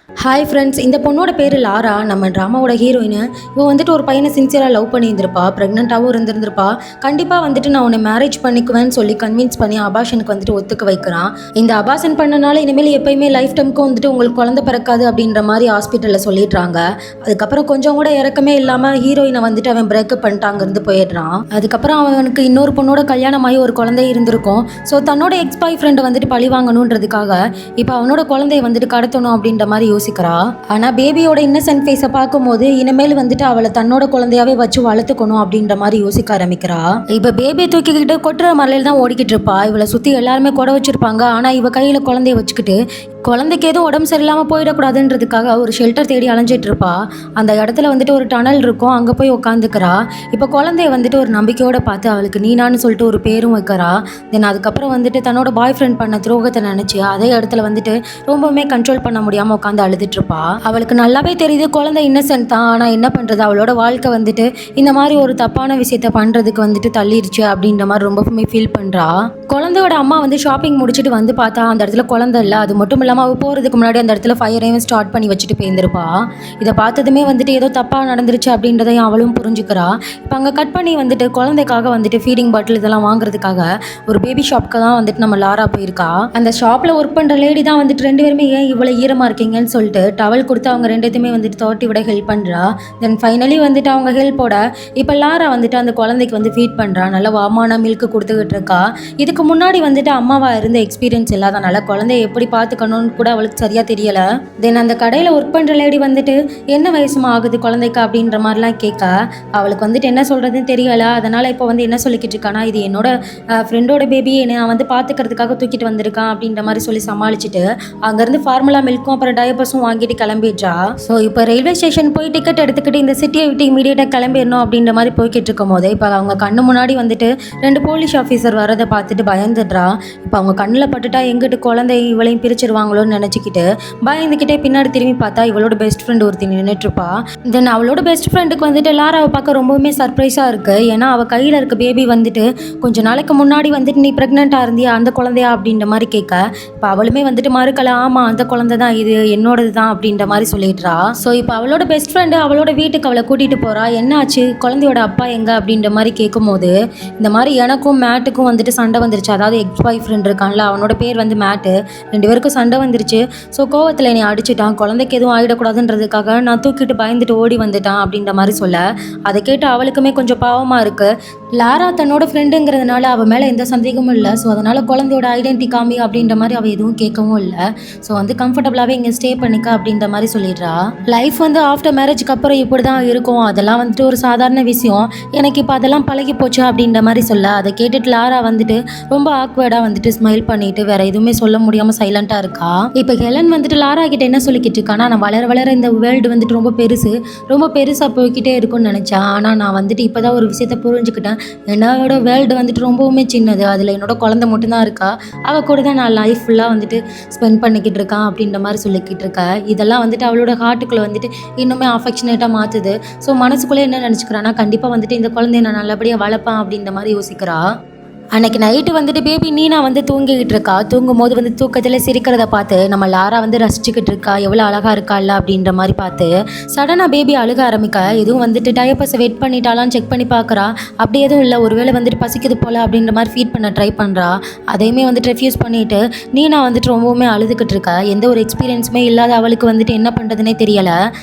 Hi friends, இந்த பொண்ணோட பேர் லாரா. நம்ம ட்ராமாவோட ஹீரோயின். இவன் வந்துட்டு ஒரு பையனை சின்சியராக லவ் பண்ணியிருந்திருப்பா, ப்ரெக்னெண்ட்டாகவும் இருந்திருந்திருப்பா. கண்டிப்பாக வந்துட்டு நான் உன்னை மேரேஜ் பண்ணிக்குவேன்னு சொல்லி கன்வின்ஸ் பண்ணி அபாஷனுக்கு வந்துட்டு ஒத்துக்க வைக்கிறான். இந்த அபாஷன் பண்ணனால இனிமேல் எப்பயுமே லைஃப் டைமுக்கும் வந்துட்டு உங்களுக்கு குழந்தை பிறக்காது அப்படின்ற மாதிரி ஹாஸ்பிட்டலில் சொல்லிடுறாங்க. அதுக்கப்புறம் கொஞ்சம் கூட இறக்கமே இல்லாமல் ஹீரோயினை வந்துட்டு அவன் பிரேக்கப் பண்ணிட்டு அங்கேருந்து போயிடுறான். அதுக்கப்புறம் அவனுக்கு இன்னொரு பொண்ணோட கல்யாணமாகி ஒரு குழந்தை இருந்திருக்கும். ஸோ தன்னோட எக்ஸ் பாய் ஃப்ரெண்டை வந்துட்டு பழி வாங்கணுன்றதுக்காக இப்போ அவனோட குழந்தைய வந்துட்டு கடத்தணும் அப்படின்ற மாதிரி யோசிக்கிறா. ஆனா பேபியோட இன்னசென்ட் ஃபேஸை பார்க்கும்போது இனிமேல் வந்துட்டு அவளை தன்னோட குழந்தையாவே வச்சு வளர்த்துக்கணும் அப்படின்ற மாதிரி யோசிக்க ஆரம்பிக்கிறா. இப்ப பேபியை தூக்கிக்கிட்டு கொட்டுற மலையில தான் ஓடிக்கிட்டு இருப்பா. இவளை சுத்தி எல்லாருமே கொடை வச்சிருப்பாங்க. ஆனா இவ கையில குழந்தைய வச்சுக்கிட்டு குழந்தைக்கு எதுவும் உடம்பு சரியில்லாமல் போயிடக்கூடாதுன்றதுக்காக ஒரு ஷெல்டர் தேடி அலைஞ்சிட்டு இருப்பா. அந்த இடத்துல வந்துட்டு ஒரு டனல் இருக்கும், அங்கே போய் உட்காந்துக்கிறா. இப்போ குழந்தைய வந்துட்டு ஒரு நம்பிக்கையோட பார்த்து அவளுக்கு நீனான்னு சொல்லிட்டு ஒரு பேரும் வைக்கிறா. தென் அதுக்கப்புறம் வந்துட்டு தன்னோட பாய் ஃப்ரெண்ட் பண்ண துரோகத்தை நினச்சி அதே இடத்துல வந்துட்டு ரொம்பவுமே கண்ட்ரோல் பண்ண முடியாமல் உட்காந்து அழுதுட்டு இருப்பா. அவளுக்கு நல்லாவே தெரியுது குழந்தை இன்னசென்ட் தான். ஆனால் என்ன பண்ணுறது, அவளோட வாழ்க்கை வந்துட்டு இந்த மாதிரி ஒரு தப்பான விஷயத்த பண்ணுறதுக்கு வந்துட்டு தள்ளிடுச்சு அப்படின்ற மாதிரி ரொம்பவுமே ஃபீல் பண்ணுறா. குழந்தையோட அம்மா வந்து ஷாப்பிங் முடிச்சுட்டு வந்து பார்த்தா அந்த இடத்துல குழந்தை இல்லை. அது மட்டும் இல்லாமல் அவள் போகிறதுக்கு முன்னாடி அந்த இடத்துல ஃபயரையும் ஸ்டார்ட் பண்ணி வச்சுட்டு போயிருந்திருப்பா. இதை பார்த்ததுமே வந்துட்டு ஏதோ தப்பாக நடந்துருச்சு அப்படின்றதையும் அவளும் புரிஞ்சுக்கிறா. இப்போ அங்கே கட் பண்ணி வந்துட்டு குழந்தைக்காக வந்துட்டு ஃபீடிங் பாட்டில் இதெல்லாம் வாங்குறதுக்காக ஒரு பேபி ஷாப்க்கு தான் வந்துட்டு நம்ம லாரா போயிருக்கா. அந்த ஷாப்பில் ஒர்க் பண்ணுற லேடி தான் வந்துட்டு ரெண்டு பேருமே ஏன் இவ்வளோ ஈரமாக இருக்கீங்கன்னு சொல்லிட்டு டவல் கொடுத்து அவங்க ரெண்டுத்தையுமே வந்துட்டு தோட்டி விட ஹெல்ப் பண்ணுறா. தென் ஃபைனலி வந்துட்டு அவங்க ஹெல்ப்போட இப்போ லாரா வந்துட்டு அந்த குழந்தைக்கு வந்து ஃபீட் பண்ணுறா. நல்லா வாமான மில்க் கொடுத்துக்கிட்டு இருக்கா. இதுக்கு முன்னாடி வந்துட்டு அம்மாவா இருந்த எக்ஸ்பீரியன்ஸ் இல்லாதனால குழந்தைய எப்படி பார்த்துக்கணும்னு கூட அவளுக்கு சரியா தெரியல. தென் அந்த கடையில் ஒர்க் பண்ணுற லேடி வந்துட்டு என்ன வயசுமா ஆகுது குழந்தைக்கு அப்படின்ற மாதிரிலாம் கேட்க அவளுக்கு வந்துட்டு என்ன சொல்றதுன்னு தெரியல. அதனால இப்போ வந்து என்ன சொல்லிக்கிட்டு இருக்கானா, இது என்னோட ஃப்ரெண்டோட பேபியை நான் வந்து பார்த்துக்கிறதுக்காக தூக்கிட்டு வந்திருக்கான் அப்படின்ற மாதிரி சொல்லி சமாளிச்சுட்டு அங்கேருந்து ஃபார்முலா மில்க்கும் அப்புறம் டயப்பர்ஸும் வாங்கிட்டு கிளம்பிடுறா. ஸோ இப்போ ரயில்வே ஸ்டேஷன் போய் டிக்கெட் எடுத்துக்கிட்டு இந்த சிட்டியை விட்டு இமீடியட்டாக கிளம்பிடணும் அப்படின்ற மாதிரி போய்கிட்டு இருக்கும் போதே இப்போ அவங்க கண்ணு முன்னாடி வந்துட்டு ரெண்டு போலீஸ் ஆஃபீஸர் வரதை பார்த்துட்டு பயந்துடுறா. இப்போ அவங்க கண்ணில் பட்டுட்டா எங்கிட்டு குழந்தை இவளையும் பிரிச்சிருவாங்களோன்னு நினச்சிக்கிட்டு பயந்துக்கிட்டே பின்னாடி திரும்பி பார்த்தா இவளோட பெஸ்ட் ஃப்ரெண்ட் ஒருத்தி நின்றுட்டுருப்பா. தென் அவளோட பெஸ்ட் ஃப்ரெண்டுக்கு வந்துட்டு லாராவை பார்க்க ரொம்பவுமே சர்ப்ரைஸாக இருக்குது. ஏன்னா அவள் கையில் இருக்க பேபி வந்துட்டு கொஞ்சம் நாளைக்கு முன்னாடி வந்துட்டு நீ ப்ரெக்னெண்ட்டாக இருந்தியா அந்த குழந்தையா அப்படின்ற மாதிரி கேட்க இப்போ அவளுமே வந்துட்டு மறுக்கலை, ஆமாம் அந்த குழந்தை தான், இது என்னோடது தான் அப்படின்ற மாதிரி சொல்லிடுறா. ஸோ இப்போ அவளோட பெஸ்ட் ஃப்ரெண்டு அவளோட வீட்டுக்கு அவளை கூட்டிகிட்டு போகிறா. என்னாச்சு குழந்தையோட அப்பா எங்கே அப்படின்ற மாதிரி கேட்கும்போது இந்த மாதிரி எனக்கும் மேட்டுக்கும் வந்துட்டு சண்டை வந்துருச்சு. அதாவது எக்ஸ் பாய் ஃப்ரெண்ட் இருக்கான்ல, அவனோட பேர் வந்து மேட்டு, ரெண்டு பேருக்கும் சண்டை வந்துருச்சு. ஸோ கோவத்தில் என்னை அடிச்சுட்டான், குழந்தைக்கு எதுவும் ஆகிடக்கூடாதுன்றதுக்காக நான் தூக்கிட்டு பயந்துட்டு ஓடி வந்துட்டான் அப்படின்ற மாதிரி சொல்ல அதை கேட்டு அவளுக்குமே கொஞ்சம் பாவமாக இருக்குது. லாரா தன்னோட ஃப்ரெண்டுங்கிறதுனால அவள் மேலே எந்த சந்தேகமும் இல்லை. ஸோ அதனால் குழந்தையோட ஐடென்டி காமி அப்படின்ற மாதிரி அவள் எதுவும் கேட்கவும் இல்லை. ஸோ வந்து கம்ஃபர்டபுளாகவே இங்கே ஸ்டே பண்ணிக்க அப்படின்ற மாதிரி சொல்லிடுறா. லைஃப் வந்து ஆஃப்டர் மேரேஜ்க்கு அப்புறம் இப்படி தான் இருக்கும், அதெல்லாம் வந்துட்டு ஒரு சாதாரண விஷயம், எனக்கு இப்போ அதெல்லாம் பழகி போச்சு அப்படின்ற மாதிரி சொல்ல அதை கேட்டுட்டு லாரா வந்துட்டு ரொம்ப ஆக்வர்டாக வந்துட்டு ஸ்மைல் பண்ணிட்டு வேற எதுவுமே சொல்ல முடியாமல் சைலண்டாக இருக்கா. இப்போ ஹெலன் வந்துட்டு லாரா கிட்ட என்ன சொல்லிக்கிட்டு இருக்கானா, நான் வளர வளர இந்த வேர்ல்டு வந்துட்டு ரொம்ப பெருசாக போய்கிட்டே இருக்கும்னு நினச்சேன். ஆனால் நான் வந்துட்டு இப்போ தான் ஒரு விஷயத்தை புரிஞ்சுக்கிட்டேன். என்னோட வேர்ல்டு வந்துட்டு ரொம்பவுமே சின்னது, அதில் என்னோட குழந்தை மட்டும்தான் இருக்கா, அவள் கூட தான் நான் லைஃப் ஃபுல்லாக வந்துட்டு ஸ்பெண்ட் பண்ணிக்கிட்டு இருக்கான் அப்படின்ற மாதிரி சொல்லிக்கிட்டு இருக்கேன். இதெல்லாம் வந்துட்டு அவளோட ஹார்ட்டுக்குள்ளே வந்துட்டு இன்னுமே அஃபெக்ஷனேட்டாக மாற்றுது. ஸோ மனசுக்குள்ளே என்ன நினச்சிக்கிறான்னா, கண்டிப்பாக வந்துட்டு இந்த குழந்தைய நான் நல்லபடியாக வளர்ப்பேன் அப்படின்ற மாதிரி யோசிக்கிறா. அன்னைக்கு நைட்டு வந்துட்டு பேபி நீனா வந்து தூங்கிக்கிட்டு இருக்கா. தூங்கும் போது வந்து தூக்கத்தில் சிரிக்கிறத பார்த்து நம்ம லாரா வந்து ரசிச்சுக்கிட்டு இருக்கா, எவ்வளோ அழகாக இருக்காள்ல அப்படின்ற மாதிரி பார்த்து சடனாக பேபி அழுக ஆரம்பிக்க எதுவும் வந்துட்டு டயப்பர்ஸை வெயிட் பண்ணிட்டாலான்னு செக் பண்ணி பார்க்குறா. அப்படி எதுவும் இல்லை, ஒருவேளை வந்துட்டு பசிக்குது போல் அப்படின்ற மாதிரி ஃபீட் பண்ண ட்ரை பண்ணுறா. அதையுமே வந்துட்டு ரெஃப்யூஸ் பண்ணிவிட்டு நீனா வந்துட்டு ரொம்பவுமே அழுதுகிட்டு இருக்கா. எந்த ஒரு எக்ஸ்பீரியன்ஸுமே இல்லாத அவளுக்கு வந்துட்டு என்ன பண்ணுறதுனே தெரியலை.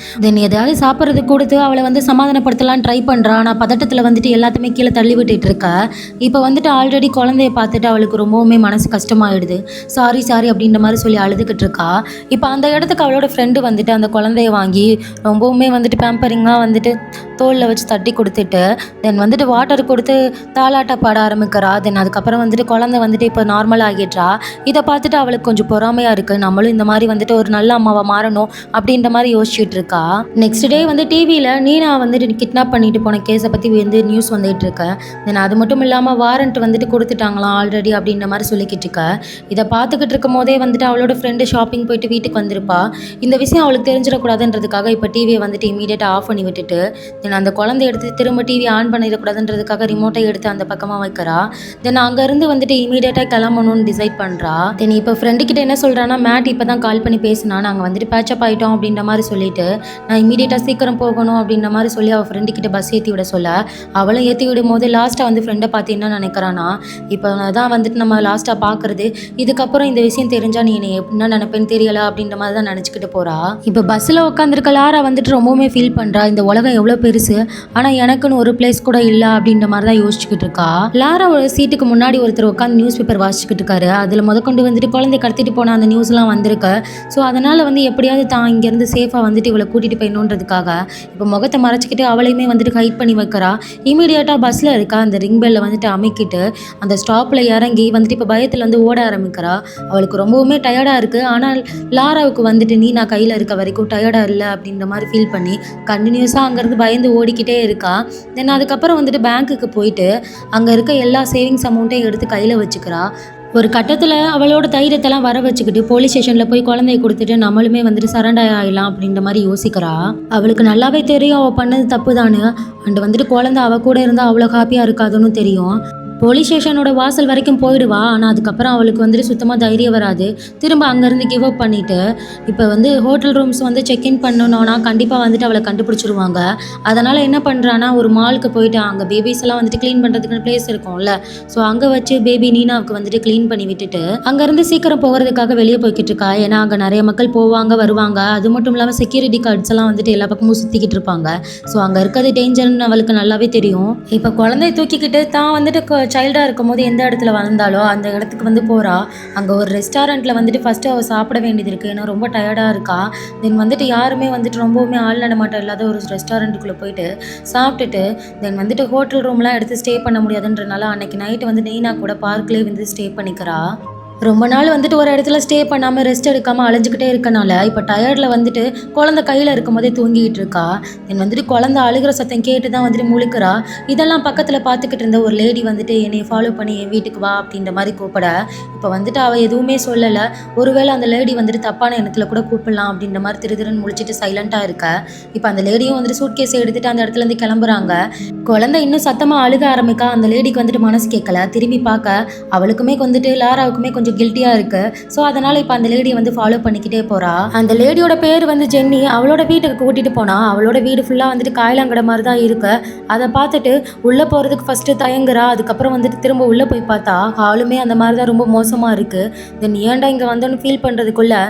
தென் எதாவது சாப்பிட்றதுக்கு கொடுத்து அவளை வந்து சமாதானப்படுத்தலான்னு ட்ரை பண்ணுறா. ஆனால் பதட்டத்தில் வந்துட்டு எல்லாத்தையுமே கீழே தள்ளி விட்டுட்டு இருக்கா. இப்போ வந்துட்டு ஆல்ரெடி குழந்தைய பார்த்துட்டு அவளுக்கு ரொம்பவுமே மனசு கஷ்டமாயிடுது. சாரி அப்படின்ற மாதிரி சொல்லி அழுதுகிட்டு இருக்கா. இப்போ அந்த இடத்துக்கு அவளோட ஃப்ரெண்டு வந்துட்டு அந்த குழந்தைய வாங்கி ரொம்பவுமே வந்துட்டு பேம்பரிங்காக வந்துட்டு தோலில் வச்சு தட்டி கொடுத்துட்டு தென் வந்துட்டு வாட்டர் கொடுத்து தாலாட்ட பாட ஆரம்பிக்கிறா. தென் அதுக்கப்புறம் வந்துட்டு குழந்தை வந்துட்டு இப்போ நார்மல் ஆகிடுறா. இதை பார்த்துட்டு அவளுக்கு கொஞ்சம் பொறாமையாக இருக்குது, நம்மளும் இந்த மாதிரி வந்துட்டு ஒரு நல்ல அம்மாவை மாறணும் அப்படின்ற மாதிரி யோசிச்சுட்டு இருக்கா. நெக்ஸ்ட் டே வந்து டிவியில் நீனா வந்துட்டு கிட்னாப் பண்ணிட்டு போன கேஸை பற்றி வந்து நியூஸ் வந்துட்டு இருக்கு. தென் அது மட்டும் இல்லாமல் வாரண்ட் வந்துட்டு கொடுத்துட்டாங்களாம் ஆல்ரெடி அப்படின்ற மாதிரி சொல்லிக்கிட்டு இருக்கா. இதை பார்த்துக்கிட்டு இருக்கும் போதே வந்துட்டு அவளோட ஃப்ரெண்டு ஷாப்பிங் போயிட்டு வீட்டுக்கு வந்திருப்பா. இந்த விஷயம் அவளுக்கு தெரிஞ்சிடக்கூடாதுன்றதுக்காக இப்போ டிவியை வந்துட்டு இமீடியட்டாக ஆஃப் பண்ணி விட்டுட்டு தென் தென் அந்த குழந்தை எடுத்து திரும்ப டிவி ஆன் பண்ணிடக்கூடாதுன்றதுக்காக ரிமோட்டை எடுத்து அந்த பக்கமாக வைக்கிறா. தென் அங்கேருந்து வந்துட்டு இமீடியட்டாக கிளம்பணும்னு டிசைட் பண்ணுறா. தென் இப்போ ஃப்ரெண்டுக்கிட்ட என்ன சொல்கிறான்னா, மேட் இப்போ தான் கால் பண்ணி பேசினா, நாங்கள் வந்துட்டு பேச்சப் ஆகிட்டோம் அப்படின்ற மாதிரி சொல்லிட்டு நான் இமீடியட்டாக சீக்கிரம் போகணும் அப்படின்ற மாதிரி சொல்லி அவள் ஃப்ரெண்டுக்கிட்ட பஸ் ஏற்றி விட சொல்ல, அவளும் ஏற்றி விடும் போது லாஸ்ட்டாக வந்து ஃப்ரெண்டை பார்த்து என்ன நினைக்கிறானா, இப்போ தான் வந்துட்டு நம்ம லாஸ்ட்டாக பார்க்குறது, இதுக்கப்புறம் இந்த விஷயம் தெரிஞ்சால் நீ என்னை என்ன நினைப்பேன்னு தெரியல அப்படின்ற மாதிரி தான் நினச்சிக்கிட்டு போகிறா. இப்போ பஸ்ஸில் உட்காந்துருக்க லாரா வந்துட்டு ரொம்பவுமே ஃபீல் பண்ணுறா. இந்த உலகம் எவ்வளோ பெருசு, ஆனால் எனக்குன்னு ஒரு பிளேஸ் கூட இல்லை அப்படின்ற மாதிரி தான் யோசிச்சுக்கிட்டு இருக்கா. லாராவோட சீட்டுக்கு முன்னாடி ஒருத்தர் உட்காந்து நியூஸ் பேப்பர் வாசிச்சுக்கிட்டு இருக்காரு. அதில் முதற்கொண்டு வந்துட்டு குழந்தை கடத்திட்டு போன அந்த நியூஸ்லாம் வந்திருக்கு. ஸோ அதனால் வந்து எப்படியாவது தான் இங்கேருந்து சேஃபாக வந்துட்டு இவளை கூட்டிகிட்டு போயணுன்றதுக்காக இப்போ முகத்தை மறைச்சிக்கிட்டு அவளையுமே வந்துட்டு ஹைட் பண்ணி வைக்கிறா. இமீடியட்டாக பஸ்ஸில் இருக்கா அந்த ரிங் பெல்லை வந்துட்டு அமைக்கிட்டு அந்த ஸ்டாப்பில் இறங்கி வந்துட்டு இப்போ பயத்தில் வந்து ஓட ஆரம்பிக்கிறா. அவளுக்கு ரொம்பவுமே டயர்டாக இருக்குது. ஆனால் லாராவுக்கு வந்துட்டு நீ நான் கையில் இருக்க வரைக்கும் டயர்டாக இல்லை அப்படின்ற மாதிரி ஃபீல் பண்ணி கண்டினியூஸாக அங்கேருந்து பயந்து ஓடிக்கிட்டே இருக்கா. தென் அதுக்கப்புறம் வந்துட்டு பேங்க்குக்கு போயிட்டு அங்கே இருக்க எல்லா சேவிங்ஸ் அமௌண்ட்டையும் எடுத்து கையில் வச்சுக்கிறா. ஒரு கட்டத்தில் அவளோட தைரியத்தெல்லாம் வர வச்சுக்கிட்டு போலீஸ் ஸ்டேஷனில் போய் குழந்தைய கொடுத்துட்டு நம்மளுமே வந்துட்டு சரண்டர் ஆகிடலாம் அப்படின்ற மாதிரி யோசிக்கிறா. அவளுக்கு நல்லாவே தெரியும் அவள் பண்ணது தப்பு தானே. அண்ட் வந்துட்டு குழந்தை அவள் கூட இருந்தால் அவ்வளோ ஹாப்பியாக இருக்காதுன்னு தெரியும். போலீஸ் ஸ்டேஷனோட வாசல் வரைக்கும் போயிடுவா. ஆனால் அதுக்கப்புறம் அவளுக்கு வந்துட்டு சுத்தமாக தைரியம் வராது. திரும்ப அங்கேருந்து கிவ் அப் பண்ணிவிட்டு இப்போ வந்து ஹோட்டல் ரூம்ஸ் வந்து செக்இன் பண்ணணுன்னா கண்டிப்பாக வந்துட்டு அவளை கண்டுபிடிச்சிருவாங்க. அதனால் என்ன பண்ணுறான்னா ஒரு மாலுக்கு போயிட்டு அங்கே பேபிஸ் எல்லாம் வந்துட்டு க்ளீன் பண்ணுறதுக்கு பிளேஸ் இருக்கும்ல, ஸோ அங்கே வச்சு பேபி நீனாவுக்கு வந்துட்டு க்ளீன் பண்ணி விட்டுட்டு அங்கேருந்து சீக்கிரம் போகிறதுக்காக வெளியே போய்கிட்டு இருக்கா. ஏன்னா அங்கே நிறைய மக்கள் போவாங்க வருவாங்க. அது மட்டும் இல்லாமல் செக்யூரிட்டி கார்ட்ஸ் எல்லாம் வந்துட்டு எல்லா பக்கமும் சுற்றிக்கிட்டு இருப்பாங்க. ஸோ அங்கே இருக்கிறது டேஞ்சர்னு அவளுக்கு நல்லாவே தெரியும். இப்போ குழந்தைய தூக்கிக்கிட்டு தான் வந்துட்டு சைல்டாக இருக்கும் போது எந்த இடத்துல வளர்ந்தாலோ அந்த இடத்துக்கு வந்து போகிறா. அங்கே ஒரு ரெஸ்டாரண்ட்டில் வந்துட்டு ஃபஸ்ட்டு அவள் சாப்பிட வேண்டியது இருக்குது. ஏன்னா ரொம்ப டயர்டாக இருக்கா. தென் வந்துட்டு யாருமே வந்துட்டு ரொம்பவுமே ஆள் நடமாட்டம் இல்லாத ஒரு ரெஸ்டாரண்ட்டுக்குள்ளே போயிட்டு சாப்பிட்டுட்டு தென் வந்துட்டு ஹோட்டல் ரூம்லாம் எடுத்து ஸ்டே பண்ண முடியாதுன்றனால அன்னைக்கு நைட்டு வந்து நீனா கூட பார்க்லேயே வந்து ஸ்டே பண்ணிக்கிறா. ரொம்ப நாள் வந்துட்டு ஒரு இடத்துல ஸ்டே பண்ணாமல் ரெஸ்ட் எடுக்காமல் அலைஞ்சிக்கிட்டே இருக்கனால இப்போ டயர்டில் வந்துட்டு குழந்தை கையில் இருக்கும் போதே தூங்கிக்கிட்டு இருக்கா. தென் வந்துட்டு குழந்தை அழுகிற சத்தம் கேட்டு தான் வந்துட்டு முழிக்கிறா. இதெல்லாம் பக்கத்தில் பார்த்துக்கிட்டு இருந்த ஒரு லேடி வந்துட்டு என்னை ஃபாலோ பண்ணி என் வீட்டுக்கு வா அப்படின்ற மாதிரி கூப்பிட இப்போ வந்துட்டு அவள் எதுவுமே சொல்லலை. ஒருவேளை அந்த லேடி வந்துட்டு தப்பான எண்ணத்தில் கூட கூப்பிடலாம் அப்படின்ற மாதிரி திருன்னு முழிச்சிட்டு சைலண்ட்டாக இருக்க. இப்போ அந்த லேடியும் வந்துட்டு சூட்கேஸை எடுத்துகிட்டு அந்த இடத்துலேருந்து கிளம்புறாங்க. குழந்தை இன்னும் சத்தமாக அழுக ஆரம்பிக்கா. அந்த லேடிக்கு வந்துட்டு மனசு கேட்கல. திரும்பி பார்க்க அவளுக்குமே வந்துட்டு லாராவுக்குமே கொஞ்சம் கில்ட்டியாக இருக்குது. ஸோ அதனால் இப்போ அந்த லேடியை வந்து ஃபாலோ பண்ணிக்கிட்டே போகிறா. அந்த லேடியோட பேர் வந்து ஜென்னி. அவளோட வீட்டுக்கு கூட்டிகிட்டு போனால் அவளோட வீடு ஃபுல்லாக வந்துட்டு காயலாங்கடை மாதிரி தான் இருக்கு. அதை பார்த்துட்டு உள்ளே போகிறதுக்கு ஃபஸ்ட்டு தயங்குறா. அதுக்கப்புறம் வந்துட்டு திரும்ப உள்ளே போய் பார்த்தா ஹாலுமே அந்த மாதிரி தான் ரொம்ப மோசமாக இருக்குது. தென் ஏன்டா இங்கே வந்தோன்னு ஃபீல் பண்ணுறதுக்குள்ளே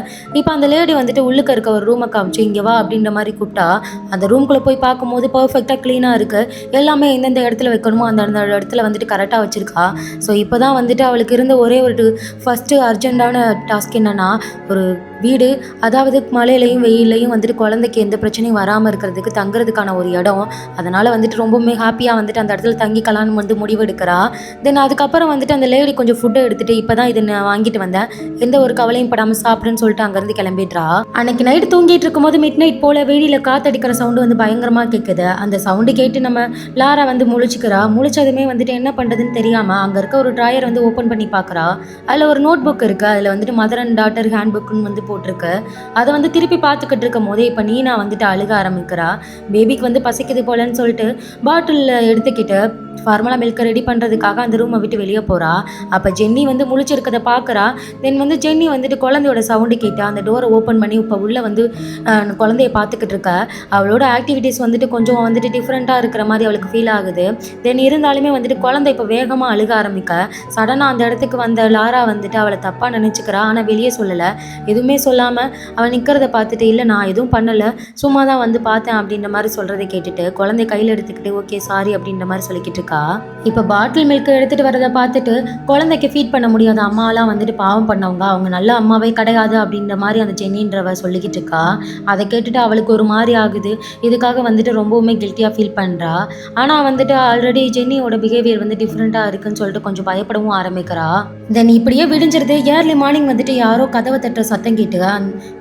இப்போ அந்த லேடி வந்துட்டு உள்ளுக்க இருக்க ஒரு ரூமை காமிச்சு இங்கே வா அப்படின்ற மாதிரி கூப்பிட்டா. அந்த ரூம்குள்ளே போய் பார்க்கும்போது பர்ஃபெக்டாக க்ளீனாக இருக்குது. எல்லாமே எந்தெந்த இடத்துல வைக்கணுமோ அந்த இடத்துல வந்துட்டு கரெக்டாக வச்சுருக்கா. ஸோ இப்போ தான் வந்துட்டு அவளுக்கு இருந்த ஒரே ஒரு ஃபஸ்ட்டு அர்ஜென்ட்டான டாஸ்க் என்னென்னா ஒரு வீடு, அதாவது மழையிலையும் வெயிலையும் வந்துட்டு குழந்தைக்கு எந்த பிரச்சனையும் வராமல் இருக்கிறதுக்கு தங்குறதுக்கான ஒரு இடம். அதனால் வந்துட்டு ரொம்பவுமே ஹாப்பியாக வந்துட்டு அந்த இடத்துல தங்கிக்கலான்னு வந்து முடிவெடுக்கிறா. தென் அதுக்கப்புறம் வந்துட்டு அந்த லேடி கொஞ்சம் ஃபுட்டை எடுத்துகிட்டு இப்போ தான் இதை நான் வாங்கிட்டு வந்தேன், எந்த ஒரு கவலையும் படாமல் சாப்பிடுன்னு சொல்லிட்டு அங்கேருந்து கிளம்பிடுறா. அன்னைக்கு நைட்டு தூங்கிட்டு இருக்கும்போது மிட் நைட் போல் வெளியில் காத்தடிக்கிற சவுண்டு வந்து பயங்கரமாக கேட்குது. அந்த சவுண்டு கேட்டு நம்ம லாரா வந்து முழிச்சுக்கிறா. முழிச்சதுமே வந்துட்டு என்ன பண்ணுறதுன்னு தெரியாமல் அங்கே இருக்க ஒரு ட்ராயர் வந்து ஓப்பன் பண்ணி பார்க்குறா. அதில் ஒரு நோட் புக் இருக்குது. அதில் வந்துட்டு மதர் அண்ட் டாட்டர் ஹேண்ட் புக்குன்னு வந்து போட்டிருக்கு. அதை வந்து திருப்பி பார்த்துக்கிட்டு இருக்கும் போதே இப்போ நீனா வந்துட்டு அழுக ஆரம்பிக்கிறா. பேபிக்கு வந்து பசிக்குது போலன்னு சொல்லிட்டு பாட்டிலில் எடுத்துக்கிட்டு ஃபார்மலாக மில்கை ரெடி பண்ணுறதுக்காக அந்த ரூமை விட்டு வெளியே போகிறா. அப்போ ஜென்னி வந்து முழிச்சிருக்கதை பார்க்குறா. தென் வந்து ஜென்னி வந்துட்டு குழந்தையோட சவுண்டு கேட்டு அந்த டோரை ஓப்பன் பண்ணி இப்போ உள்ளே வந்து குழந்தைய பார்த்துக்கிட்டு இருக்க. அவளோட ஆக்டிவிட்டீஸ் வந்துட்டு கொஞ்சம் வந்துட்டு டிஃப்ரெண்ட்டாக இருக்கிற மாதிரி அவளுக்கு ஃபீல் ஆகுது. தென் இருந்தாலுமே வந்துட்டு குழந்தை இப்போ வேகமாக அழுக ஆரம்பிக்க சடனாக அந்த இடத்துக்கு வந்த லாரா வந்துட்டு அவளை தப்பாக நினச்சிக்கிறா. ஆனால் வெளியே சொல்லலை. எதுவுமே சொல்லாமல் அவள் நிற்கிறத பார்த்துட்டு இல்லை நான் எதுவும் பண்ணலை, சும்மா தான் வந்து பார்த்தேன் அப்படின்ற மாதிரி சொல்கிறத கேட்டுட்டு குழந்தை கையில் எடுத்துக்கிட்டு ஓகே சாரி அப்படின்ற மாதிரி சொல்லிக்கிட்டு இருக்கா. இப்போ பாட்டில் மில்க் எடுத்துகிட்டு வரதை பார்த்துட்டு குழந்தைக்கு ஃபீட் பண்ண முடியாத அம்மாலாம் வந்துட்டு பாவம் பண்ணவங்க, அவங்க நல்ல அம்மாவே கிடையாது அப்படின்ற மாதிரி அந்த ஜென்னின்றவ சொல்லிக்கிட்டு இருக்கா. அதை கேட்டுட்டு அவளுக்கு ஒரு மாதிரி ஆகுது. இதுக்காக வந்துட்டு ரொம்பவுமே கில்ட்டியாக ஃபீல் பண்ணுறா. ஆனால் வந்துட்டு ஆல்ரெடி ஜென்னியோட பிஹேவியர் வந்து டிஃப்ரெண்ட்டாக இருக்குன்னு சொல்லிட்டு கொஞ்சம் பயப்படவும் ஆரம்பிக்கிறா. தென் இப்படியே விடிஞ்சிருது. ஏர்லி மார்னிங் வந்துட்டு யாரோ கதவை தட்டுற சத்தம் கேட்டு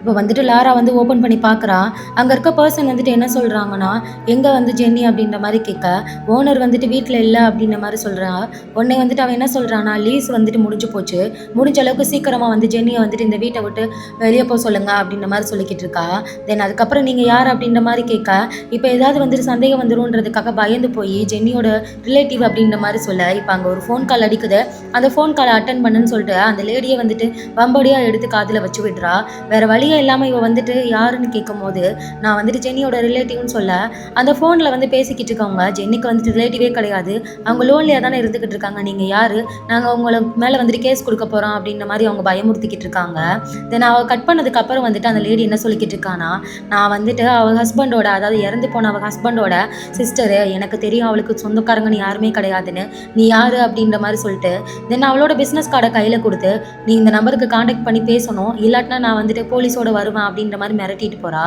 இப்போ வந்துட்டு லாரா வந்து ஓப்பன் பண்ணி பார்க்குறா. அங்கே இருக்க பர்சன் வந்துட்டு என்ன சொல்கிறாங்கன்னா, எங்கே வந்து ஜென்னி அப்படின்ற மாதிரி கேட்க, ஓனர் வந்துட்டு வீட்டில் இல்லை அப்படின்ற மாதிரி சொல்கிறா. உடனே வந்துட்டு அவன் என்ன சொல்கிறான்னா, லீஸ் வந்துட்டு முடிஞ்சு போச்சு, முடிஞ்ச அளவுக்கு சீக்கிரமாக வந்து ஜென்னியை வந்துட்டு இந்த வீட்டை விட்டு வெளியே போக சொல்லுங்கள் அப்படின்ற மாதிரி சொல்லிக்கிட்டு இருக்கா. தென் அதுக்கப்புறம் நீங்கள் யார் அப்படின்ற மாதிரி கேட்க, இப்போ ஏதாவது வந்துட்டு சந்தேகம் வந்துரும்ன்றதுக்காக பயந்து போய் ஜென்னியோட ரிலேட்டிவ் அப்படின்ற மாதிரி சொல்ல, இப்போ அங்கே ஒரு ஃபோன் கால் அடிக்குது. அந்த ஃபோன் காலை அட்டன் பண்ணுன்னு சொல்லிட்டு அந்த லேடியை வந்துட்டு வம்படியாக எடுத்து காதில் வச்சு விடுறா. வேறு வழியே இல்லாமல் இவ வந்துட்டு யாருன்னு கேட்கும் போது, நான் வந்துட்டு ஜென்னியோட ரிலேட்டிவ்னு சொல்ல, அந்த ஃபோனில் வந்து பேசிக்கிட்டு இருக்கவங்க ஜென்னிக்கு வந்துட்டு ரிலேட்டிவே கிடையாது, அவங்க லோன்லியாக தானே இருந்துக்கிட்டு இருக்காங்க, நீங்கள் யார், நாங்கள் உங்களை மேலே வந்துட்டு கேஸ் கொடுக்க போகிறோம் அப்படின்ற மாதிரி அவங்க பயமுறுத்திக்கிட்டு இருக்காங்க. தென் அவள் கட் பண்ணதுக்கப்புறம் வந்துட்டு அந்த லேடி என்ன சொல்லிக்கிட்டு இருக்கானா, நான் வந்துட்டு அவள் ஹஸ்பண்டோட, அதாவது இறந்து போன அவள் ஹஸ்பண்டோட சிஸ்டரு, எனக்கு தெரியும் அவளுக்கு சொந்தக்காரங்கன்னு யாருமே கிடையாதுன்னு, நீ யார் அப்படின்ற மாதிரி சொல்லிட்டு தென் அவளோட பிஸ்னஸ் கார்டை கையில் கொடுத்து, நீ இந்த நம்பருக்கு காண்டாக்ட் பண்ணி பேசணும், இல்லாட்டினா நான் வந்துட்டு போலீஸோட வருவேன் அப்படின்ற மாதிரி மிரட்டிட்டு போகிறா.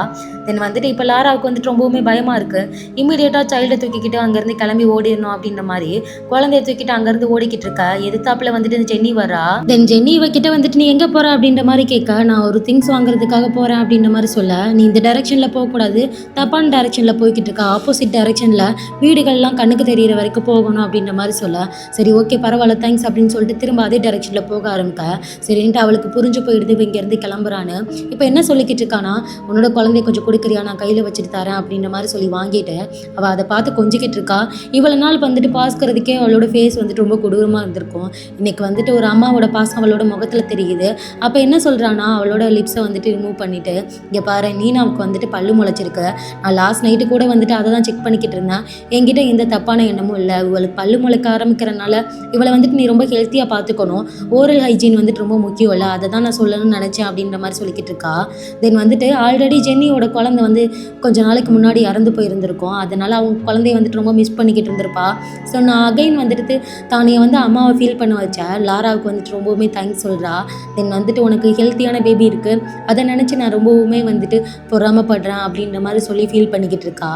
தென் வந்துட்டு இப்போ லாராவுக்கு வந்துட்டு ரொம்பவுமே பயமாக இருக்குது. இமீடியட்டாக சைல்டை தூக்கிக்கிட்டு அங்கேருந்து கிளம்பி ஓடிடணும் அப்படின்ற மாதிரி குழந்தைய தூக்கிட்டு அங்கேருந்து ஓடிக்கிட்டு இருக்க. எதிர்த்தாப்புல வந்துட்டு ஜென்னி வரா. தென் ஜென்னி இவகிட்ட வந்துட்டு நீ எங்கே போகிற அப்படின்ற மாதிரி கேட்க, நான் ஒரு திங்ஸ் வாங்குறதுக்காக போகிறேன் அப்படின்ற மாதிரி சொல்ல, நீ இந்த டைரெக்ஷனில் போகக்கூடாது, தப்பான டைரெக்ஷனில் போய்கிட்டு இருக்க, ஆப்போசிட் டைரெக்ஷனில் வீடுகள்லாம் கண்ணுக்கு தெரியிற வரைக்கும் போகணும் அப்படின்ற மாதிரி சொல்ல, சரி ஓகே பரவாயில்ல தேங்க்ஸ் அப்படின்னு சொல்லிட்டு திரும்ப அதே டைரெக்ஷனில் போக ஆரம்பிக்க. சரின்ட்டு அவளுக்கு புரிஞ்சு போயிடுது இங்கேருந்து கிளம்புறான்னு. இப்போ என்ன சொல்லிக்கிட்டு இருக்கானா, உன்னோட குழந்தைய கொஞ்சம் கொடுக்குறியா, நான் கையில் வச்சுட்டு தரேன் அப்படின்ற மாதிரி சொல்லி வாங்கிட்டு அவள் அதை பார்த்து கொஞ்சிக்கிட்டு இருக்கா. இவ்வளோ நாள் வந்துட்டு பார்க்கறதுக்கே அவளோட ஃபேஸ் வந்துட்டு ரொம்ப கொடூரமாக இருந்திருக்கும். இன்னைக்கு வந்துட்டு ஒரு அம்மாவோட பாசம் அவளோட முகத்தில் தெரியுது. அப்போ என்ன சொல்கிறானா, அவளோட லிப்ஸை வந்துட்டு ரிமூவ் பண்ணிவிட்டு, இங்கே பாரு நீனாவுக்கு வந்துட்டு பல்லு முளைச்சிருக்கு, நான் லாஸ்ட் நைட்டு கூட வந்துட்டு அதை தான் செக் பண்ணிக்கிட்டு இருந்தேன், என்கிட்ட எந்த தப்பான எண்ணமும் இல்லை, இவளுக்கு பல்லு முளைக்க ஆரம்பிக்கிறனால இவளை வந்துட்டு நீ ரொம்ப ஹெல்த்தியாக பார்த்துக்கணும், ஓரல் ஹைஜீன் வந்துட்டு ரொம்ப முக்கியம் இல்லை, அதை தான் நான் சொல்லணும்னு நினச்சேன் அப்படின்ற மாதிரி சொல்லிக்கிட்டு இருக்கா. தென் வந்துட்டு ஆல்ரெடி ஜென்னியோட குழந்தை வந்து கொஞ்ச நாளைக்கு முன்னாடி இறந்து போயிருந்திருக்கும், அதனால் அவங்க குழந்தைய வந்துட்டு ரொம்ப மிஸ் பண்ணிக்கிட்டு இருந்திருப்பா. ஸோ நான் அகைன் வந்துட்டு தானே வந்து அம்மாவை ஃபீல் பண்ண வச்சேன். லாராவுக்கு வந்துட்டு ரொம்பவுமே தேங்க்ஸ் சொல்கிறா. தென் வந்துட்டு உனக்கு ஹெல்த்தியான பேபி இருக்குது, அதை நினச்சி நான் ரொம்பவுமே வந்துட்டு பொறாமப்படுறேன் அப்படின்ற மாதிரி சொல்லி ஃபீல் பண்ணிக்கிட்டு இருக்கா.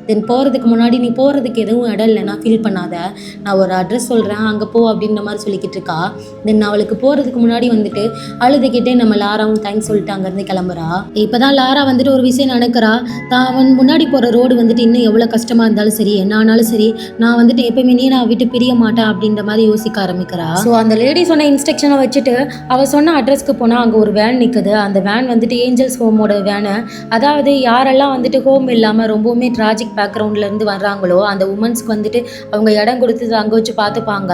தென் போகிறதுக்கு முன்னாடி, நீ போகிறதுக்கு எதுவும் இடம் இல்லைன்னா ஃபீல் பண்ணாத, நான் ஒரு அட்ரஸ் சொல்கிறேன் அங்கே போ அப்படின்ற மாதிரி சொல்லிக்கிட்டு இருக்கா. தென் அவளுக்கு போகிறதுக்கு முன்னாடி வந்துட்டு அழுதுகிட்டே நம்ம லாராவும் தேங்க்ஸ் சொல்லிட்டு அங்கேருந்து கிளம்புறா. இப்போ தான் லாரா வந்துட்டு ஒரு விஷயம் நினைக்கிறா, தான் முன்னாடி போகிற ரோடு வந்துட்டு இன்னும் எவ்வளோ கஷ்டமாக இருந்தாலும் சரி, என்ன ஆனாலும் சரி, நான் வந்துட்டு எப்பயுமே நீ நான் விட்டு பிரிய மாட்டேன் அப்படின்ற மாதிரி யோசிக்க ஆரம்பிக்கிறா. ஸோ அந்த லேடி சொன்ன இன்ஸ்ட்ரக்ஷனை வச்சுட்டு அவள் சொன்ன அட்ரஸ்க்கு போனால் அங்கே ஒரு வேன் நிற்குது. அந்த வேன் வந்துட்டு ஏஞ்சல்ஸ் ஹோமோட வேனு. அதாவது யாரெல்லாம் வந்துட்டு ஹோம் இல்லாமல் ரொம்பவுமே ட்ராஜிக் பேக்ரவுண்ட்லேருந்து வர்றாங்களோ அந்த உமன்ஸ்க்கு வந்துட்டு அவங்க இடம் கொடுத்து அங்கே வச்சு பார்த்துப்பாங்க.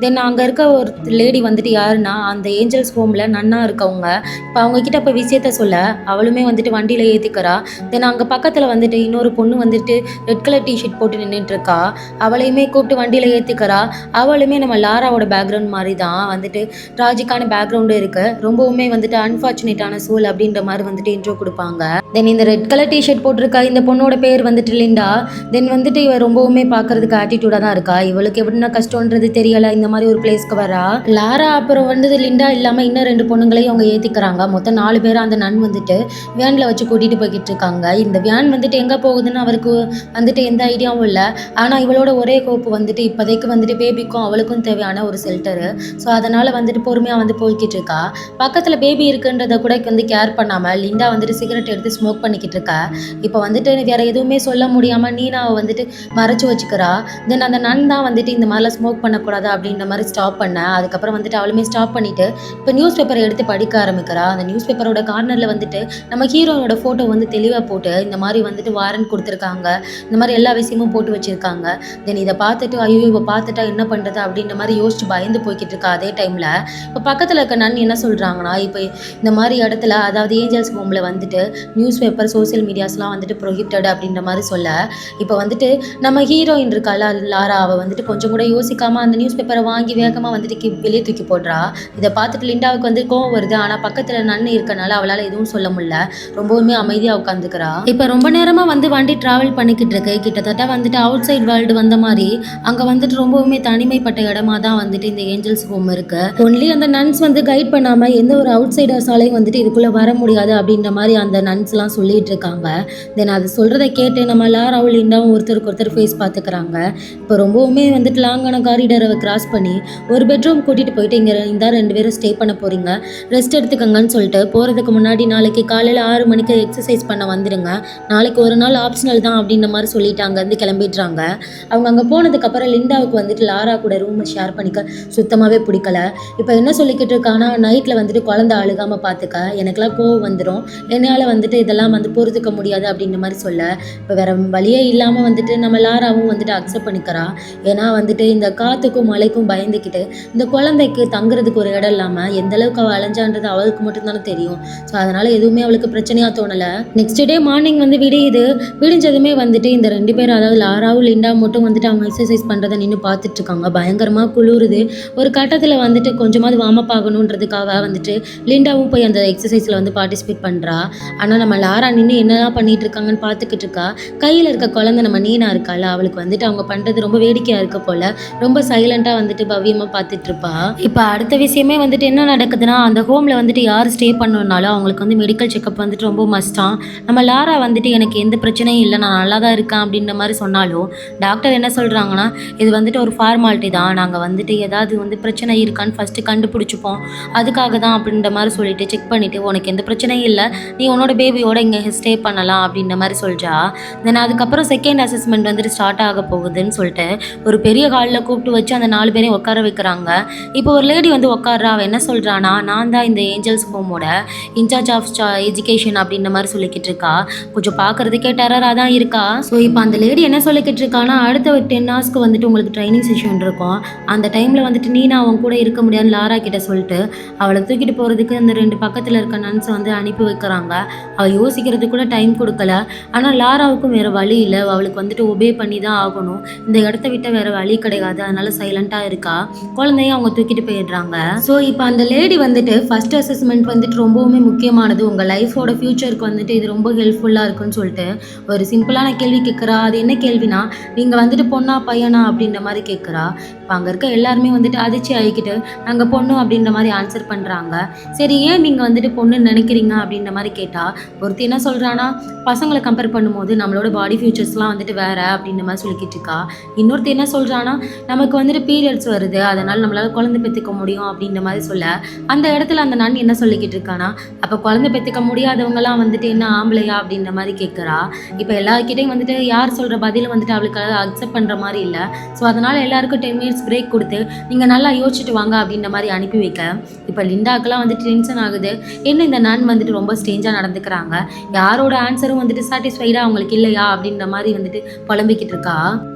தென் அங்கே இருக்க ஒரு லேடி வந்துட்டு யாருன்னா, அந்த ஏஞ்சல்ஸ் ஹோமில் நன்னா இருக்கவங்க. இப்போ அவங்கக்கிட்ட இப்போ விஷயத்த சொல்ல அவளுமே வந்துட்டு வண்டியில் ஏற்றிக்கிறா. தென் அங்கே பக்கத்தில் வந்துட்டு இன்னொரு பொண்ணு வந்துட்டு ரெட் கலர் டிஷர்ட் போட்டு நின்றுட்டு இருக்கா. அவளையுமே கூப்பிட்டு வண்டியில் ஏற்றிக்கிறா. அவளுமே நம்ம லாராவோட பேக்ரவுண்ட் மாதிரி தான் வந்துட்டு ட்ராஜிக்கான பேக்ரவுண்டு இருக்குது, ரொம்பவுமே வந்துட்டு அன்ஃபார்ச்சுனேட்டான சூல் அப்படின்ற மாதிரி வந்துட்டு இன்ட்ரோ கொடுப்பாங்க. தென் இந்த ரெட் கலர் டிஷர்ட் போட்டிருக்கா இந்த பொண்ணோட பேர் வந்துட்டு லிண்டா. தென் வந்துட்டு இவ ரொம்பவுமே பார்க்கறதுக்கு ஆட்டிடியூடாக தான் இருக்கா. இவளுக்கு எப்படின்னா கஷ்டன்றது தெரியலை, இந்த மாதிரி ஒரு பிளேஸ்க்கு வரா. லாரா அப்புறம் வந்து லிண்டா இல்லாமல் இன்னும் 2 பொண்ணுங்களையும் அவங்க ஏற்றிக்கிறாங்க. மொத்தம் 4 பேர் அந்த நன் வந்துட்டு வேனில் வச்சு கூட்டிகிட்டு போய்கிட்டு இருக்காங்க. இந்த வேன் வந்துட்டு எங்கே போகுதுன்னு அவருக்கு வந்துட்டு எந்த ஐடியாவும் இல்லை. ஆனால் இவளோட ஒரே கோப்பு வந்துட்டு இப்போதைக்கு வந்துட்டு பேபிக்கும் அவளுக்கும் தேவையான ஒரு ஷெல்டரு. ஸோ அதனால் வந்துட்டு பொறுமையாக வந்து போய்கிட்டு இருக்கா. பக்கத்தில் பேபி இருக்குன்றதை கூட வந்து கேர் பண்ணாமல் லிண்டா வந்துட்டு சிகரெட் எடுத்து ஸ்மோக் பண்ணிக்கிட்டு இருக்கா. இப்போ வந்துட்டு வேறு எதுவுமே சொல்ல முடியாமல் நீனாவை வந்துட்டு மறைச்சி வச்சுக்கிறா. தென் அந்த நன் தான் வந்துட்டு இந்த மாதிரிலாம் ஸ்மோக் பண்ணக்கூடாது அப்படின்ற மாதிரி ஸ்டாப் பண்ண. அதுக்கப்புறம் வந்துட்டு அவளுமே ஸ்டாப் பண்ணிவிட்டு இப்போ நியூஸ் பேப்பரை எடுத்து படிக்க ஆரம்பிக்கிறா. அந்த நியூஸ் பேப்பரோட கார்னரில் வந்துட்டு நம்ம ஹீரோனோட ஃபோட்டோ வந்து தெளிவாக போட்டு இந்த மாதிரி வந்துட்டு வாரண்ட் கொடுத்துருக்காங்க, இந்த மாதிரி எல்லா விஷயமும் போட்டு வச்சுருக்காங்க. தென் இதை பார்த்துட்டு ஐயோ இவ பார்த்துட்டா என்ன பண்ணுறது அப்படின்ற மாதிரி யோசிச்சு பயந்து போய்கிட்டு இருக்கா. அதே டைமில் இப்போ பக்கத்தில் இருக்க நன் என்ன சொல்கிறாங்கன்னா, இப்போ இந்த மாதிரி இடத்துல அதாவது ஏஞ்சல்ஸ் ஹோமில் வந்துட்டு நியூஸ் பேப்பர் சோசியல் மீடியாஸ்லாம் வந்துட்டு ப்ரொஹிபிட்டட் அப்படின்ற மாதிரி சொல்ல, இப்போ வந்துட்டு நம்ம ஹீரோயின் இருக்கால லாரா, அவள் வந்துட்டு கொஞ்சம் கூட யோசிக்காமல் அந்த நியூஸ் பேப்பரை வாங்கி வேகமாக வந்துட்டு வெளியே தூக்கி போடுறா. இதை பார்த்துட்டு லிண்டாவுக்கு வந்து கோவம் வருது. ஆனால் பக்கத்தில் நன்னு இருக்கனால அவளால் எதுவும் சொல்ல முடியல, ரொம்பவுமே அமைதியாக உட்காந்துக்கிறா. இப்போ ரொம்ப நேரமாக வந்து வண்டி ட்ராவல் பண்ணிக்கிட்டு இருக்கு. கிட்டத்தட்ட வந்துட்டு அவுட் சைட் வேர்ல்டு வந்த மாதிரி அங்கே வந்துட்டு ரொம்பவுமே தனிமைப்பட்ட இடமா தான் வந்துட்டு இந்த ஏஞ்சல்ஸ் ஹோம் இருக்கு. ஒன்லி அந்த நன்ஸ் வந்து கைட் பண்ணாமல் எந்த ஒரு அவுட் சைடர்ஸாலையும் வந்துட்டு இதுக்குள்ளே வர முடியாது அப்படின்ற மாதிரி அந்த நன்ஸ்லாம் சொல்லிட்டு இருக்காங்க. தென் அது சொல்கிறத கேட்டு நம்ம லாராவும் லிண்டாவும் ஒருத்தருக்கு ஒருத்தர் ஃபேஸ் பார்த்துக்கிறாங்க. இப்போ ரொம்பவுமே வந்துட்டு லாங்கான காரிடரை கிராஸ் பண்ணி ஒரு பெட்ரூம் கூட்டிகிட்டு போயிட்டு இங்கே இந்த தான் 2 பேரும் ஸ்டே பண்ண போகிறீங்க, ரெஸ்ட் எடுத்துக்கங்கன்னு சொல்லிட்டு போகிறதுக்கு முன்னாடி நாளைக்கு காலையில் 6 மணிக்கு எக்ஸசைஸ் பண்ண வந்துடுங்க, நாளைக்கு ஒரு நாள் ஆப்ஷனல் தான் அப்படின்ற மாதிரி சொல்லிட்டு அங்கேருந்து கிளம்பிடுறாங்க. அவங்க அங்கே போனதுக்கப்புறம் லிண்டாவுக்கு வந்துட்டு லாரா கூட ரூமை ஷேர் பண்ணிக்க சுத்தமாகவே பிடிக்கல. இப்போ என்ன சொல்லிக்கிட்டு இருக்கான்னா, நைட்டில் வந்துட்டு குழந்தை அழுகாமல் பார்த்துக்க, எனக்கெல்லாம் கோவம் வந்துடும், என்னால் வந்துட்டு இதெல்லாம் வந்து பொறுத்துக்க முடியாது அப்படின்ற மாதிரி சொல்ல, இப்போ வேறு வழியே இல்லாமல் வந்துட்டு நம்ம லாராவும் வந்துட்டு அக்செப்ட் பண்ணிக்கிறா. ஏன்னா வந்துட்டு இந்த காற்றுக்கும் மழைக்கும் பயந்துக்கிட்டு இந்த குழந்தைக்கு தங்குறதுக்கு ஒரு இடம் இல்லாமல் எந்த அளவுக்கு அவள் அலைஞ்சான்றது அவளுக்கு மட்டும்தானே தெரியும். ஸோ அதனால் எதுவுமே அவளுக்கு பிரச்சனையாக தோணலை. நெக்ஸ்ட் டே மார்னிங் வந்து விடிஞ்சதுமே வந்துட்டு இந்த 2 பேரும், அதாவது லாராவும் லிண்டா மட்டும் வந்துட்டு அவங்க எக்ஸசைஸ் பண்ணுறதை நின்று பார்த்துட்டு இருக்காங்க. பயங்கரமாக குளிருது. ஒரு கட்டத்தில் வந்துட்டு கொஞ்சமாவது வார்ம் அப் ஆகணுன்றதுக்காக வந்துட்டு லிண்டாவும் போய் அந்த எக்ஸசைஸில் வந்து பார்ட்டிசிபேட் பண்ணுறா. ஆனால் நம்ம லாரா நின்று என்னதான் பண்ணிட்டு இருக்காங்கன்னு பார்த்துக்கிட்டு இருக்கா. கையில் இருக்க குழந்தை நம்ம நீனா இருக்காள், அவளுக்கு வந்துட்டு அவங்க பண்ணுறது ரொம்ப வேடிக்கையாக இருக்க போல் ரொம்ப சைலண்ட்டாக வந்துட்டு பவ்யமாக பார்த்துட்டு இருப்பா. இப்போ அடுத்த விஷயமே வந்துட்டு என்ன நடக்குதுன்னா, அந்த ஹோமில் வந்துட்டு யார் ஸ்டே பண்ணணுன்னாலும் அவங்களுக்கு வந்து மெடிக்கல் செக்கப் வந்துட்டு ரொம்ப மஸ்ட்டாக. நம்ம லாரா வந்துட்டு எனக்கு எந்த பிரச்சனையும் இல்லை, நான் நல்லா தான் இருக்கேன் அப்படின்ற மாதிரி சொன்னாலும் டாக்டர் என்ன சொல்கிறாங்கன்னா, இது வந்துட்டு ஒரு ஃபார்மாலிட்டி தான், நாங்கள் வந்துட்டு ஏதாவது வந்து பிரச்சனை இருக்கான்னு ஃபஸ்ட்டு கண்டுபிடிச்சிப்போம், அதுக்காக தான் அப்படின்ற மாதிரி சொல்லிட்டு செக் பண்ணிவிட்டு உனக்கு எந்த பிரச்சனையும் இல்லை, நீ உன்னோட பேபியோட இங்கே ஸ்டே பண்ணலாம் அப்படின்ற மாதிரி சொல்கிறா. தென் அதுக்கப்புறம் செகண்ட் அசஸ்மெண்ட் வந்துட்டு ஸ்டார்ட் ஆக போகுதுன்னு சொல்லிட்டு ஒரு பெரிய ஹாலில் கூப்பிட்டு வச்சு அந்த 4 பேரையும் உட்கார வைக்கிறாங்க. இப்போ ஒரு லேடி வந்து உட்கார்றா. அவள் என்ன சொல்கிறான்னா, நான் தான் இந்த ஏஞ்சல்ஸ் ஹோமோட இன்சார்ஜ் ஆஃப் எஜுகேஷன் அப்படின்ற மாதிரி சொல்லிக்கிட்டு இருக்கா. கொஞ்சம் பார்க்குறதுக்கே டெரராக தான் இருக்கா. ஸோ இப்போ அந்த லேடி என்ன சொல்லிக்கிட்டு இருக்கான்னா, அடுத்த ஒரு 10 ஹவர்ஸ்க்கு வந்துட்டு உங்களுக்கு ட்ரைனிங் செஷன் இருக்கும், அந்த டைமில் வந்துட்டு நீனா அவன் கூட இருக்க முடியாதுன்னு லாரா கிட்ட சொல்லிட்டு அவளை தூக்கிட்டு போகிறதுக்கு அந்த 2 பக்கத்தில் இருக்க நன்ஸை வந்து அனுப்பி வைக்கிறாங்க. அவள் யோசிக்கிறதுக்கு கூட டைம் கொடுக்கல. ஆனால் லாராவுக்கும் வேறு வழி இல்லை, அவளுக்கு வந்துட்டு ஒபே பண்ணி தான் ஆகணும், இந்த இடத்த விட்ட வேறு வழி கிடையாது, அதனால சைலண்ட்டாக இருக்கா. குழந்தைய அவங்க தூக்கிட்டு போயிடுறாங்க. ஸோ இப்போ அந்த லேடி வந்துட்டு ஃபர்ஸ்ட் அசஸ்மெண்ட் வந்துட்டு ரொம்பவுமே முக்கியமானது, உங்கள் லைஃபோட ஃப்யூச்சருக்கு வந்துட்டு இது ரொம்ப ஹெல்ப்ஃபுல்லாக இருக்குன்னு சொல்லிட்டு ஒரு சிம்பிளான கேள்வி கேட்குறா. அது என்ன கேள்வினா, நீங்கள் வந்துட்டு பொண்ணா பையனா அப்படின்ற மாதிரி கேட்குறா. இப்போ அங்கே இருக்க எல்லாருமே வந்துட்டு அதிர்ச்சி ஆகிக்கிட்டு நாங்கள் பொண்ணு அப்படின்ற மாதிரி ஆன்சர் பண்ணுறாங்க. சரி, ஏன் நீங்கள் வந்துட்டு பொண்ணுன்னு நினைக்கிறீங்க அப்படின்ற மாதிரி கேட்டால் ஒருத்தி என்ன சொல்கிறான்னா, பசங்களை கம்பேர் பண்ணும்போது நம்மளோட பாடி ஃபியூச்சர்ஸ்லாம் வந்துட்டு வேறு அப்படின்ற மாதிரி சொல்லிக்கிட்டு இருக்கா. இன்னொருத்தி என்ன சொல்கிறான்னா, நமக்கு வந்துட்டு பீரியட்ஸ் வருது, அதனால் நம்மளால் குழந்தை பெற்றுக்க முடியும் அப்படின்ற மாதிரி சொல்ல, அந்த இடத்துல அந்த நன் என்ன சொல்லிக்கிட்டு இருக்கானா, அப்போ குழந்தை பெற்றுக்க முடியாதவங்கலாம் வந்துட்டு என்ன ஆம்பளையா அப்படின்ற மாதிரி கேட்குறா. இப்போ எல்லாருக்கிட்டையும் வந்துட்டு யார் சொல்கிற பதிலும் வந்துட்டு அவளுக்கு அக்செப்ட் பண்ணுற மாதிரி இல்லை. ஸோ அதனால் எல்லாருக்கும் 10 மினிட்ஸ் பிரேக் கொடுத்து நீங்கள் நல்லா யோசிச்சுட்டு வாங்க அப்படின்ற மாதிரி அனுப்பி வைக்க, இப்போ லிண்டாக்கெல்லாம் வந்துட்டு டென்ஷன் ஆகுது. என்ன இந்த நன் வந்துட்டு ரொம்ப ஸ்ட்ரேஞ்சாக நடந்துக்கிறாங்க, யாரோட ஆன்சரும் வந்துட்டு சாட்டிஸ்ஃபைடாக அவங்களுக்கு இல்லையா அப்படின்ற மாதிரி வந்துட்டு புலம்பிக்கிட்டு இருக்கா.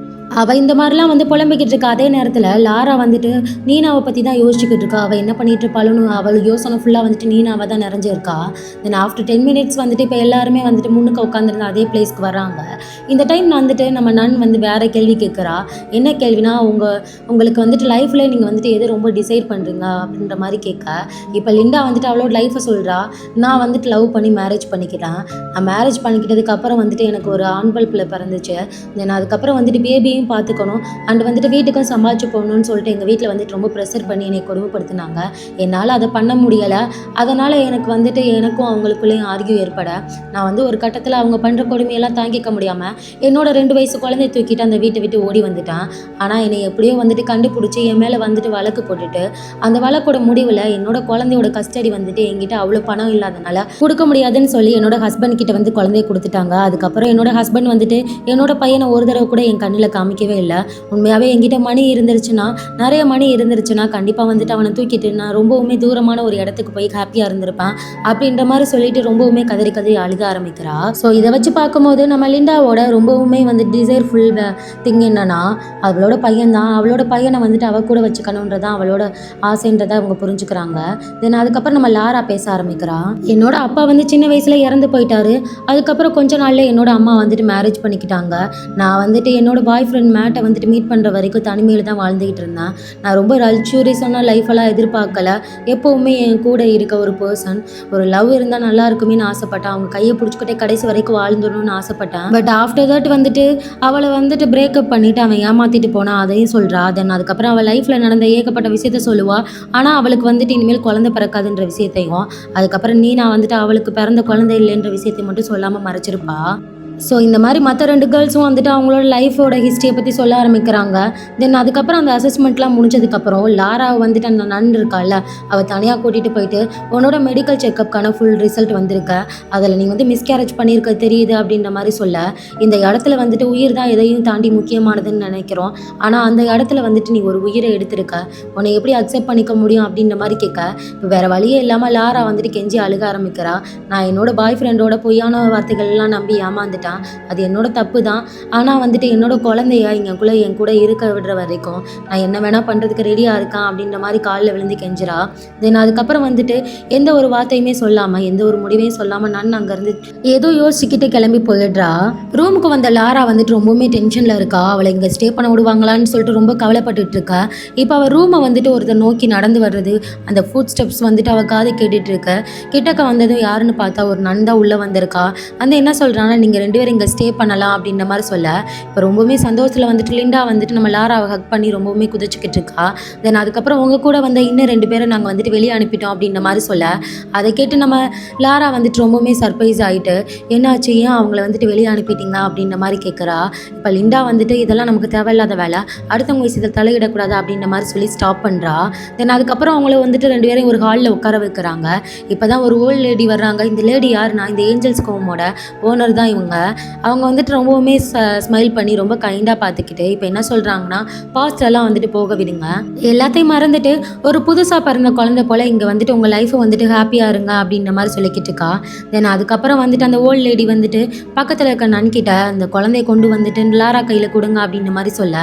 அவள் இந்த மாதிரிலாம் வந்து புலம்பிக்கிட்டு இருக்கா. அதே நேரத்தில் லாரா வந்துட்டு நீனாவை பற்றி தான் யோசிச்சுக்கிட்டு இருக்கா. அவள் என்ன பண்ணிட்டு இருப்பாளுன்னு அவள் யோசனை ஃபுல்லாக வந்துட்டு நீனாவை தான் நிறைஞ்சிருக்கா. தென் ஆஃப்டர் 10 மினிட்ஸ் வந்துட்டு இப்போ எல்லாருமே வந்துட்டு முன்னுக்கு உட்காந்துருந்து அதே பிளேஸ்க்கு வராங்க. இந்த டைம் வந்துட்டு நம்ம நன் வந்து வேறு கேள்வி கேட்குறா. என்ன கேள்வினா, உங்களுக்கு வந்துட்டு லைஃப்பில் நீங்கள் வந்துட்டு எது ரொம்ப டிசைட் பண்ணுறீங்க அப்படின்ற மாதிரி கேட்க, இப்போ லிண்டா வந்துட்டு அவளோட லைஃப்பை சொல்கிறா. நான் வந்துட்டு லவ் பண்ணி மேரேஜ் பண்ணிக்கிட்டேன், நான் மேரேஜ் பண்ணிக்கிட்டதுக்கு அப்புறம் வந்துட்டு எனக்கு ஒரு ஆண் பிள்ளை பிறந்துச்சு, தென் அதுக்கப்புறம் வந்துட்டு பேபி பார்த்துக்கணும் அண்ட் வந்துட்டு வீட்டுக்கும் சம்பாதிச்சு போகணும்னு சொல்லிட்டு எங்கள் வீட்டில் வந்துட்டு ரொம்ப ப்ரெஷர் பண்ணி என்னை கொடுமைப்படுத்தினாங்க. என்னால் அதை பண்ண முடியலை. அதனால் எனக்கு வந்துட்டு எனக்கும் அவங்களுக்குள்ளேயும் ஆர்கியூ ஏற்பட, நான் வந்து ஒரு கட்டத்தில் அவங்க பண்ணுற கொடுமையெல்லாம் தாங்கிக்க முடியாமல் என்னோட 2 வயசு குழந்தைய தூக்கிட்டு அந்த வீட்டை விட்டு ஓடி வந்துட்டேன். ஆனால் என்னை எப்படியோ வந்துட்டு கண்டுபிடிச்சி என் மேலே வந்துட்டு வழக்கு போட்டுட்டு, அந்த வழக்கோட முடிவில் என்னோட குழந்தையோட கஸ்டடி வந்துட்டு என்கிட்ட அவ்வளோ பணம் இல்லாதனால கொடுக்க முடியாதுன்னு சொல்லி என்னோட ஹஸ்பண்ட் கிட்ட வந்து குழந்தைய கொடுத்துட்டாங்க. அதுக்கப்புறம் என்னோட ஹஸ்பண்ட் வந்துட்டு என்னோட பையனை ஒரு தடவை கூட என் கண்ணில் காமிக்கவே இல்லை. உண்மையாகவே என்கிட்ட நிறைய மணி இருந்துருச்சுன்னா கண்டிப்பாக வந்துட்டு அவனை தூக்கிட்டு நான் ரொம்பவுமே தூரமான ஒரு இடத்துக்கு போய் ஹாப்பியாக இருந்திருப்பேன் அப்படின்ற மாதிரி சொல்லிட்டு ரொம்பவுமே கதறி அழுக ஆரம்பிக்கிறா. ஸோ இதை வச்சு பார்க்கும்போது நம்ம லிண்டாவோட ரொம்பவுமே வந்து டிசைர்ஃபுல் திங் என்னன்னா, அவளோட பையன்தான், அவளோட பையனை வந்துட்டு அவள் கூட வச்சுக்கணுன்றதான் அவளோட ஆசைன்றதை அவங்க புரிஞ்சுக்கிறாங்க. தென் அதுக்கப்புறம் நம்ம லாரா பேச ஆரம்பிக்கிறா. என்னோட அப்பா வந்து சின்ன வயசுல இறந்து போயிட்டாரு. அதுக்கப்புறம் கொஞ்ச நாள்ல என்னோட அம்மா வந்துட்டு மேரேஜ் பண்ணிக்கிட்டாங்க. நான் வந்துட்டு என்னோட பாய் ஃப்ரெண்ட் மேட்டை வந்துட்டு மீட் பண்ணுற வரைக்கும் தனிமையில் தான் வாழ்ந்துக்கிட்டு இருந்தேன். நான் ரொம்ப லக்ஸூரியஸான லைஃபெல்லாம் எதிர்பார்க்கல. எப்போவுமே என் கூட இருக்க ஒரு பர்சன், ஒரு லவ் இருந்தால் நல்லா இருக்குமேனு ஆசைப்பட்டேன். அவங்க கையை பிடிச்சிக்கிட்டே கடைசி வரைக்கும் வாழ்ந்துடணும்னு ஆசைப்பட்டேன். பட் ஆஃப்டர் தட் வந்துட்டு அவளை வந்துட்டு பிரேக்கப் பண்ணிவிட்டு அவன் ஏமாற்றிட்டு போனான், அதையும் சொல்கிறா. தென் அதுக்கப்புறம் அவள் லைஃப்பில் நடந்த ஏகப்பட்ட விஷயத்த சொல்லுவாள். ஆனால் அவளுக்கு வந்துட்டு இனிமேல் குழந்தை பிறக்காதுன்ற விஷயத்தையும், அதுக்கப்புறம் நான் வந்துட்டு அவளுக்கு பிறந்த குழந்தை இல்லைன்ற விஷயத்தையும் மட்டும் சொல்லாமல் மறைச்சிருப்பா. ஸோ இந்த மாதிரி மற்ற 2 கேர்ள்ஸும் வந்துட்டு அவங்களோட லைஃபோட ஹிஸ்ட்ரியை பற்றி சொல்ல ஆரம்பிக்கிறாங்க. தென் அதுக்கப்புறம் அந்த அசஸ்மெண்ட்லாம் முடிஞ்சதுக்கப்புறம் லாரா வந்துட்டு அந்த நன் இருக்கால, அவள் தனியாக கூட்டிகிட்டு போயிட்டு உன்னோட மெடிக்கல் செக்கப்க்கான ஃபுல் ரிசல்ட் வந்திருக்க, அதில் நீ வந்து மிஸ்கேரேஜ் பண்ணியிருக்க தெரியுது அப்படின்ற மாதிரி சொல்ல, இந்த இடத்துல வந்துட்டு உயிர் தான் எதையும் தாண்டி முக்கியமானதுன்னு நினைக்கிறோம். ஆனால் அந்த இடத்துல வந்துட்டு நீ ஒரு உயிரை எடுத்திருக்க, உன்னை எப்படி அக்செப்ட் பண்ணிக்க முடியும் அப்படின்ற மாதிரி கேட்க, இப்போ வேறு வழியே இல்லாமல் லாரா வந்துட்டு கெஞ்சி அழுக ஆரம்பிக்கிறா. நான் என்னோட பாய் ஃப்ரெண்டோட பொய்யான வார்த்தைகள்லாம் நம்பி ஏமாந்துட்டேன், அது என்னோட தப்பு தான். ஆனால் வந்துட்டு என்னோட குழந்தைய இங்கக்குள்ளே என் கூட இருக்க விடுற வரைக்கும் நான் என்ன வேணால் பண்ணுறதுக்கு ரெடியாக இருக்கேன் அப்படின்ற மாதிரி காலில் விழுந்து கெஞ்சிரா. தென் அதுக்கப்புறம் வந்துட்டு எந்த ஒரு வார்த்தையுமே சொல்லாமல், எந்த ஒரு முடிவையும் சொல்லாமல் நான் அங்கேருந்து ஏதோ யோசிச்சுக்கிட்டு கிளம்பி போயிடுறா. ரூமுக்கு வந்த லாரா வந்துட்டு ரொம்பவுமே டென்ஷனில் இருக்கா. அவளை இங்கே ஸ்டே பண்ண விடுவாங்களான்னு சொல்லிட்டு ரொம்ப கவலைப்பட்டுட்டு இருக்கா. இப்போ அவள் ரூமை வந்துட்டு ஒருத்தர் நோக்கி நடந்து வர்றது, அந்த ஃபுட் ஸ்டெப்ஸ் வந்துட்டு அவள் காது கேட்டுட்டு இருக்க. கிட்டக்க வந்ததும் யாருன்னு பார்த்தா ஒரு நண்டா உள்ளே வந்திருக்கா. அந்த என்ன சொல்கிறான்னா, நீங்கள் 2 பேரும் இங்கே ஸ்டே பண்ணலாம் அப்படின்ற மாதிரி சொல்ல, இப்போ ரொம்பவுமே சந்தோஷத்தில் வந்துட்டு லிண்டா வந்துட்டு நம்ம லாராவை ஹக் பண்ணி ரொம்பவுமே குதிச்சுக்கிட்டு இருக்கா. தென் அதுக்கப்புறம் உங்கள் கூட வந்த இன்னும் 2 பேரை நாங்கள் வந்துட்டு வெளியே அனுப்பிட்டோம் அப்படின்ற மாதிரி சொல்ல, அதை கேட்டு நம்ம லாரா வந்துட்டு ரொம்பவுமே சர்ப்ரைஸ் ஆகிட்டு, என்னாச்சு, ஏன் அவங்கள வந்துட்டு வெளியே அனுப்பிட்டீங்க அப்படின்ற மாதிரி கேட்குறா. இப்போ லிண்டா வந்துட்டு இதெல்லாம் நமக்கு தேவையில்லாத வேலை, அடுத்தவங்க விஷயத்தில் தலையிடக்கூடாது அப்படின்ற மாதிரி சொல்லி ஸ்டாப் பண்ணுறா. தென் அதுக்கப்புறம் அவங்கள வந்துட்டு 2 பேரையும் ஒரு ஹாலில் உட்கார வைக்கிறாங்க. இப்போ தான் ஒரு ஓல்டு லேடி வர்றாங்க. இந்த லேடி யாருன்னா, இந்த ஏஞ்சல்ஸ் ஹோமோட ஓனர் தான் இவங்க. அவங்க வந்துட்டு ரொம்பவுமே ஸ்மைல் பண்ணி ரொம்ப கைண்டாக பார்த்துக்கிட்டு இப்போ என்ன சொல்கிறாங்கன்னா, பாஸ்டெல்லாம் வந்துட்டு போக விடுங்க, எல்லாத்தையும் மறந்துட்டு ஒரு புதுசாக பிறந்த குழந்தை போல் இங்கே வந்துட்டு உங்கள் லைஃப்பை வந்துட்டு ஹாப்பியாக இருங்க அப்படின்ற மாதிரி சொல்லிக்கிட்டு இருக்கா. தென் அதுக்கப்புறம் வந்துட்டு அந்த ஓல்டு லேடி வந்துட்டு பக்கத்தில் இருக்க நன்கிட்ட அந்த குழந்தைய கொண்டு வந்துட்டு லாரா கையில் கொடுங்க அப்படின்ற மாதிரி சொல்ல,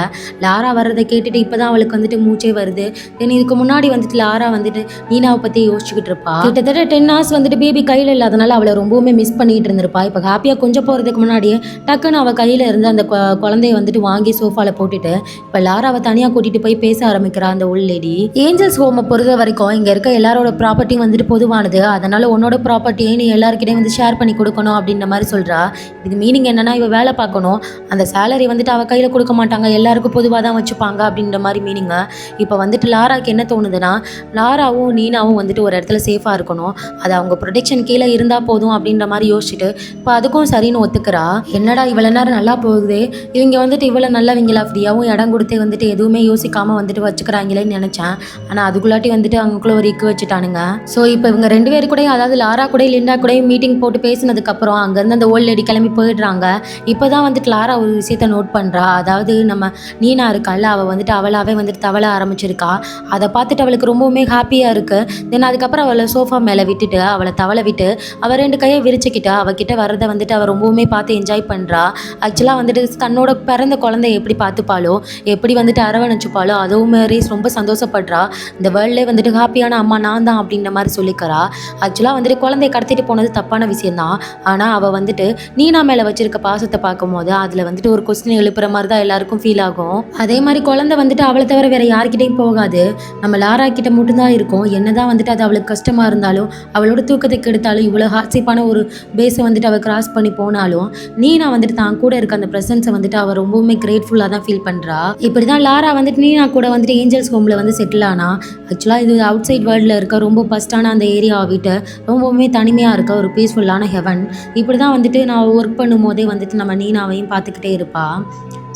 லாரா வர்றதை கேட்டுட்டு இப்போ தான் அவளுக்கு வந்துட்டு மூச்சே வருது. தென் இதுக்கு முன்னாடி வந்துட்டு லாரா வந்துட்டு நீனாவை பற்றி யோசிச்சுக்கிட்டு இருப்பா. கிட்டத்தட்ட 10 hours வந்துட்டு பேபி கையில் இல்லாதனால அவளை ரொம்பவுமே மிஸ் பண்ணிட்டு இருந்திருப்பா. இப்போ ஹாப்பியாக கொஞ்சம் போகிறதுக்கு முன்னாடியே டக்குன்னு அவள் கையில் இருந்து அந்த குழந்தைய வந்துட்டு வாங்கி சோஃபாவில் போட்டுட்டு இப்போ லாராவை தனியாக கூட்டிகிட்டு போய் பேச ஆரம்பிக்கிறா அந்த ஓல்ட் லேடி. ஏஞ்சல்ஸ் ஹோமை பொறுத்த வரைக்கும் இங்கே இருக்க எல்லாரோட ப்ராப்பர்ட்டியும் வந்துட்டு பொதுவானது, அதனால் உன்னோட ப்ராப்பர்ட்டியை நீ எல்லாருக்கிட்டையும் வந்து ஷேர் பண்ணி கொடுக்கணும் அப்படின்ற மாதிரி சொல்கிறா. இது மீனிங் என்னன்னா, இவள் வேலை பார்க்கணும், அந்த சேலரி வந்துட்டு அவள் கையில் கொடுக்க மாட்டாங்க, எல்லாருக்கும் பொதுவாக தான் வச்சுப்பாங்க அப்படின்ற மாதிரி மீனிங்க. இப்போ வந்துட்டு லாராக்கு என்ன தோணுதுன்னா, லாராவும் நீனாவும் வந்துட்டு ஒரு இடத்துல சேஃபாக இருக்கணும், அது அவங்க ப்ரொடெக்ஷன் கீழே இருந்தால் போதும் அப்படின்ற மாதிரி யோசிச்சுட்டு இப்போ அதுக்கும் சரின்னு ஒத்துக்கிறா. என்னடா இவ்வளோ நேரம் நல்லா போகுது, இவங்க வந்துட்டு இவ்வளோ நல்லவங்களா, ஃப்ரீயாகவும் இடம் கொடுத்து வந்துட்டு எதுவுமே யோசிக்காமல் வந்துட்டு வச்சுக்கிறாங்களேன்னு நினச்சேன். ஆனால் அதுக்குள்ளாட்டி வந்துட்டு அவங்களுக்குள்ள ஒரு இக்கு வச்சுட்டானுங்க. ஸோ இப்போ இவங்க 2 பேர் கூட, அதாவது லாரா கூட லிண்டா கூட மீட்டிங் போட்டு பேசினதுக்கப்புறம் அங்கேருந்து அந்த ஓல்ட் லேடி கிளம்பி போயிடுறாங்க. இப்போ தான் வந்துட்டு லாரா ஒரு விஷயத்த நோட் பண்ணுறா. அதாவது நம்ம நீனா இருக்கால, அவள் வந்துட்டு அவளாவே வந்துட்டு தவள ஆரம்பிச்சிருக்கா. அதை பார்த்துட்டு அவளுக்கு ரொம்பவுமே ஹாப்பியாக இருக்குது. தென் அதுக்கப்புறம் அவளை சோஃபா மேலே விட்டுட்டு அவளை தவளை விட்டு அவள் 2 கையை விரிச்சுக்கிட்டு அவகிட்ட வரதை வந்துட்டு அவள் ரொம்பவுமே பார்த்து என்ஜாய் பண்ணுறா. ஆக்சுவலாக வந்துட்டு தன்னோட பிறந்த குழந்தைய எப்படி பார்த்துப்பாளோ, எப்படி வந்துட்டு அரவணைச்சுப்பாளோ, அதுவும் மாதிரி ரொம்ப சந்தோஷப்படுறா. இந்த வேர்ல்ட்லேயே வந்துட்டு ஹாப்பியான அம்மா நான் தான் அப்படின்ற மாதிரி சொல்லிக்கிறா. ஆக்சுவலாக வந்துட்டு குழந்தைய கடத்திட்டு போனது தப்பான விஷயந்தான். ஆனால் அவள் வந்துட்டு நீனா மேலே வச்சிருக்க பாசத்தை பார்க்கும்போது அதில் வந்துட்டு ஒரு கொஸ்டின் எழுப்புற மாதிரி தான் எல்லாருக்கும் ஃபீல் ஆகும். அதே மாதிரி குழந்தை வந்துட்டு அவளை தவிர வேறு யார்கிட்டையும் போகாது, நம்ம லாரா கிட்ட மட்டும்தான் இருக்கும். என்னதான் வந்துட்டு அது அவளுக்கு கஷ்டமாக இருந்தாலும், அவளோட தூக்கத்தை கெடுத்தாலும், இவ்வளோ ஹார்ட்ஸிப்பான ஒரு பேஸை வந்துட்டு அவள் கிராஸ் பண்ணி போனாலும், நீனா வந்துட்டு தான் கூட இருக்க அந்த ப்ரெசன்ஸை வந்துட்டு அவள் ரொம்பவுமே கிரேட்ஃபுல்லாக தான் ஃபீல் பண்ணுறா. இப்படி தான் லாரா வந்துட்டு நீனா கூட வந்துட்டு ஏஞ்சல்ஸ் ஹோமில் வந்து செட்டில் ஆனா. ஆக்சுவலாக இது அவுட் சைட் வேர்ல்டில் இருக்க ரொம்ப ஃபஸ்ட்டான அந்த ஏரியாவை விட்டு ரொம்பவுமே தனிமையாக இருக்க ஒரு பீஸ்ஃபுல்லான ஹெவன். இப்படி தான் வந்துட்டு நான் ஒர்க் பண்ணும் போதே வந்துட்டு நம்ம நீனாவையும் பார்த்துக்கிட்டே இருப்பா.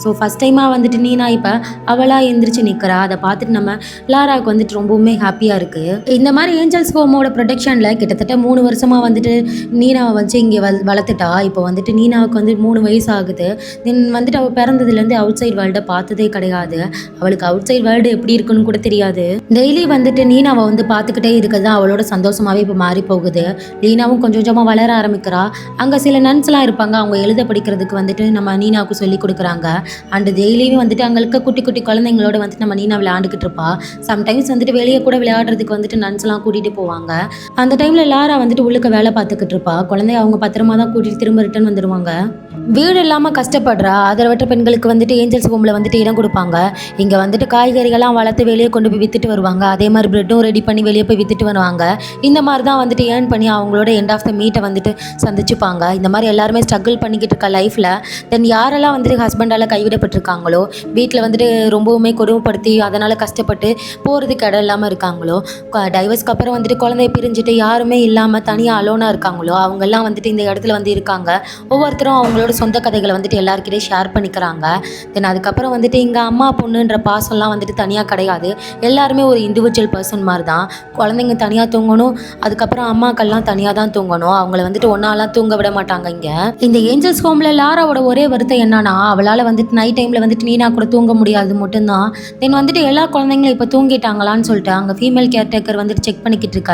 ஸோ ஃபஸ்ட் டைமாக வந்துட்டு நீனா இப்போ அவளாக எந்திரிச்சு நிற்கிறா. அதை பார்த்துட்டு நம்ம லாராவுக்கு வந்துட்டு ரொம்பவுமே ஹாப்பியாக இருக்குது. இந்த மாதிரி ஏஞ்சல்ஸ் ஹோமோட ப்ரொடெக்ஷனில் கிட்டத்தட்ட 3 வருஷமாக வந்துட்டு நீனாவை வச்சு இங்கே வளர்த்துட்டா. இப்போ வந்துட்டு நீனாவுக்கு வந்து 3 வயசு ஆகுது. தென் வந்துட்டு அவள் பிறந்ததுலேருந்து அவுட் சைட் வேர்ல்டை பார்த்ததே கிடையாது. அவளுக்கு அவுட் சைட் வேர்ல்டு எப்படி இருக்குன்னு கூட தெரியாது. டெய்லி வந்துட்டு நீனாவை வந்து பார்த்துக்கிட்டே இருக்கிறது தான் அவளோட சந்தோஷமாகவே இப்போ மாறி போகுது. நீனாவும் கொஞ்சம் கொஞ்சமாக வளர ஆரம்பிக்கிறா. அங்கே சில நன்ஸ்லாம் இருப்பாங்க, அவங்க எழுத படிக்கிறதுக்கு வந்துட்டு நம்ம நீனாவுக்கு சொல்லி கொடுக்குறாங்க. அண்ட் டெய்லியுமே வந்துட்டு அங்கே இருக்க குட்டி குட்டி குழந்தைங்களோட வந்துட்டு நம்ம நீனா விளையாண்டுக்கிட்டு இருப்பா. சம்டைம்ஸ் வந்துட்டு வெளியே கூட விளையாடுறதுக்கு வந்துட்டு நன்ஸ்லாம் கூட்டிகிட்டு போவாங்க. அந்த டைமில் லாரா வந்துட்டு உள்ளுக்க வேலை பார்த்துக்கிட்டு இருப்பா. குழந்தைய அவங்க பத்திரமா தான் கூட்டிகிட்டு திரும்ப ரிட்டர்ன் வந்துடுவாங்க. வீடு இல்லாமல் கஷ்டப்படுறா ஆதரவற்ற பெண்களுக்கு வந்துட்டு ஏஞ்சல்ஸ் ஹோமில் வந்துட்டு இடம் கொடுப்பாங்க. இங்கே வந்துட்டு காய்கறிகள்லாம் வளர்த்து வெளியே கொண்டு போய் விற்றுட்டு வருவாங்க. அதே மாதிரி ப்ரெட்டும் ரெடி பண்ணி வெளியே போய் விற்றுட்டு வருவாங்க. இந்த மாதிரி தான் வந்துட்டு ஏர்ன் பண்ணி அவங்களோட எண்ட் ஆஃப் த மீட்டை வந்துட்டு சந்திச்சுப்பாங்க. இந்த மாதிரி எல்லாருமே ஸ்ட்ரகிள் பண்ணிக்கிட்டு இருக்க லைஃப்பில் தென் யாரெல்லாம் வந்துட்டு ஹஸ்பண்டால் கைவிடப்பட்டிருக்காங்களோ, வீட்டில் வந்துட்டு ரொம்பவுமே கொடுமைப்படுத்தி அதனால் கஷ்டப்பட்டு போகிறதுக்கு இடம் இல்லாமல் இருக்காங்களோ, டைவர்ஸ்க்கு அப்புறம் வந்துட்டு குழந்தைய பிரிஞ்சுட்டு யாருமே இல்லாமல் தனியாக அலோனாக இருக்காங்களோ, அவங்கெல்லாம் வந்துட்டு இந்த இடத்துல வந்து இருக்காங்க. ஒவ்வொருத்தரும் அவங்களோட அவங்களோட சொந்த கதைகளை வந்துட்டு எல்லாருக்கிட்டே ஷேர் பண்ணிக்கிறாங்க. தென் அதுக்கப்புறம் வந்துட்டு இங்கே அம்மா பொண்ணுன்ற பாசம்லாம் வந்துட்டு தனியாக கிடையாது. எல்லாருமே ஒரு இண்டிவிஜுவல் பர்சன் மாதிரி தான். குழந்தைங்க தனியாக தூங்கணும், அதுக்கப்புறம் அம்மாக்கள்லாம் தனியாக தான் தூங்கணும். அவங்கள வந்துட்டு ஒன்றாலாம் தூங்க விட மாட்டாங்க. இங்கே இந்த ஏஞ்சல்ஸ் ஹோமில் லாராவோட ஒரே வருத்தம் என்னன்னா, அவளால் வந்துட்டு நைட் டைமில் வந்துட்டு நீனா கூட தூங்க முடியாது மட்டும்தான். தென் வந்துட்டு எல்லா குழந்தைங்களும் இப்போ தூங்கிட்டாங்களான்னு சொல்லிட்டு அங்கே ஃபீமேல் கேர்டேக்கர் வந்துட்டு செக் பண்ணிக்கிட்டு இருக்க.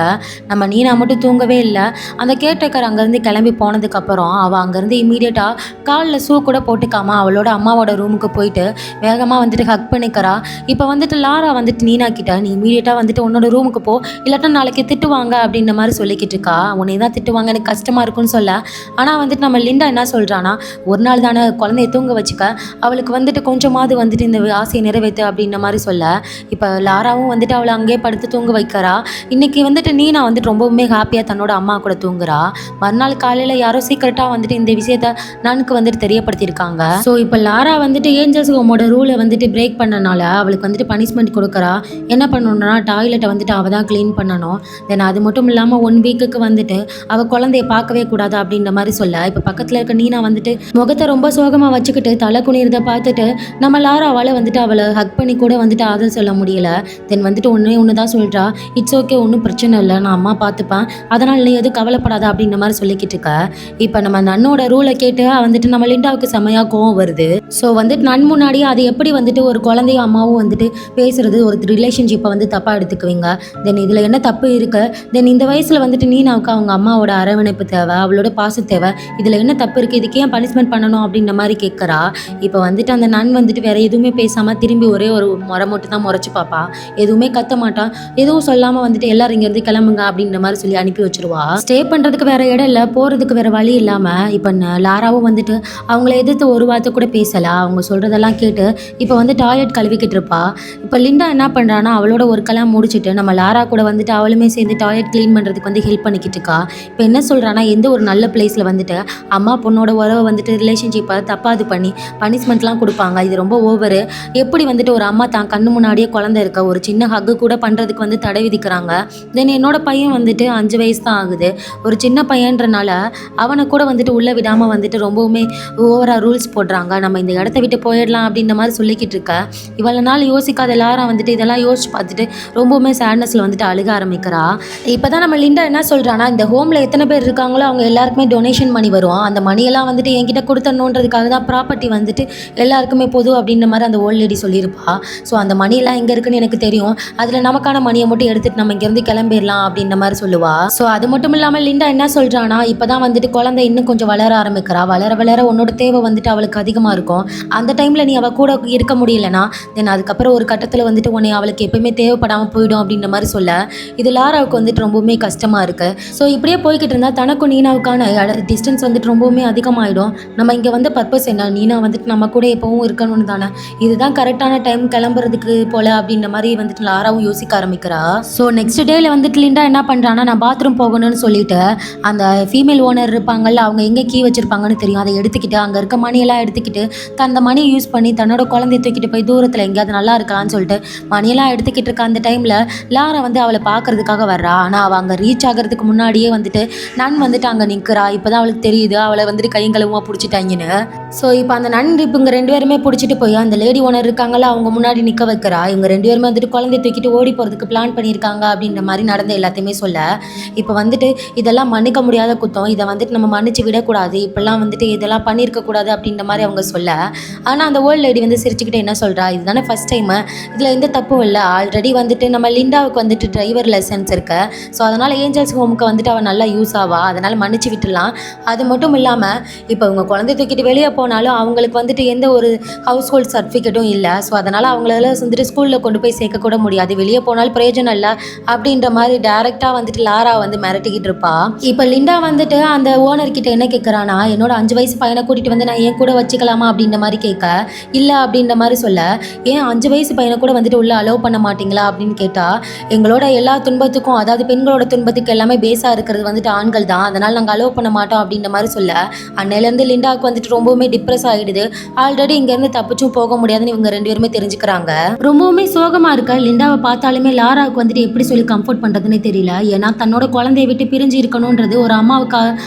நம்ம நீனா மட்டும் தூங்கவே இல்லை. அந்த கேர்டேக்கர் அங்கேருந்து கிளம்பி போனதுக்கப்புறம் அவள் அங்கேருந்து இமீடியட்டாக காலில் ஷூ கூட போட்டுக்காம அவளோட அம்மாவோட ரூமுக்கு போயிட்டு வேகமாக வந்துட்டு ஹக் பண்ணிக்கிறா. இப்போ வந்துட்டு லாரா வந்துட்டு நீனா கிட்ட, நீ இமீடியட்டாக வந்துட்டு உன்னோட ரூமுக்கு போ, இல்லாட்டா நாளைக்கு திட்டுவாங்க அப்படின்ற மாதிரி சொல்லிக்கிட்டு இருக்கா. உன்னை தான் திட்டுவாங்க, எனக்கு கஷ்டமாக இருக்குன்னு சொல்ல. ஆனால் வந்துட்டு நம்ம லிண்டா என்ன சொல்கிறான்னா, ஒரு நாள் தானே குழந்தைய தூங்க வச்சுக்க, அவளுக்கு வந்துட்டு கொஞ்சமாவது வந்துட்டு இந்த ஆசையை நிறைவேற்று அப்படின்ற மாதிரி சொல்ல. இப்போ லாராவும் வந்துட்டு அவளை அங்கேயே படுத்து தூங்க வைக்கிறா. இன்றைக்கி வந்துட்டு நீனா வந்துட்டு ரொம்பவுமே ஹாப்பியாக தன்னோட அம்மா கூட தூங்குறா. மறுநாள் காலையில் யாரோ சீக்கிரட்டாக வந்துட்டு இந்த விஷயத்த நனுக்கு வந்துட்டு தெரியப்படுத்தியிருக்காங்க. ஸோ இப்போ லாரா வந்துட்டு ஏஞ்சல்ஸ் ஹோமோட ரூலை வந்துட்டு பிரேக் பண்ணனால அவளுக்கு வந்துட்டு பனிஷ்மெண்ட் கொடுக்குறா. என்ன பண்ணணும்னா, டாய்லெட்டை வந்துட்டு அவள் தான் க்ளீன் பண்ணணும். தென் அது மட்டும் இல்லாமல் 1 வீக்குக்கு வந்துட்டு அவள் குழந்தைய பார்க்கவே கூடாது அப்படின்ற மாதிரி சொல்ல. இப்போ பக்கத்தில் இருக்க நீனா வந்துட்டு முகத்தை ரொம்ப சோகமாக வச்சுக்கிட்டு தலை குனிறதை பார்த்துட்டு நம்ம லாராவால் வந்துட்டு அவளை ஹக் பண்ணி கூட வந்துட்டு ஆதல் சொல்ல முடியல. தென் வந்துட்டு ஒன்று தான் சொல்கிறா, இட்ஸ் ஓகே, ஒன்றும் பிரச்சனை இல்லை, நான் அம்மா பார்த்துப்பேன், அதனால் நீ எதுவும் கவலைப்படாத அப்படின்ற மாதிரி சொல்லிக்கிட்டு இருக்க. இப்போ நம்ம நன்னோட ரூலை கேட்டு வந்துட்டு நம்ம லிண்டாவுக்கு செமையாக கோவம் வருது. ஸோ வந்துட்டு நன் முன்னாடியே அது எப்படி வந்துட்டு ஒரு குழந்தையும் அம்மாவும் வந்துட்டு பேசுகிறது ஒரு ரிலேஷன்ஷிப்பை வந்து தப்பாக எடுத்துக்குவீங்க. தென் இதில் என்ன தப்பு இருக்குது? தென் இந்த வயசில் வந்துட்டு நீனாவுக்கு அவங்க அம்மாவோட அரவணைப்பு தேவை, அவளோட பாசம் தேவை, இதில் என்ன தப்பு இருக்குது? இதுக்கு ஏன் பனிஷ்மெண்ட் பண்ணணும் அப்படின்ற மாதிரி கேட்குறா. இப்போ வந்துட்டு அந்த நன் வந்துட்டு வேறு எதுவுமே பேசாமல் திரும்பி ஒரே ஒரு முறை மட்டும் தான் முறைச்சி பார்ப்பா. எதுவுமே கத்த மாட்டான், எதுவும் சொல்லாமல் வந்துட்டு எல்லாரும் இங்கேருந்து கிளம்புங்க அப்படின்ற மாதிரி சொல்லி அனுப்பி வச்சுருவா. ஸ்டே பண்ணுறதுக்கு வேறு இடம் இல்லை, போகிறதுக்கு வேறு வழி இல்லாமல் இப்போ லாராவும் வந்துட்டு அவங்கள எதிர்த்து ஒரு வார்த்தை கூட பேசலை. அவங்க சொல்கிறதெல்லாம் கேட்டு இப்போ வந்து டாய்லெட் கழுவிக்கிட்டு இருப்பா. இப்போ லிண்டா என்ன பண்ணுறான்னா, அவளோட ஒர்க்கெல்லாம் முடிச்சுட்டு நம்ம லாரா கூட வந்துட்டு அவளுமே சேர்ந்து டாய்லெட் க்ளீன் பண்ணுறதுக்கு வந்து ஹெல்ப் பண்ணிக்கிட்டு இருக்கா. இப்போ என்ன சொல்கிறான்னா, எந்த ஒரு நல்ல பிளேஸில் வந்துட்டு அம்மா பொண்ணோட உறவை வந்துட்டு ரிலேஷன்ஷிப்பை தப்பாது பண்ணி பனிஷ்மெண்ட்லாம் கொடுப்பாங்க, இது ரொம்ப ஓவரு. எப்படி வந்துட்டு ஒரு அம்மா தான் கண்ணு முன்னாடியே குழந்தை இருக்க ஒரு சின்ன ஹக்கு கூட பண்ணுறதுக்கு வந்து தடை விதிக்கிறாங்க. தென் என்னோட பையன் வந்துட்டு 5 வயசு தான் ஆகுது, ஒரு சின்ன பையன்றனால அவனை கூட வந்துட்டு உள்ளே விடாமல் வந்துட்டு ரொம்பவுமே ஓவராக ரூல்ஸ் போடுறாங்க. நம்ம இந்த இடத்த விட்டு போயிடலாம் அப்படின்ற மாதிரி சொல்லிக்கிட்டு இருக்க. இவ்வளோ நாள் யோசிக்காத லாரா வந்துட்டு இதெல்லாம் யோசிச்சு பார்த்துட்டு ரொம்பவுமே சேட்னஸில் வந்துட்டு அழுக ஆரம்பிக்கிறா. இப்போ தான் நம்ம லிண்டா என்ன சொல்கிறான்னா, இந்த ஹோமில் எத்தனை பேர் இருக்காங்களோ அவங்க எல்லாருக்குமே டொனேஷன் மணி வரும், அந்த மணியெல்லாம் வந்துட்டு என்கிட்ட கொடுத்தணுன்றதுக்காக தான் ப்ராப்பர்ட்டி வந்துட்டு எல்லாருக்குமே பொது அப்படின்ற மாதிரி அந்த ஓல்ட் லேடி சொல்லியிருப்பா. ஸோ அந்த மணியெல்லாம் எங்கே இருக்குன்னு எனக்கு தெரியும், அதில் நமக்கான மணியை மட்டும் எடுத்துகிட்டு நம்ம இங்கேருந்து கிளம்பிடலாம் அப்படின்ற மாதிரி சொல்லுவா. ஸோ அது மட்டும் இல்லாமல் லிண்டா என்ன சொல்கிறான்னா, இப்போ தான் வந்துட்டு குழந்தை இன்னும் கொஞ்சம் வளர ஆரம்பிக்கிறா. வளர வளர உன்னோட தேவை வந்துட்டு அவளுக்கு அதிகமாக இருக்கும். அந்த டைமில் நீ அவள் கூட இருக்க முடியலனா தென் அதுக்கப்புறம் ஒரு கட்டத்தில் வந்துட்டு உன்னை அவளுக்கு எப்பயுமே தேவைப்படாமல் போயிடும் அப்படின்ற மாதிரி சொல்ல. இது லாராவுக்கு வந்துட்டு ரொம்பவுமே கஷ்டமாக இருக்குது. ஸோ இப்படியே போய்கிட்டு இருந்தால் தனக்கும் நீனாவுக்கான டிஸ்டன்ஸ் வந்துட்டு ரொம்பவுமே அதிகமாகிடும். நம்ம இங்கே வந்து பர்பஸ் என்ன, நீனா வந்துட்டு நம்ம கூட எப்பவும் இருக்கணும்னு தானே, இதுதான் கரெக்டான டைம் கிளம்புறதுக்கு போல அப்படின்ற மாதிரி வந்துட்டு லாராவும் யோசிக்க ஆரம்பிக்கிறா. ஸோ நெக்ஸ்ட் டேல வந்துட்டு லிண்டா என்ன பண்ணுறான்னா, நான் பாத்ரூம் போகணும்னு சொல்லிட்டு அந்த ஃபீமேல் ஓனர் இருப்பாங்கல்ல, அவங்க எங்கே கீ வச்சுருப்பாங்கன்னு தெரியும், அதை எடுத்துக்கிட்டு அங்கே இருக்க மணியெல்லாம் எடுத்துக்கிட்டு அந்த மணியை யூஸ் பண்ணி தன்னோட குழந்தைய தூக்கிட்டு போய் தூரத்தில் எங்கேயாவது நல்லா இருக்கலாம்னு சொல்லிட்டு மணியெல்லாம் எடுத்துக்கிட்டு இருக்க. அந்த டைமில் லாரா வந்து அவளை பார்க்கறதுக்காக வர்றா. ஆனால் அவள் அங்கே ரீச் ஆகிறதுக்கு முன்னாடியே வந்துட்டு நன் வந்துட்டு அங்கே நிற்கிறா. இப்போ தான் அவளுக்கு தெரியுது அவளை வந்துட்டு கையங்களவுமா பிடிச்சிட்டாங்கன்னு. ஸோ இப்போ அந்த நன் இவங்க 2 பேருமே பிடிச்சிட்டு போய் அந்த லேடி ஓனர் இருக்காங்களா அவங்க முன்னாடி நிற்க வைக்கிறா. இவங்க 2 பேருமே வந்துட்டு குழந்தைய தூக்கிட்டு ஓடி போகிறதுக்கு பிளான் பண்ணியிருக்காங்க அப்படின்ற மாதிரி நடந்த எல்லாத்தையுமே சொல்ல. இப்போ வந்துட்டு இதெல்லாம் மன்னிக்க முடியாத குத்தம், இதை வந்துட்டு நம்ம மன்னிச்சு விடக்கூடாது, இப்பெல்லாம் வந்துட்டு இதெல்லாம் பண்ணியிருக்கக்கூடாது அப்படின்ற மாதிரி அவங்க சொல்ல. ஆனால் அந்த ஓல்ட் லேடி வந்து சிரிச்சுக்கிட்டு என்ன சொல்கிறா, இதுதானே ஃபஸ்ட் டைமு, இதில் எந்த தப்பும் இல்லை, ஆல்ரெடி வந்துட்டு நம்ம லிண்டாவுக்கு வந்துட்டு டிரைவர் லைசன்ஸ் இருக்கு, ஸோ அதனால் ஏஞ்சல்ஸ் ஹோமுக்கு வந்துட்டு அவள் நல்லா யூஸ் ஆவா, அதனால் மன்னிச்சு விட்டுடலாம். அது மட்டும் இல்லாமல் இப்போ இவங்க குழந்தை தூக்கிட்டு வெளியே போனாலும் அவங்களுக்கு வந்துட்டு எந்த ஒரு ஹவுஸ் ஹோல்ட் சர்டிஃபிகேட்டும் இல்லை, ஸோ அதனால் அவங்களால வந்துட்டு ஸ்கூலில் கொண்டு போய் சேர்க்கக்கூட முடியாது, வெளியே போனாலும் பிரயோஜனம் இல்லை அப்படின்ற மாதிரி டேரெக்டாக வந்துட்டு லாரா வந்து மிரட்டிக்கிட்டு இருப்பா. இப்போ லிண்டா வந்துட்டு அந்த ஓனர்கிட்ட என்ன கேட்குறானா, என்னோட 5 வயசு பையனை கூட்டிகிட்டு வந்து நான் ஏன் கூட வச்சுக்கலாமா அப்படின்ற மாதிரி கேட்க, இல்லை அப்படின்ற மாதிரி சொல்ல. ஏன் 5 வயசு பையனை கூட வந்துட்டு உள்ளே அலோவ் பண்ண மாட்டிங்களா அப்படின்னு கேட்டால், எங்களோட எல்லா துன்பத்துக்கும் அதாவது பெண்களோட துன்பத்துக்கு எல்லாமே பேஸாக இருக்கிறது வந்துட்டு ஆண்கள் தான், அதனால் நாங்கள் அலோவ் பண்ண மாட்டோம் அப்படின்ற மாதிரி சொல்ல. அன்னையிலேருந்து லிண்டாவுக்கு வந்துட்டு ரொம்பவுமே டிப்ரெஸ் ஆகிடுது. ஆல்ரெடி இங்கேருந்து தப்பிச்சும் போக முடியாதுன்னு இவங்க 2 பேருமே தெரிஞ்சுக்கிறாங்க. ரொம்பவுமே சோகமாக இருக்க லிண்டாவை பார்த்தாலுமே லாராவுக்கு வந்துட்டு எப்படி சொல்லி கம்ஃபர்ட் பண்ணுறதுன்னே தெரியல. ஏன்னா தன்னோட குழந்தைய விட்டு பிரிஞ்சு இருக்கணுன்றது ஒரு அம்மாவுக்கு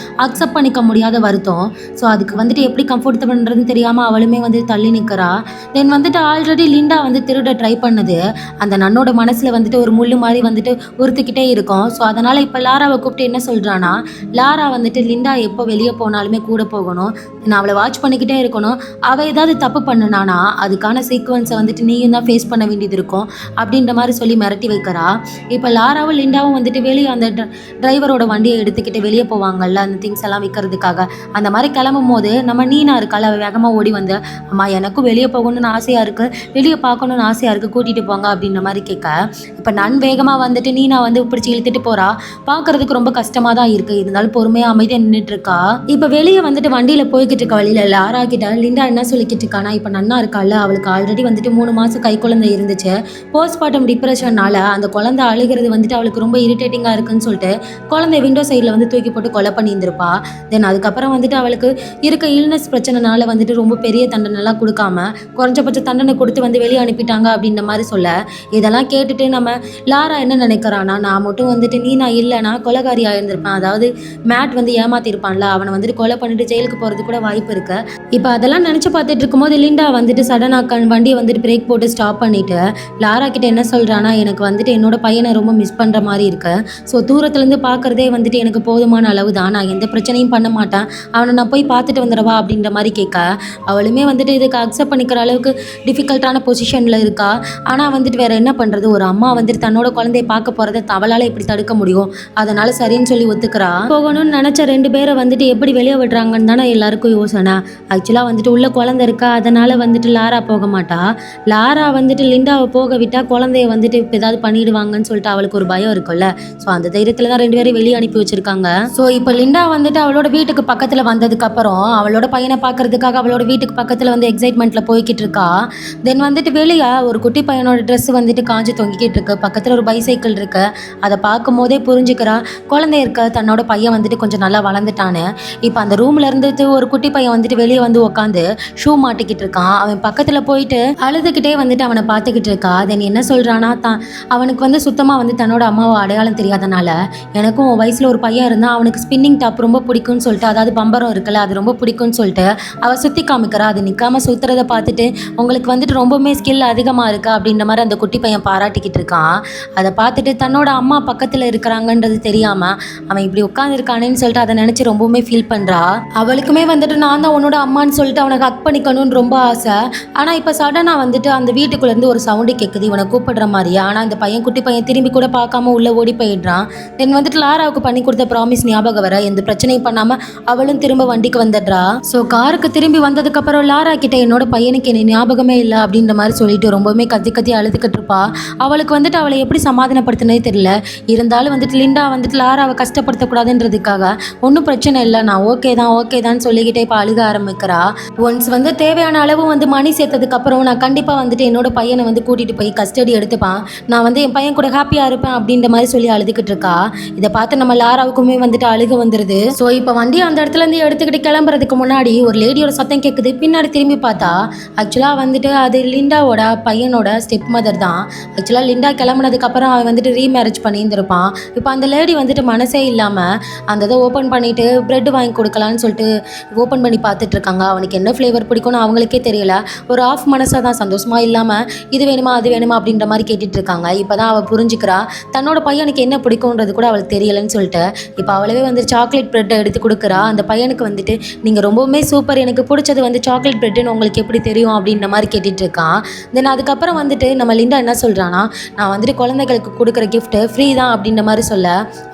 அக்செப்ட் பண்ணிக்க முடியாத வருத்தம். ஸோ அதுக்கு வந்துட்டு எப்படி கம்ஃபர்ட் பண்ணுறதுன்னு தெரியாமல் அவளுமே வந்து தள்ளி நிற்கிறா. தென் வந்துட்டு ஆல்ரெடி லிண்டா வந்து திருட ட்ரை பண்ணது அந்த நன்னோட மனசில் வந்துட்டு ஒரு முள்ளு மாதிரி வந்துட்டு உறுத்திக்கிட்டே இருக்கும். ஸோ அதனால் இப்போ லாராவை கூப்பிட்டு என்ன சொல்கிறான்னா, லாரா வந்துட்டு லிண்டா எப்போ வெளியே போனாலுமே கூட போகணும், நான் அவளை வாட்ச் பண்ணிக்கிட்டே இருக்கணும், அவள் ஏதாவது தப்பு பண்ணுனானா அதுக்கான சீக்வன்ஸை வந்துட்டு நீயும் தான் ஃபேஸ் பண்ண வேண்டியது இருக்கும் அப்படின்ற மாதிரி சொல்லி மிரட்டி வைக்கிறா. இப்போ லாராவும் லிண்டாவும் வந்துட்டு வெளியே அந்த டிரைவரோட வண்டியை எடுத்துக்கிட்டு வெளியே போவாங்கல்ல அந்த திங்ஸ் எல்லாம் விற்கிறதுக்காக. அந்த மாதிரி கிளம்பும் போது நம்ம நீனா இருக்காள், அவள் வேகமாக ஓடி வந்து அம்மா எனக்கும் வெளியே போகணும்னு ஆசையாக இருக்குது, வெளியே பார்க்கணுன்னு ஆசையாக இருக்குது, கூட்டிகிட்டு போங்க அப்படின்ற மாதிரி கேட்க இப்போ நான் வேகமாக வந்துட்டு நீனா வந்து பிடிச்சி இழுத்துட்டு போகிறா. பார்க்குறதுக்கு ரொம்ப கஷ்டமாக தான் இருக்குது, இருந்தாலும் பொறுமையாக அமைதியாக நின்றுட்டு இருக்கா. இப்போ வெளியே வந்துட்டு வண்டியில் போய்கிட்டு இருக்க வழியில் லாரா கிட்ட லிண்டா என்ன சொல்லிக்கிட்டு இருக்கானா, இப்போ நன்னா இருக்கால, அவளுக்கு ஆல்ரெடி வந்துட்டு 3 மாதம் கை குழந்தை இருந்துச்சு, போஸ்ட்மார்ட்டம் டிப்ரெஷன்னால அந்த குழந்தை அழுகிறது வந்துட்டு அவளுக்கு ரொம்ப இரிட்டேட்டிங்காக இருக்குன்னு சொல்லிட்டு குழந்தை விண்டோ சைடில் வந்து தூக்கி போட்டு கொலை பண்ணியிருந்திருப்பா. தென் அதுக்கப்புறம் வந்துட்டு அவளுக்கு இருக்க இல்னஸ் பிரச்சனைனால வந்துட்டு ரொம்ப பெரிய தண்டனைலாம் கொடுக்காம குறைஞ்சபட்ச தண்டனை கொடுத்து வந்து வெளியே அனுப்பிட்டாங்க அப்படின்ற மாதிரி சொல்ல, இதெல்லாம் கேட்டுட்டு நம்ம லாரா என்ன நினைக்கிறானா, நான் மட்டும் வந்துட்டு நீனா இல்லைனா கொலைகாரியாக இருந்திருப்பேன், அதாவது மேட் வந்து ஏமாத்திருப்பான்ல, அவனை வந்துட்டு கொலை பண்ணிட்டு ஜெயிலுக்கு போகிறது கூட வாய்ப்பு இருக்கு. இப்போ அதெல்லாம் நினச்சி பார்த்துட்டு இருக்கும்போது லிண்டா வந்துட்டு சடனாக வண்டியை வந்துட்டு பிரேக் போட்டு ஸ்டாப் பண்ணிட்டு லாரா கிட்ட என்ன சொல்கிறானா, எனக்கு வந்துட்டு என்னோட பையனை ரொம்ப மிஸ் பண்ணுற மாதிரி இருக்கு, ஸோ தூரத்துலேருந்து பார்க்குறதே வந்துட்டு எனக்கு போதுமான அளவு தான், நான் எந்த பிரச்சனையும் பண்ண மாட்டேன், அவனை நான் போய் பார்த்துட்டு வந்துடுவா அப்படின்ற மாதிரி கேட்க அவளுமே வந்துட்டு இதுக்கு அக்செப்ட் பண்ணிக்கிற அளவுக்கு டிஃபிகல்ட்டான பொசிஷனில் இருக்கா. ஆனால் வந்துட்டு வேறு என்ன பண்ணுறது, ஒரு அம்மா வந்துட்டு தன்னோட குழந்தைய பார்க்க போகிறத அவளால் எப்படி தடுக்க முடியும், அதனால் சரின்னு சொல்லி ஒத்துக்கிறா. போகணும்னு நினச்ச 2 பேரை வந்துட்டு எப்படி வெளியே விடுறாங்கன்னு தானே எல்லாருக்கும் யோசனை. ஆக்சுவலாக வந்துட்டு உள்ள குழந்தை இருக்கா, அதனால் வந்துட்டு லாரா போக மாட்டா. லாரா வந்துட்டு லிண்டாவை போக விட்டால் குழந்தைய வந்துட்டு இப்போ ஏதாவது பண்ணிடுவாங்கன்னு சொல்லிட்டு அவளுக்கு ஒரு பயம் இருக்கும்ல. ஸோ அந்த தைரியத்தில் தான் 2 பேரும் வெளியே அனுப்பி வச்சிருக்காங்க. ஸோ இப்போ லிண்டா வந்துட்டு அவளோட வீட்டுக்கு பக்கத்தில் வந்ததுக்கப்புறம் அவளோட பையனை பார்க்கறதுக்காக அவளோட வீட்டுக்கு பக்கத்தில் வந்து எக்ஸைட்மெண்ட்டில் போய்கிட்டு இருக்கா. தென் வந்துட்டு வெளியே ஒரு குட்டி பையனோட ட்ரெஸ் வந்துட்டு காஞ்சி தொங்கிக்கிட்டு இருக்கு, பக்கத்தில் ஒரு பைசைக்கிள் இருக்கு. அதை பார்க்கும் போதே புரிஞ்சுக்கிறா குழந்தை இருக்க தன்னோட பையன் வந்துட்டு கொஞ்சம் நல்லா வளர்ந்துட்டான்னு. இப்போ அந்த ரூம்ல இருந்துட்டு ஒரு குட்டி பையன் வந்துட்டு வெளியே வந்து உட்காந்து ஷூ மாட்டிக்கிட்டு இருக்கான். அவன் பக்கத்தில் போயிட்டு அழுதுகிட்டே வந்துட்டு அவனை பார்த்துக்கிட்டு இருக்கா. தென் என்ன சொல்கிறானா, அவனுக்கு வந்து சுத்தமாக வந்து தன்னோட அம்மாவை அடையாளம் தெரியாதனால எனக்கும் உன் வயசில் ஒரு பையன் இருந்தால் அவனுக்கு ஸ்பின்னிங் டாப் ரொம்ப பிடிக்கும்னு சொல்லிட்டு, அதாவது பம்பரம் இருக்குல்ல அது ரொம்ப பிடிக்கும்னு சொல்லிட்டு அவள் சுற்றி காமிக்கிறா. அது நிற்காம சுற்றுறதை பார்த்துட்டு உங்களுக்கு வந்துட்டு ரொம்பவுமே ஸ்கில் அதிகமாக இருக்கா அப்படின்ற மாதிரி அந்த குட்டி பையன் பாராட்டிக்கிட்டு இருக்கான். அதை பார்த்துட்டு தன்னோட அம்மா பக்கத்தில் இருக்கிறாங்கன்றது தெரியாமல் அவன் இப்படி உட்காந்துருக்கானேன்னு சொல்லிட்டு அதை நினச்சி ரொம்பவுமே ஃபீல் பண்ணுறா. அவளுக்குமே வந்துட்டு நான் தான் உன்னோட அம்மான்னு சொல்லிட்டு அவனை ஹக் பண்ணிக்கணும்னு ரொம்ப ஆசை. ஆனால் இப்போ சடனாக வந்துட்டு அந்த வீட்டுக்குள்ளேருந்து ஒரு சவுண்டு கேட்குது இவனை கூப்பிடுற மாதிரியா. ஆனால் அந்த பையன் குட்டி பையன் திரும்பி கூட பார்க்காம உள்ளே ஓடி போயிடுறான். தென் வந்துட்டு லாராவுக்கு பண்ணி கொடுத்த ப்ராமிஸ் ஞாபகம் வர எந்த பிரச்சனையும் பண்ணாமல் அவளும் திரும்ப வண்டிக்கு வந்துடுறா. ஸோ காருக்கு திரும்பி வந்ததுக்கப்புறம் லாரா கிட்ட என்னோட பையனுக்கு என்ன ஞாபகமே இல்லை அப்படின்ற மாதிரி சொல்லிட்டு ரொம்பவுமே கத்தி கத்தி அழுதுகிட்டு இருப்பா. அவளுக்கு வந்துட்டு அவளை எப்படி சமாதானப்படுத்தினே தெரியல. இருந்தாலும் வந்துட்டு லிண்டா வந்துட்டு லாராவை கஷ்டப்படுத்தக்கூடாதுன்றதுக்காக ஒன்றும் பிரச்சனை இல்லை, நான் ஓகே தான் சொல்லிக்கிட்டே இப்போ அழுக ஆரம்பிக்கிறா. ஒன்ஸ் வந்து தேவையான அளவு வந்து மணி சேர்த்ததுக்கப்புறம் நான் கண்டிப்பாக வந்துட்டு என்னோட பையனை வந்து கூட்டிகிட்டு போய் கஸ்டடி எடுத்துப்பான், நான் வந்து என் பையன் கூட ஹாப்பியாக இருப்பேன் அப்படின்ற மாதிரி சொல்லி அழுதுகிட்டு இருக்கா. இதை பார்த்து நம்ம லாராவுக்குமே வந்துட்டு அழுக வந்துடுது. ஸோ இப்போ வண்டி அந்த இடத்துலேருந்து எடுத்துக்கிட்டு கிளம்புறதுக்கு முன்னாடி ஒரு லேடியோட சத்தம் கேட்குது. பின்னாடி திரும்பி பார்த்தா ஆக்சுவலாக வந்துட்டு அது லிண்டாவோட பையனோட ஸ்டெப் மதர் தான். ஆக்சுவலாக லிண்டா கிளம்புனதுக்கப்புறம் அவன் வந்துட்டு ரீமேரேஜ் பண்ணியிருந்திருப்பான். இப்போ அந்த லேடி வந்துட்டு மனசே இல்லாமல் அந்த இதை ஓப்பன் பண்ணிவிட்டு ப்ரெட் வாங்கி கொடுக்கலான்னு சொல்லிட்டு ஓப்பன் பண்ணி பார்த்துட்டு இருக்காங்க. அவனுக்கு என்ன ஃப்ளேவர் பிடிக்கும்னு அவங்களுக்கே தெரியல. ஒரு ஆஃப் மனசாக தான் சந்தோஷமாக இல்லாமல் இது வேணுமா அது வேணுமா அப்படின்ற மாதிரி கேட்டுட்டு இருக்காங்க. இப்போ தான் அவள் புரிஞ்சுக்கிறா தன்னோட பையனுக்கு என்ன பிடிக்கும்ன்றது கூட அவளுக்கு தெரியலைன்னு சொல்லிட்டு இப்போ அவளவே வந்து சாக்லேட் ப்ரெட்டை எடுத்து கொடுக்குறா. அந்த பையனுக்கு வந்துட்டு நீங்கள் ரொம்பவுமே சூப்பர், எனக்கு பிடிச்சது வந்து சாக்லேட் ப்ரெட்டுன்னு உங்களுக்கு எப்படி தெரியும் அப்படின்ற மாதிரி கேட்டுட்டு இருக்கான். தென் அதுக்கப்புறம் வந்துட்டு நம்ம லிண்டா என்ன சொல்கிறான்னா, நான் வந்துட்டு குழந்தைகளுக்கு கொடுக்குற கிஃப்ட்டு ஃப்ரீ தான் அப்படின்ற மாதிரி சொல்ல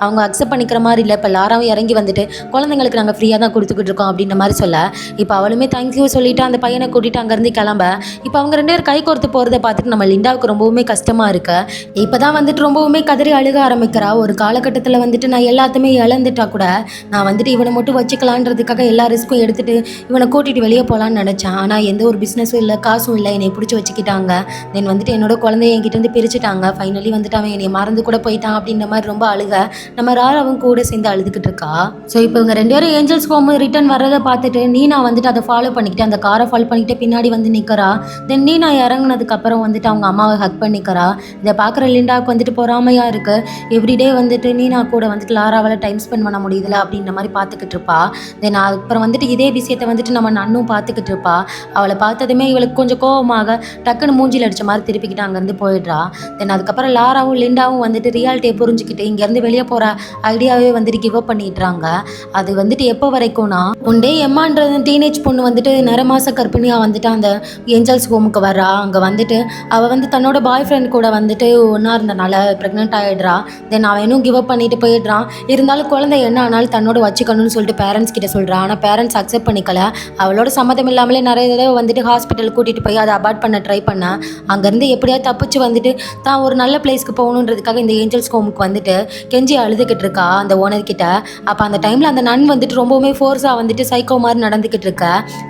அவங்க அக்செப்ட் பண்ணிக்கிற மாதிரி இல்லை. இப்போ லாராவும் இறங்கி வந்துட்டு குழந்தைங்களுக்கு நாங்கள் ஃப்ரீயாக தான் கொடுத்துக்கிட்டு இருக்கோம் அப்படின்ற மாதிரி சொல்ல இப்போ அவளுமே தேங்க்யூ சொல்லிவிட்டு அந்த பையனை கூட்டிகிட்டு அங்கேருந்து கிளம்ப இப்போ அவங்க 2 பேரும் கை கோர்த்து போகிறத பார்த்துட்டு நம்ம லிண்டாவுக்கு ரொம்பவுமே கஷ்டமாக இருக்கு. இப்போ தான் வந்துட்டு ரொம்பவுமே கதறி அழுக ஆரம்பிக்கிறா. ஒரு காலகட்டத்தில் வந்துட்டு நான் எல்லாத்தையுமே இழந்துட்டா கூட நான் வந்துட்டு இவனை மட்டும் வச்சுக்கலான்றதுக்காக எல்லா ரிஸ்க்கும் எடுத்துகிட்டு இவனை கூட்டிகிட்டு வெளியே போகலான்னு நினச்சேன். ஆனால் எந்த ஒரு பிஸ்னஸும் இல்லை, காசும் இல்லை, என்னை பிடிச்சி வச்சுக்கிட்டாங்க. தென் வந்துட்டு என்னோட குழந்தைய என்கிட்டேருந்து பிரிச்சுட்டாங்க. ஃபைனலி வந்துட்டு அவன் என்னை மறந்து கூட போயிட்டான் அப்படின்ற மாதிரி ரொம்ப அழுக நம்ம ராராவும் கூட சேர்ந்து அழுதுகிட்டு இருக்கா. ஸோ இப்போ இவங்க 2 பேரும் ஏஞ்சல்ஸ் ஹோம் ரிட்டர்ன் வர்றதை பார்த்துட்டு நீனா வந்துட்டு அதை ஃபாலோ பண்ணிக்கிட்டு அந்த காரை ஃபாலோ பண்ணிக்கிட்டு பின்னாடி வந்து நிற்கிறா. தென் நீனா இறங்குனதுக்கப்புறம் வந்துட்டு அவங்க அம்மாவை ஹக் பண்ணிக்கிறா. இதை பார்க்குற லிண்டாவுக்கு வந்துட்டு பொறாமையாக இருக்குது. எவ்ரிடே வந்துட்டு நீனா கூட வந்துட்டு லாராவால் டைம் ஸ்பெண்ட் பண்ண முடியுதுல அப்படின்ற மாதிரி பார்த்துக்கிட்டு இருப்பா. தென் அப்புறம் வந்துட்டு இதே விஷயத்தை வந்துட்டு நம்ம நன்னும் பார்த்துக்கிட்டு இருப்பா. அவளை பார்த்ததுமே இவளுக்கு கொஞ்சம் கோவமாக டக்குன்னு மூஞ்சில அடிச்ச மாதிரி திருப்பிக்கிட்டு அங்கேருந்து போயிடுறா. தென் அதுக்கப்புறம் லாராவும் லிண்டாவும் வந்துட்டு ரியாலிட்டியை புரிஞ்சுக்கிட்டு இங்கேருந்து வெளியே போகிற ஐடியாவே வந்துட்டு கிவ் அப் பண்ணிடுறாங்க. அது வந்துட்டு எப்போ வரைக்கும்னா, ஒன் டே எம்மான்றது டீனேஜ் பொண்ணு வந்துட்டு நிறமாச கர்ப்பிணியாக வந்துட்டு அந்த ஏஞ்சல்ஸ் ஹோமுக்கு வர்றா. அங்கே வந்துட்டு அவள் வந்து தன்னோட பாய் ஃப்ரெண்ட் கூட வந்துட்டு ஒன்றா இருந்தனால ப்ரெக்னென்ட் ஆகிடுறா. தென் அவன் இன்னும் கிவ் அப் பண்ணிட்டு போயிடுறான். இருந்தாலும் குழந்தை என்ன ஆனாலும் தன்னோட வச்சுக்கணும்னு சொல்லிட்டு பேரண்ட்ஸ் கிட்ட சொல்கிறான். ஆனால் பேரண்ட்ஸ் அக்செப்ட் பண்ணிக்கல. அவளோட சம்மதம் இல்லாமலே நிறைய தடவை வந்துட்டு ஹாஸ்பிட்டல் கூட்டிகிட்டு போய் அதை அபார்ட் பண்ண ட்ரை பண்ண அங்கேருந்து எப்படியாவது தப்பிச்சு வந்துட்டு தான் ஒரு நல்ல பிளேஸ்க்கு போகணுன்றதுக்காக இந்த ஏஞ்சல்ஸ் ஹோமுக்கு வந்துட்டு கெஞ்சி அழுதுகிட்டு இருக்கா அந்த ஓனர்கிட்ட. அப்போ அந்த டைமில் அந்த நன் வந்துட்டு ரொம்பவுமே ஃபோர்ஸாக வந்துட்டு சைக்கோ மாதிரி நடந்துக்கிட்டு இருக்க.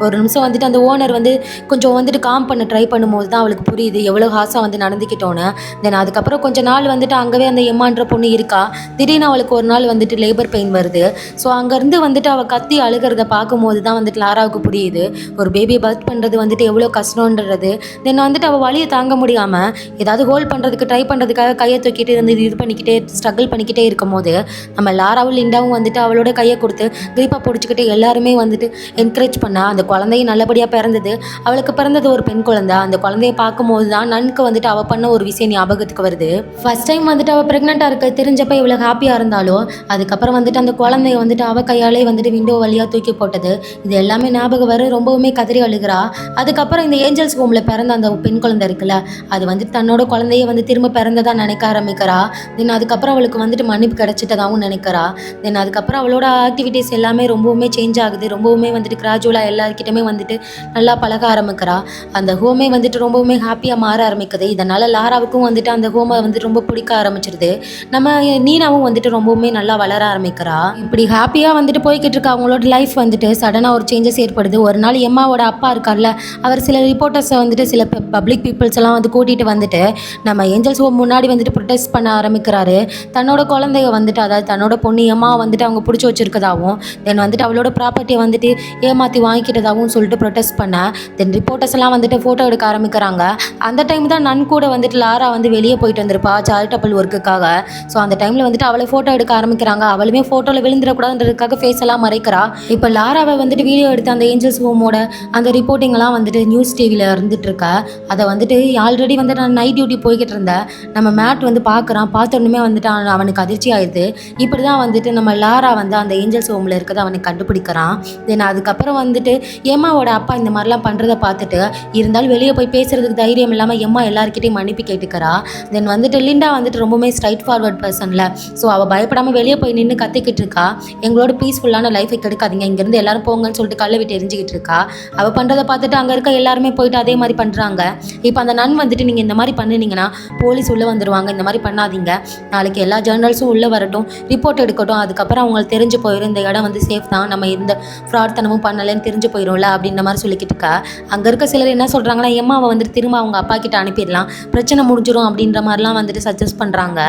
ஒரு நிமிஷம் வந்துட்டு அந்த ஓனர் வந்து கொஞ்சம் வந்துட்டு காம் பண்ண ட்ரை பண்ணும்போது தான் அவளுக்கு புரியுது எவ்வளோ ஹாஸாக வந்து நடந்துக்கிட்டோன்னு. தென் அதுக்கப்புறம் கொஞ்சம் நாள் வந்துட்டு அங்கவே அந்த எம்மான்ற பொண்ணு இருக்கா. திடீர்னு அவளுக்கு ஒரு நாள் வந்துட்டு லேபர் பெயின் வருது. ஸோ அங்கேருந்து வந்துட்டு அவள் கத்தி அழுகிறத பார்க்கும்போது தான் வந்துட்டு லாராவுக்கு புரியுது ஒரு பேபியை பர்த் பண்ணுறது வந்துட்டு எவ்வளோ கஷ்டன்றது. தென் வந்துட்டு அவள் வலியை தாங்க முடியாமல் ஏதாவது ஹோல்ட் பண்ணுறதுக்கு ட்ரை பண்ணுறதுக்காக கையை தூக்கிட்டு வந்து இது பண்ணிக்கிட்டே ஸ்ட்ரகிள் பண்ணிக்கிட்டே இருக்கும் போது நம்ம லாராவும் லிண்டாவும் வந்துட்டு அவளோட கையை கொடுத்து கிரீப்பாக பிடிச்சிக்கிட்டு எல்லாருமே வந்துட்டு என்கரேஜ் பண்ண அந்த குழந்தையும் நல்லபடியாக பிறந்தது. அவளுக்கு பிறந்தது ஒரு பெண் குழந்தை. அந்த குழந்தைய பார்க்கும்போது தான் நன்க்கு வந்துட்டு அவள் பண்ண ஒரு விஷயம் ஞாபகத்துக்கு வருது. ஃபர்ஸ்ட் டைம் வந்துட்டு அவள் ப்ரெக்னெண்ட்டாக இருக்க தெரிஞ்சப்ப இவ்வளோ ஹாப்பியாக இருந்தாலும் அதுக்கப்புறம் வந்துட்டு அந்த குழந்தைய வந்துட்டு அவள் கையாலே வந்துட்டு விண்டோ வழியாக தூக்கி போட்டது இது எல்லாமே ஞாபகம் வர ரொம்பவுமே கதறி அழுகிறா. அதுக்கப்புறம் இந்த ஏஞ்சல்ஸ் ஹோமில் பிறந்த அந்த பெண் குழந்தை இருக்குல்ல அது வந்துட்டு தன்னோட குழந்தைய வந்து திரும்ப பிறந்ததா நினைக்க ஆரம்பிக்கிறா. தென் அதுக்கப்புறம் அவளுக்கு வந்துட்டு மன்னிப்பு கிடைச்சிட்டதாகவும் நினைக்கிறா. தென் அதுக்கப்புறம் அவளோட ஆக்டிவிட்டீஸ் எல்லாமே ரொம்பவுமே சேஞ்ச் ஆகுது. ரொம்பவுமே வந்துட்டு கிராஜுவலாக எல்லாருக்கிட்டமே வந்துட்டு நல்லா பழக ஆரம்பிக்கிறா. அந்த ஹோமே வந்துட்டு ரொம்பவுமே ஹாப்பியாக மாற ஆரம்பிக்குது. இதனால் லாராவுக்கும் வந்துட்டு அந்த ஹோமை வந்துட்டு ரொம்ப பிடிக்க ஆரம்பிச்சிருது. நம்ம நீனாவும் வந்துட்டு ரொம்பவுமே நல்லா வளர ஆரம்பிக்கிறா. இப்படி ஹாப்பியாக வந்துட்டு போய்கிட்டு இருக்க அவங்களோட லைஃப் வந்துட்டு சடனாக ஒரு சேஞ்சஸ் ஏற்படுது. ஒரு நாள் எம்மாவோட அப்பா இருக்கார்ல அவர் சில ரிப்போர்ட்டர்ஸை வந்துட்டு சில பப்ளிக் பீப்புள்ஸ் எல்லாம் வந்து கூட்டிகிட்டு வந்துட்டு நம்ம ஏஞ்சல்ஸ் ஹோம் முன்னாடி வந்துட்டு ப்ரொடெஸ்ட் பண்ண ஆரம்பிக்கிறாரு. தன்னோட குழந்தைய வந்துட்டு அதாவது தன்னோட பொண்ணு எம்மா வந்துட்டு அவங்க பிடிச்சி வச்சிருக்கதாகவும் தென் வந்துட்டு அவளோட ப்ராப்பர்ட்டியை வந்துட்டு ஏமாற்றி வாங்கிக்கிட்டதாகவும் சொல்லிட்டு ப்ரொடெஸ்ட் பண்ண தென் ரிப்போர்ட்டர்ஸ் எல்லாம் வந்துட்டு ஃபோட்டோ எடுக்க ஆரம்பிக்கிறாங்க. அந்த டைம் தான் நன் கூட வந்துட்டு லாரா வந்து வெளியே போயிட்டு வந்திருப்பா சாரிட்டபிள் ஒர்க்குக்காக. ஸோ அந்த டைமில் வந்துட்டு அவளை ஃபோட்டோ எடுக்க ஆரம்பிக்கிறாங்க. அவளுமே ஃபோட்டோவில் விழுந்துடக்கூடாதுன்றதுக்காக ஃபேஸ் எல்லாம் மறைக்கிறா. இப்போ லாராவை வந்துட்டு வீடியோ எடுத்து அந்த ஏஞ்சல்ஸ் ஹோமோட அந்த ரிப்போர்ட்டிங்லாம் வந்துட்டு நியூஸ் டிவியில் இருந்துட்டு இருக்கா. அதை வந்துட்டு ஆல்ரெடி வந்து நான் நைட் டியூட்டி போய்கிட்டு இருந்தேன். நம்ம மேட் வந்து பார்க்குறான். பார்த்தோன்னுமே வந்துட்டு அவனுக்கு அதிர்ச்சி ஆயிடுது. இப்படி தான் வந்துட்டு நம்ம லாரா வந்து அந்த ஏஞ்சல்ஸ் ஹோமில் இருக்கிறத அவனுக்கு கண்டுபிடிக்கிறான். தென் அதுக்கப்புறம் வந்துட்டு எம்மாவோட அப்பா இந்த மாதிரிலாம் பண்ணுறதை பார்த்துட்டு இருந்தாலும் வெளியே போய் பேசுறதுக்கு தைரியம் இல்லாமல் எம்மா எல்லாருக்கிட்டையும் மன்னிப்பு கேட்டுக்கிறா. தென் வந்துட்டு லிண்டா வந்துட்டு ரொம்பவுமே ஸ்ட்ரைட் ஃபார்வர்ட் பர்சனில். ஸோ அவள் பயப்படாமல் வெளியே போய் நின்று கத்திக்கிட்டு இருக்கா. எங்களோட பீஸ்ஃபுல்லான லைஃபை கெடுக்காதீங்க, இங்கேருந்து எல்லாரும் போங்கன்னு சொல்லிட்டு கல்லை விட்டு எரிஞ்சிக்கிட்டு இருக்கா. அவள் பண்ணுறதை பார்த்துட்டு அங்கே இருக்க எல்லாருமே போயிட்டு அதே மாதிரி பண்ணுறாங்க. இப்போ அந்த நன் வந்துட்டு நீங்கள் இந்த மாதிரி பண்ணினீங்கன்னா போலீஸ் உள்ளே வந்துடுவாங்க, இந்த மாதிரி பண்ணாதீங்க, நாளைக்கு எல்லா ஜேர்னல்ஸும் உள்ளே வரட்டும், ரிப்போர்ட் எடுக்கட்டும், அதுக்கப்புறம் அவங்களுக்கு தெரிஞ்சு போயிடும் இந்த இடம் வந்து சேஃப் தான், நம்ம எந்த ஃப்ராட்தனமும் பண்ணலைன்னு தெரிஞ்சு போயிடும்ல அப்படின்ற மாதிரி சொல்லிக்கிட்டு இருக்கா. அங்கே இருக்க சிலர் என்ன சொல்கிறாங்கன்னா எம்மாவை வந்துட்டு திரும்ப அவங்க அப்பா கிட்ட அனுப்பிடலாம், பிரச்சனை முடிஞ்சிடும் அப்படின்ற மாதிரிலாம் வந்துட்டு சஜஸ்ட் பண்ணுறாங்க.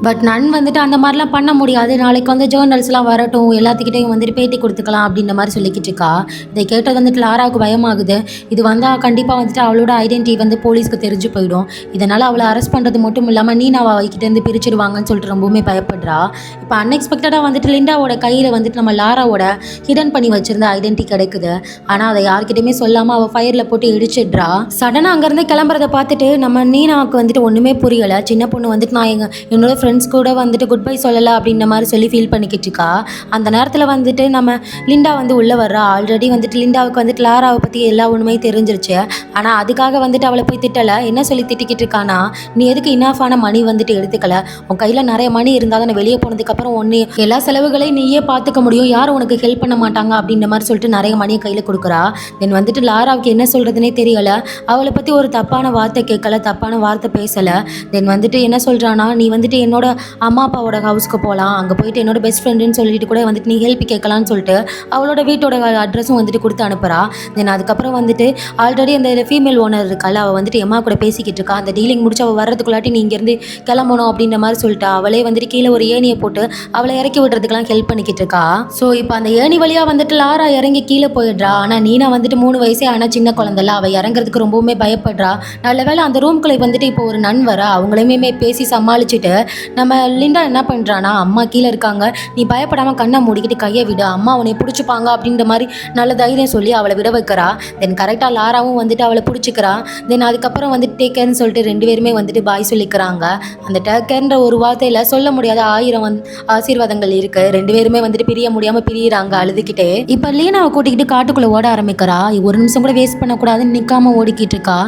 பட் நன் வந்துட்டு அந்த மாதிரிலாம் பண்ண முடியாது, நாளைக்கு வந்து ஜேர்னல்ஸ்லாம் வரட்டும், எல்லாத்துக்கிட்டையும் வந்துட்டு பேட்டி கொடுத்துக்கலாம் அப்படின்ற மாதிரி சொல்லிக்கிட்டு இருக்கா. இதை கேட்டது வந்துட்டு லாராவுக்கு பயமாகுது. இது வந்தால் கண்டிப்பாக வந்துட்டு அவளோட ஐடென்டிட்டி வந்து போலீஸ்க்கு தெரிஞ்சு போயிடும். இதனால் அவளை அரெஸ்ட் பண்ணுறது மட்டும் இல்லாமல் நீனாவை அவகிட்டேருந்து பிரிச்சிடுவாங்கன்னு சொல்லிட்டு ரொம்பவுமே பயப்படுறா. இப்போ அன்எக்ஸ்பெக்டடாக வந்துட்டு லிண்டாவோட கையில் வந்துட்டு நம்ம லாராவோட ஹிடன் பண்ணி வச்சிருந்த ஐடென்டிட்டி கிடைக்குது. ஆனால் அதை யார்கிட்டையுமே சொல்லாமல் அவள் ஃபயரில் போட்டு இடிச்சிடுறா. சடனாக அங்கேருந்து கிளம்புறதை பார்த்துட்டு நம்ம நீனாவுக்கு வந்துட்டு ஒன்றுமே புரியலை. சின்ன பொண்ணு வந்துட்டு நான் என்னோட ஃப்ரெண்ட்ஸ் கூட வந்துட்டு குட் பை சொல்லலை அப்படின்ற மாதிரி சொல்லி ஃபீல் பண்ணிக்கிட்டு இருக்கா. அந்த நேரத்தில் வந்துட்டு நம்ம லிண்டா வந்து உள்ளே வர்றா. ஆல்ரெடி வந்துட்டு லிண்டாவுக்கு வந்துட்டு லாராவை பற்றி எல்லா ஒன்றுமே தெரிஞ்சிருச்சு. ஆனால் அதுக்காக வந்துட்டு அவளை போய் திட்டலை. என்ன சொல்லி திட்டிக்கிட்டு இருக்கானா, நீ எதுக்கு இனாஃபான மணி வந்துட்டு எடுத்துக்கல, உன் கையில் நிறைய மணி இருந்தால் தானே வெளியே போனதுக்கப்புறம் ஒன்று எல்லா செலவுகளையும் நீயே பார்த்துக்க முடியும், யாரும் உனக்கு ஹெல்ப் பண்ண மாட்டாங்க அப்படின்ற மாதிரி சொல்லிட்டு நிறைய மணியை கையில் கொடுக்குறா. தென் வந்துட்டு லாராவுக்கு என்ன சொல்கிறதுனே தெரியலை. அவளை பற்றி ஒரு தப்பான வார்த்தை கேட்கல, தப்பான வார்த்தை பேசலை. தென் வந்துட்டு என்ன சொல்கிறானா, நீ வந்துட்டு என்னோட அம்மா அப்பாவோட ஹவுஸ்க்கு போகலாம், அங்கே போயிட்டு என்னோட பெஸ்ட் ஃப்ரெண்டுன்னு சொல்லிட்டு கூட வந்துட்டு நீ ஹெல்ப் கேட்கலான்னு சொல்லிட்டு அவளோட வீட்டோட அட்ரஸும் வந்துட்டு கொடுத்து அனுப்புகிறா. தென் அதுக்கப்புறம் வந்துட்டு ஆல்ரெடி அந்த ஃபீமேல் ஓனர் இருக்கால, அவள் வந்துட்டு எம்மா கூட பேசிக்கிட்டு இருக்கா. அந்த டீலிங் முடிச்சு அவள் வர்றதுக்குள்ளாட்டி நீ இங்கேருந்து கிளம்பணும் அப்படின்ற மாதிரி சொல்லிட்டா. அவளே வந்துட்டு கீழே ஒரு ஏணியை போட்டு அவளை இறக்கி விடுறதுக்கெல்லாம் ஹெல்ப் பண்ணிக்கிட்டு இருக்கா. ஸோ இப்போ அந்த ஏணி வழியாக வந்துட்டு லாரா இறங்கி கீழே போயிடுறா. ஆனால் நீனா வந்துட்டு 3 வயசே ஆனால் சின்ன குழந்தைல அவள் இறங்குறதுக்கு ரொம்பவுமே பயப்படுறா. நல்ல வேளை அந்த ரூம்குள்ளே வந்துட்டு இப்போ ஒரு நன் வர அவங்களையுமே பேசி சமாளிச்சுட்டு நம்ம லிண்டா என்ன பண்ணுறானா, அம்மா கீழே இருக்காங்க, நீ பயப்படாமல் கண்ணை மூடிக்கிட்டு கையை விடு, அம்மா உன்னை பிடிச்சிப்பாங்க அப்படின்ற மாதிரி நல்ல தைரியம் சொல்லி அவளை விட வைக்கிறா. தென் கரெக்டாக லாராவும் வந்துட்டு அவளை பிடிச்சிக்கிறா. தென் அதுக்கப்புறம் வந்துட்டு டேக் கேர்னு சொல்லிட்டு 2 பேருமே வந்துட்டு பாய் சொல்லிக்கிறாங்க. அந்த டேக் கேர்ன்ற ஒரு வார்த்தையில் சொல்ல முடியாத 1000 ஆசீர்வாதங்கள் இருக்கு. 2 பேருமே வந்துட்டு பிரிய முடியாமல் பிரியிறாங்க அழுதுகிட்டே. இப்போ லீனாவை கூட்டிக்கிட்டு காட்டுக்குள்ளே ஓட ஆரம்பிக்கிறா. ஒரு நிமிஷம் கூட வேஸ்ட் பண்ணக்கூடாதுன்னு நிற்காம ஓடிக்கிட்டு இருக்கா.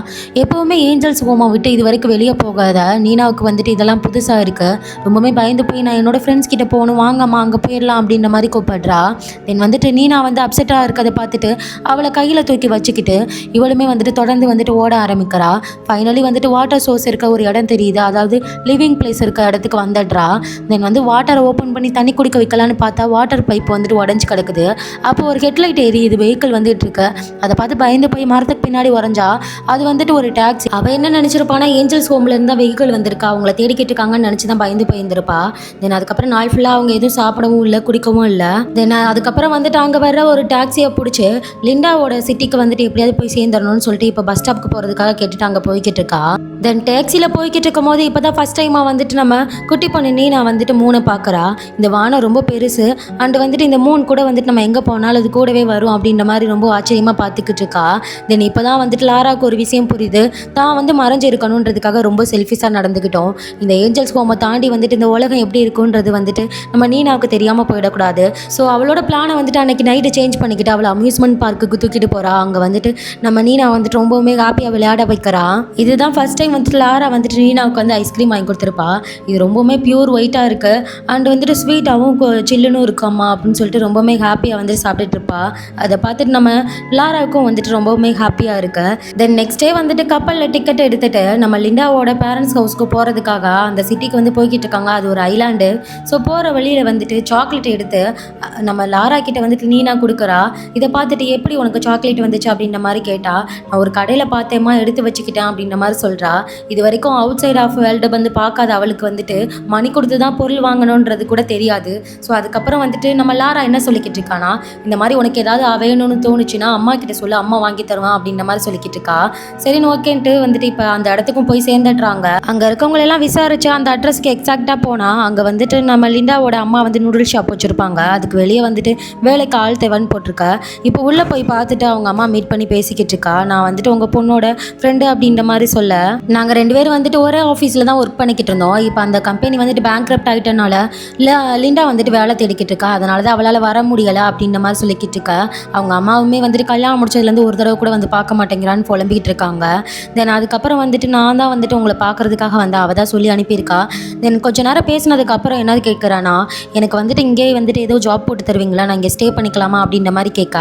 எப்போவுமே ஏஞ்சல்ஸ் ஹோமை விட்டு இது வரைக்கும் வெளியே போகாத நீனாவுக்கு வந்துட்டு இதெல்லாம் புதுசாக இருக்கு. ரொம்பவே பயந்து போய் நான் என்னோட ஃப்ரெண்ட்ஸ் கிட்ட போகணும், வாங்கம்மா அங்கே போயிடலாம் அப்படின்ற மாதிரி கூப்பிடுறா. தென் வந்துட்டு நீனா வந்து அப்செட்டாக இருக்கிறத பார்த்துட்டு அவளை கையில் தூக்கி வச்சுக்கிட்டு இவளுமே வந்துட்டு தொடர்ந்து வந்துட்டு ஓட ஆரம்பிக்கிறா. ஃபைனலி வந்துட்டு வாட்டர் சோர்ஸ் இருக்க ஒரு இடம் தெரியுது, அதாவது லிவிங் பிளேஸ் இருக்க இடத்துக்கு வந்துடுறா. தென் வந்து வாட்டரை ஓப்பன் பண்ணி தண்ணி குடிக்க வைக்கலான்னு பார்த்தா வாட்டர் பைப் வந்துட்டு உடஞ்சி கிடக்குது. அப்போ ஒரு ஹெட்லைட் எரியுது, வெஹிக்கிள் வந்துட்டு இருக்கு. அதை பார்த்து பயந்து போய் மரத்துக்கு பின்னாடி உறைஞ்சா அது வந்துட்டு ஒரு டாக்ஸி. அவள் என்ன நினச்சிருப்பானா ஏஞ்சல்ஸ் ஹோம்ல இருந்தால் வெஹிக்கிள் வந்திருக்கா, அவங்கள தேடிக்கிட்டு இருக்காங்கன்னு நினச்சி தான் பயந்து போயிருந்திருப்பா. தென் அதுக்கப்புறம் நாள் ஃபுல்லாக அவங்க எதுவும் சாப்பிடவும் இல்லை குடிக்கவும் இல்லை. தென் அதுக்கப்புறம் வந்துட்டு அங்கே வர்ற ஒரு டாக்ஸியை பிடிச்சி லிண்டாவோட சிட்டிக்கு வந்துட்டு எப்படியாவது போய் சேர்ந்துடணும்னு சொல்லிட்டு இப்போ பஸ் ஸ்டாப்புக்கு போகிறதுக்காக கேட்டுட்டு அங்கே போய்கிட்டு இருக்கா. தென் டாக்ஸியில் போய்கிட்டு இருக்கும் போது இப்போ தான் ஃபஸ்ட் டைமாக வந்துட்டு நம்ம குட்டி பொண்ணு நீனா வந்துட்டு மூணை பார்க்குறா. இந்த வானம் ரொம்ப பெருசு அண்டு வந்துட்டு இந்த மூணு கூட வந்துட்டு நம்ம எங்கே போனாலும் அது கூடவே வரும் அப்படின்ற மாதிரி ரொம்ப ஆச்சரியமாக பார்த்துக்கிட்டு இருக்கா. தென் இப்போ தான் வந்துட்டு லாராவுக்கு ஒரு விஷயம் புரியுது, தான் வந்து மறைஞ்சு இருக்கணுன்றதுக்காக ரொம்ப செல்ஃபிஷாக நடந்துக்கிட்டோம். இந்த ஏஞ்சல்ஸ் ஹோமை தாண்டி வந்துட்டு இந்த உலகம் எப்படி இருக்குன்றது வந்துட்டு நம்ம நீனாவுக்கு தெரியாமல் போயிடக்கூடாது. ஸோ அவளோட பிளானை வந்துட்டு அன்றைக்கி நைட்டு சேஞ்ச் பண்ணிக்கிட்டு அவளை அம்யூஸ்மெண்ட் பார்க்குக்கு தூக்கிட்டு போகிறா. அங்கே வந்துட்டு நம்ம நீனா வந்துட்டு ரொம்பவுமே ஹாப்பியாக விளையாட வைக்கிறா. இதுதான் ஃபஸ்ட் டைம் வந்துட்டு லாரா வந்துட்டு நீனாவுக்கு வந்து ஐஸ்கிரீம் வாங்கி கொடுத்துருப்பா. இது ரொம்பவுமே பியூர் ஒயிட்டாக இருக்குது அண்ட் வந்துட்டு ஸ்வீட்டாகவும் சில்லுன்னு இருக்காம்மா அப்படின்னு சொல்லிட்டு ரொம்பவுமே ஹாப்பியாக வந்துட்டு சாப்பிட்டுட்டு இருப்பா. அதை பார்த்துட்டு நம்ம லாராவுக்கும் வந்துட்டு ரொம்பவுமே ஹாப்பியாக இருக்கு. தென் நெக்ஸ்ட் டே வந்துட்டு கப்பலில் டிக்கெட் எடுத்துகிட்டு நம்ம லிண்டாவோட பேரண்ட்ஸ் ஹவுஸ்க்கு போகிறதுக்காக அந்த சிட்டிக்கு வந்து போய்கிட்டு இருக்காங்க. அது ஒரு ஐலாண்டு. ஸோ போகிற வழியில் வந்துட்டு சாக்லேட் எடுத்து நம்ம லாரா கிட்ட வந்துட்டு நீனா கொடுக்குறா. இதை பார்த்துட்டு எப்படி உனக்கு சாக்லேட் வந்துச்சு அப்படின்ற மாதிரி கேட்டா, நான் ஒரு கடையில் பார்த்தேம்மா எடுத்து வச்சுக்கிட்டேன் அப்படின்ற மாதிரி சொல்கிறா. இது வரைக்கும் அவுட் சைட் ஆஃப் வேர்ல்டு வந்து பார்க்காத அவளுக்கு வந்துட்டு மணி கொடுத்து தான் பொருள் வாங்கணுன்றது கூட தெரியாது. ஸோ அதுக்கப்புறம் வந்துட்டு நம்ம லாரா என்ன சொல்லிக்கிட்டு இருக்கானா, இந்த மாதிரி உனக்கு ஏதாவது வேணும்னு தோணுச்சுன்னா அம்மா கிட்ட சொல்லு, அம்மா வாங்கி தருவான் அப்படின்ற மாதிரி சொல்லிக்கிட்டு இருக்கா. சரின்னு ஓகேன்ட்டு வந்துட்டு இப்போ அந்த இடத்துக்கும் போய் சேர்ந்துடுறாங்க. அங்கே இருக்கவங்களெல்லாம் விசாரிச்சு அந்த அட்ரஸ்க்கு எக்ஸாக்டாக போனால் அங்கே வந்துட்டு நம்ம லிண்டாவோட அம்மா வந்து நூடுல் ஷாப் வச்சுருப்பாங்க. அதுக்கு வெளியே வந்துட்டு வேலைக்கு ஆள் தேவைன்னு போட்டிருக்கா. இப்போ உள்ளே போய் பார்த்துட்டு அவங்க அம்மா மீட் பண்ணி பேசிக்கிட்டு இருக்கா. நான் வந்துட்டு உங்கள் பொண்ணோட ஃப்ரெண்டு அப்படின்ற மாதிரி சொல்ல, நாங்கள் 2 பேரும் வந்துட்டு ஒரே ஆஃபீஸில் தான் ஒர்க் பண்ணிக்கிட்டு இருந்தோம். இப்போ அந்த கம்பெனி வந்துட்டு பேங்க்ரப்ட் ஆகிட்டனால லிண்டா வந்துட்டு வேலை தேடிக்கிட்டு இருக்கா, அதனால தான் அவளால் வர முடியலை அப்படின்ற மாதிரி சொல்லிக்கிட்டு இருக்கா. அவங்க அம்மாவுமே வந்துட்டு கல்யாணம் முடிச்சதுலேருந்து ஒரு தடவை கூட வந்து பார்க்க மாட்டேங்கிறான்னு புலம்பிக்கிட்டு இருக்காங்க. தென் அதுக்கப்புறம் வந்துட்டு நான் தான் வந்துட்டு உங்களை பார்க்குறதுக்காக வந்து அவள் தான் சொல்லி அனுப்பியிருக்கா. தென் கொஞ்சம் நேரம் பேசினதுக்கப்புறம் என்னது கேட்குறானா, எனக்கு வந்துட்டு இங்கே வந்துட்டு ஏதோ ஜாப் போட்டு தருவீங்களா, நான் இங்கே ஸ்டே பண்ணிக்கலாமா அப்படின்ற மாதிரி கேட்க,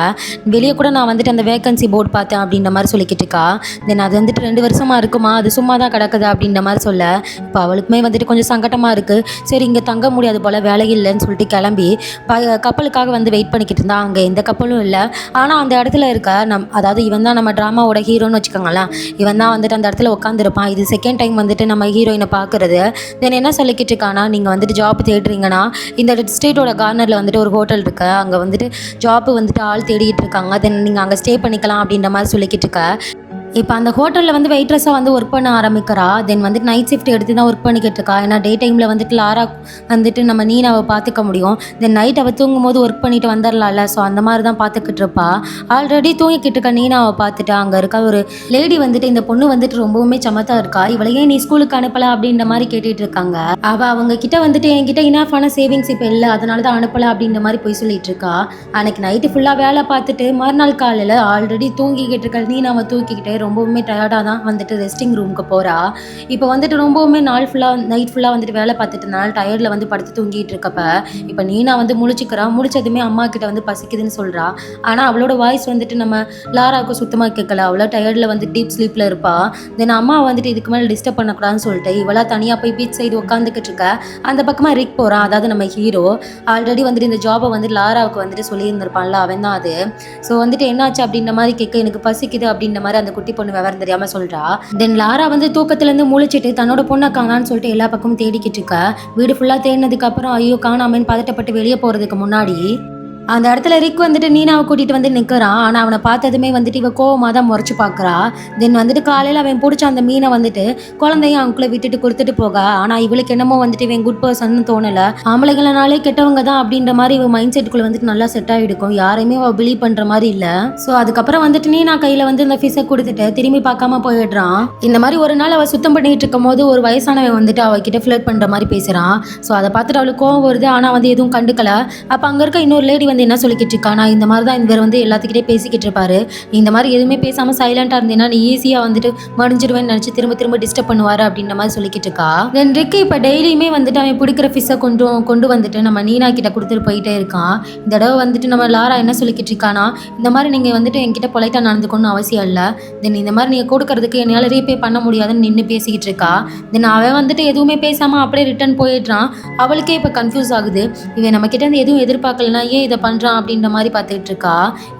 வெளியே கூட நான் வந்துட்டு அந்த வேகன்சி போர்டு பார்த்தேன் அப்படின்ற மாதிரி சொல்லிக்கிட்டு இருக்கா. தென் அது வந்துட்டு 2 வருஷமாக இருக்குமா, அது சும்மா தான் கிடக்குது அப்படின்ற மாதிரி சொல்ல, இப்போ அவளுக்குமே வந்துட்டு கொஞ்சம் சங்கட்டமாக இருக்குது. சரி இங்கே தங்க முடியாது போல், வேலை இல்லைன்னு சொல்லிட்டு கிளம்பி கப்பலுக்காக வந்து வெயிட் பண்ணிக்கிட்டு இருந்தா. அங்கே எந்த கப்பலும் இல்லை. ஆனால் அந்த இடத்துல இருக்க அதாவது இவன் தான் நம்ம ட்ராமாவோட ஹீரோன்னு வச்சுக்கோங்களேன். இவன் தான் வந்துட்டு அந்த இடத்துல உட்காந்துருப்பான். இது செகண்ட் டைம் வந்துட்டு நம்ம ஹீரோயினை பார்க்குறது. தென் என்ன சொல்லிக்கிட்டு இருக்கானா, நீங்கள் வந்துட்டு ஜாப் தேடுறீங்கன்னா இந்த ஸ்ட்ரீட்டோட கார்னரில் வந்துட்டு ஒரு ஹோட்டல் இருக்கு, அங்கே வந்துட்டு ஜாப்பு வந்துட்டு ஆள் தேடிக்கிட்டு இருக்காங்க. தென் நீங்கள் அங்கே ஸ்டே பண்ணிக்கலாம் அப்படின்ற மாதிரி சொல்லிக்கிட்டு இருக்க. இப்போ அந்த ஹோட்டலில் வந்து வெயிட்ரஸாக வந்து ஒர்க் பண்ண ஆரம்பிக்கிறா. தென் வந்துட்டு நைட் ஷிஃப்ட் எடுத்து தான் ஒர்க் பண்ணிக்கிட்டு இருக்கா. ஏன்னா டே டைமில் வந்துட்டு லாரா வந்துட்டு நம்ம நீனாவை பார்த்துக்க முடியும். தென் நைட் அவள் தூங்கும் போது ஒர்க் பண்ணிட்டு வந்துடலாம்ல, ஸோ அந்த மாதிரி தான் பார்த்துக்கிட்டு இருப்பா. ஆல்ரெடி தூங்கிக்கிட்டு இருக்க நீனாவை பார்த்துட்டு அங்கே இருக்க ஒரு லேடி வந்துட்டு இந்த பொண்ணு வந்துட்டு ரொம்பவுமே சமத்தா இருக்கா, இவளையே நீ ஸ்கூலுக்கு அனுப்பலை அப்படின்ற மாதிரி கேட்டுட்டு இருக்காங்க. அவங்க கிட்ட வந்துட்டு என்கிட்ட இனாஃபான சேவிங்ஸ் இப்போ இல்லை, அதனால தான் அனுப்பலை அப்படின்ற மாதிரி போய் சொல்லிட்டு இருக்கா. அன்னைக்கு நைட்டு ஃபுல்லாக வேலை பார்த்துட்டு மறுநாள் காலையில் ஆல்ரெடி தூங்கிக்கிட்டு இருக்க நீனாவை தூக்கிக்கிட்டு ரொம்பவுமே டயர்டாக தான் வந்துட்டு ரெஸ்டிங் ரூமுக்கு போகிறா. இப்போ வந்துட்டு ரொம்பவுமே நைட் ஃபுல்லாக வந்துட்டு வேலை பார்த்துட்டனால டயர்டில் வந்து படுத்து தூங்கிட்டு இருக்கப்ப இப்போ நீனா வந்து முழிச்சிக்கிறா. முழிச்சதுமே அம்மா கிட்ட வந்து பசிக்குதுன்னு சொல்கிறா. ஆனால் அவளோட வாய்ஸ் வந்துட்டு நம்ம லாராவுக்கு சுத்தமாக கேட்கல. அவ்வளோ டயர்டில் வந்து டீப் ஸ்லீப்பில் இருப்பா. தென் அம்மா வந்துட்டு இதுக்கு மேலே டிஸ்டர்ப் பண்ணக்கூடாதுன்னு சொல்லிட்டு இவளா தனியாக போய் பீச் சைடு உட்காந்துக்கிட்டு இருக்க. அந்த பக்கமாக ரிக் போகிறான், அதாவது நம்ம ஹீரோ. ஆல்ரெடி வந்துட்டு இந்த ஜாபை வந்து லாராவுக்கு வந்துட்டு சொல்லியிருந்திருப்பான்ல, அவன் தான் அது. ஸோ வந்துட்டு என்னாச்சு அப்படின்ற மாதிரி கேட்க, எனக்கு பசிக்குது அப்படின்ற மாதிரி அந்த குட்டி பொண்ணு விவரம் தெரியாம சொல்றா. தென் லாரா வந்து தூக்கத்துல இருந்து முழிச்சிட்டு தன்னோட பொண்ணை காணான்னு சொல்லிட்டு எல்லா பக்கமும் தேடிக்கிட்டு இருக்க. வீடு ஃபுல்லா தேடினதுக்கு அப்புறம் ஐயோ காணாமன்னு பதட்டப்பட்டு வெளியே போறதுக்கு முன்னாடி அந்த இடத்துல ரிக் வந்துட்டு நீனாவை கூட்டிகிட்டு வந்து நிற்கிறான். ஆனால் அவனை பார்த்ததுமே வந்துட்டு இவ கோவமாக தான் முறைச்சி பார்க்குறா. தென் வந்துட்டு காலையில் அவன் பிடிச்ச அந்த மீனை வந்துட்டு குழந்தையும் அவங்களுக்குள்ள விட்டுட்டு கொடுத்துட்டு போக, ஆனால் இவளுக்கு என்னமோ வந்துட்டு இவன் குட் பர்சன் தோணலை. ஆம்பளைಗಳனாலே கெட்டவங்க தான் அப்படின்ற மாதிரி இவன் மைண்ட் செட்டுக்குள்ளே வந்துட்டு நல்லா செட் ஆகிடுக்கும். யாரையுமே அவள் பிலீவ் பண்ணுற மாதிரி இல்லை. ஸோ அதுக்கப்புறம் வந்துட்டு நீனா கையில் வந்து இந்த ஃபிஷ்ஷை கொடுத்துட்டு திரும்பி பார்க்காம போயிடுறான். இந்த மாதிரி ஒரு நாள் அவள் சுத்தம் பண்ணிட்டு இருக்கும் போது ஒரு வயசானவன் வந்துட்டு அவகிட்ட ஃப்ளர்ட் பண்ணுற மாதிரி பேசுகிறான். ஸோ அதை பார்த்துட்டு அவளுக்கு கோவம் வருது. ஆனால் வந்து எதுவும் கண்டுக்கல. அப்போ அங்கே இருக்க இன்னொரு லேடி வந்து என்ன சொல்லிக்கிட்டு இருக்கா, நான் இந்த மாதிரி தான் இவர் வந்து எல்லாத்துக்கிட்டே பேசிக்கிட்டு இருப்பாரு, நீ இந்த மாதிரி எதுவுமே பேசாமல் சைலண்டாக இருந்தீங்கன்னா நீ ஈஸியாக வந்துட்டு மடிஞ்சிடுவேன்னு நினச்சி திரும்ப திரும்ப டிஸ்டர்ப் பண்ணுவார் அப்படின்ற மாதிரி சொல்லிக்கிட்டு இருக்கா. தென் ரிக்கு இப்போ டெய்லியுமே வந்துட்டு அவன் பிடிக்கிற ஃபிஷ்ஷை கொண்டு வந்துட்டு நம்ம நீனா கிட்ட கொடுத்துட்டு போயிட்டே இருக்கான். இந்த தடவை வந்துட்டு நம்ம லாரா என்ன சொல்லிக்கிட்டு இருக்கானா, இந்த மாதிரி நீங்கள் வந்துட்டு என்கிட்ட பொலைட்டாக நடந்துக்கணும்னு அவசியம் இல்லை. தென் இந்த மாதிரி நீங்கள் கொடுக்கறதுக்கு என்னால் ரீபே பண்ண முடியாதுன்னு நின்று பேசிக்கிட்டு இருக்கா. தென் அவன் வந்துட்டு எதுவுமே பேசாமல் அப்படியே ரிட்டர்ன் போயிடுறான். அவளுக்கே இப்போ கன்ஃபியூஸ் ஆகுது, இவன் நம்ம கிட்ட இருந்து எதுவும் எதிர்பார்க்கலனா ஏன் இதை பண்ணுறான் அப்படின்ற மாதிரி பார்த்துக்கிட்டு இருக்கா.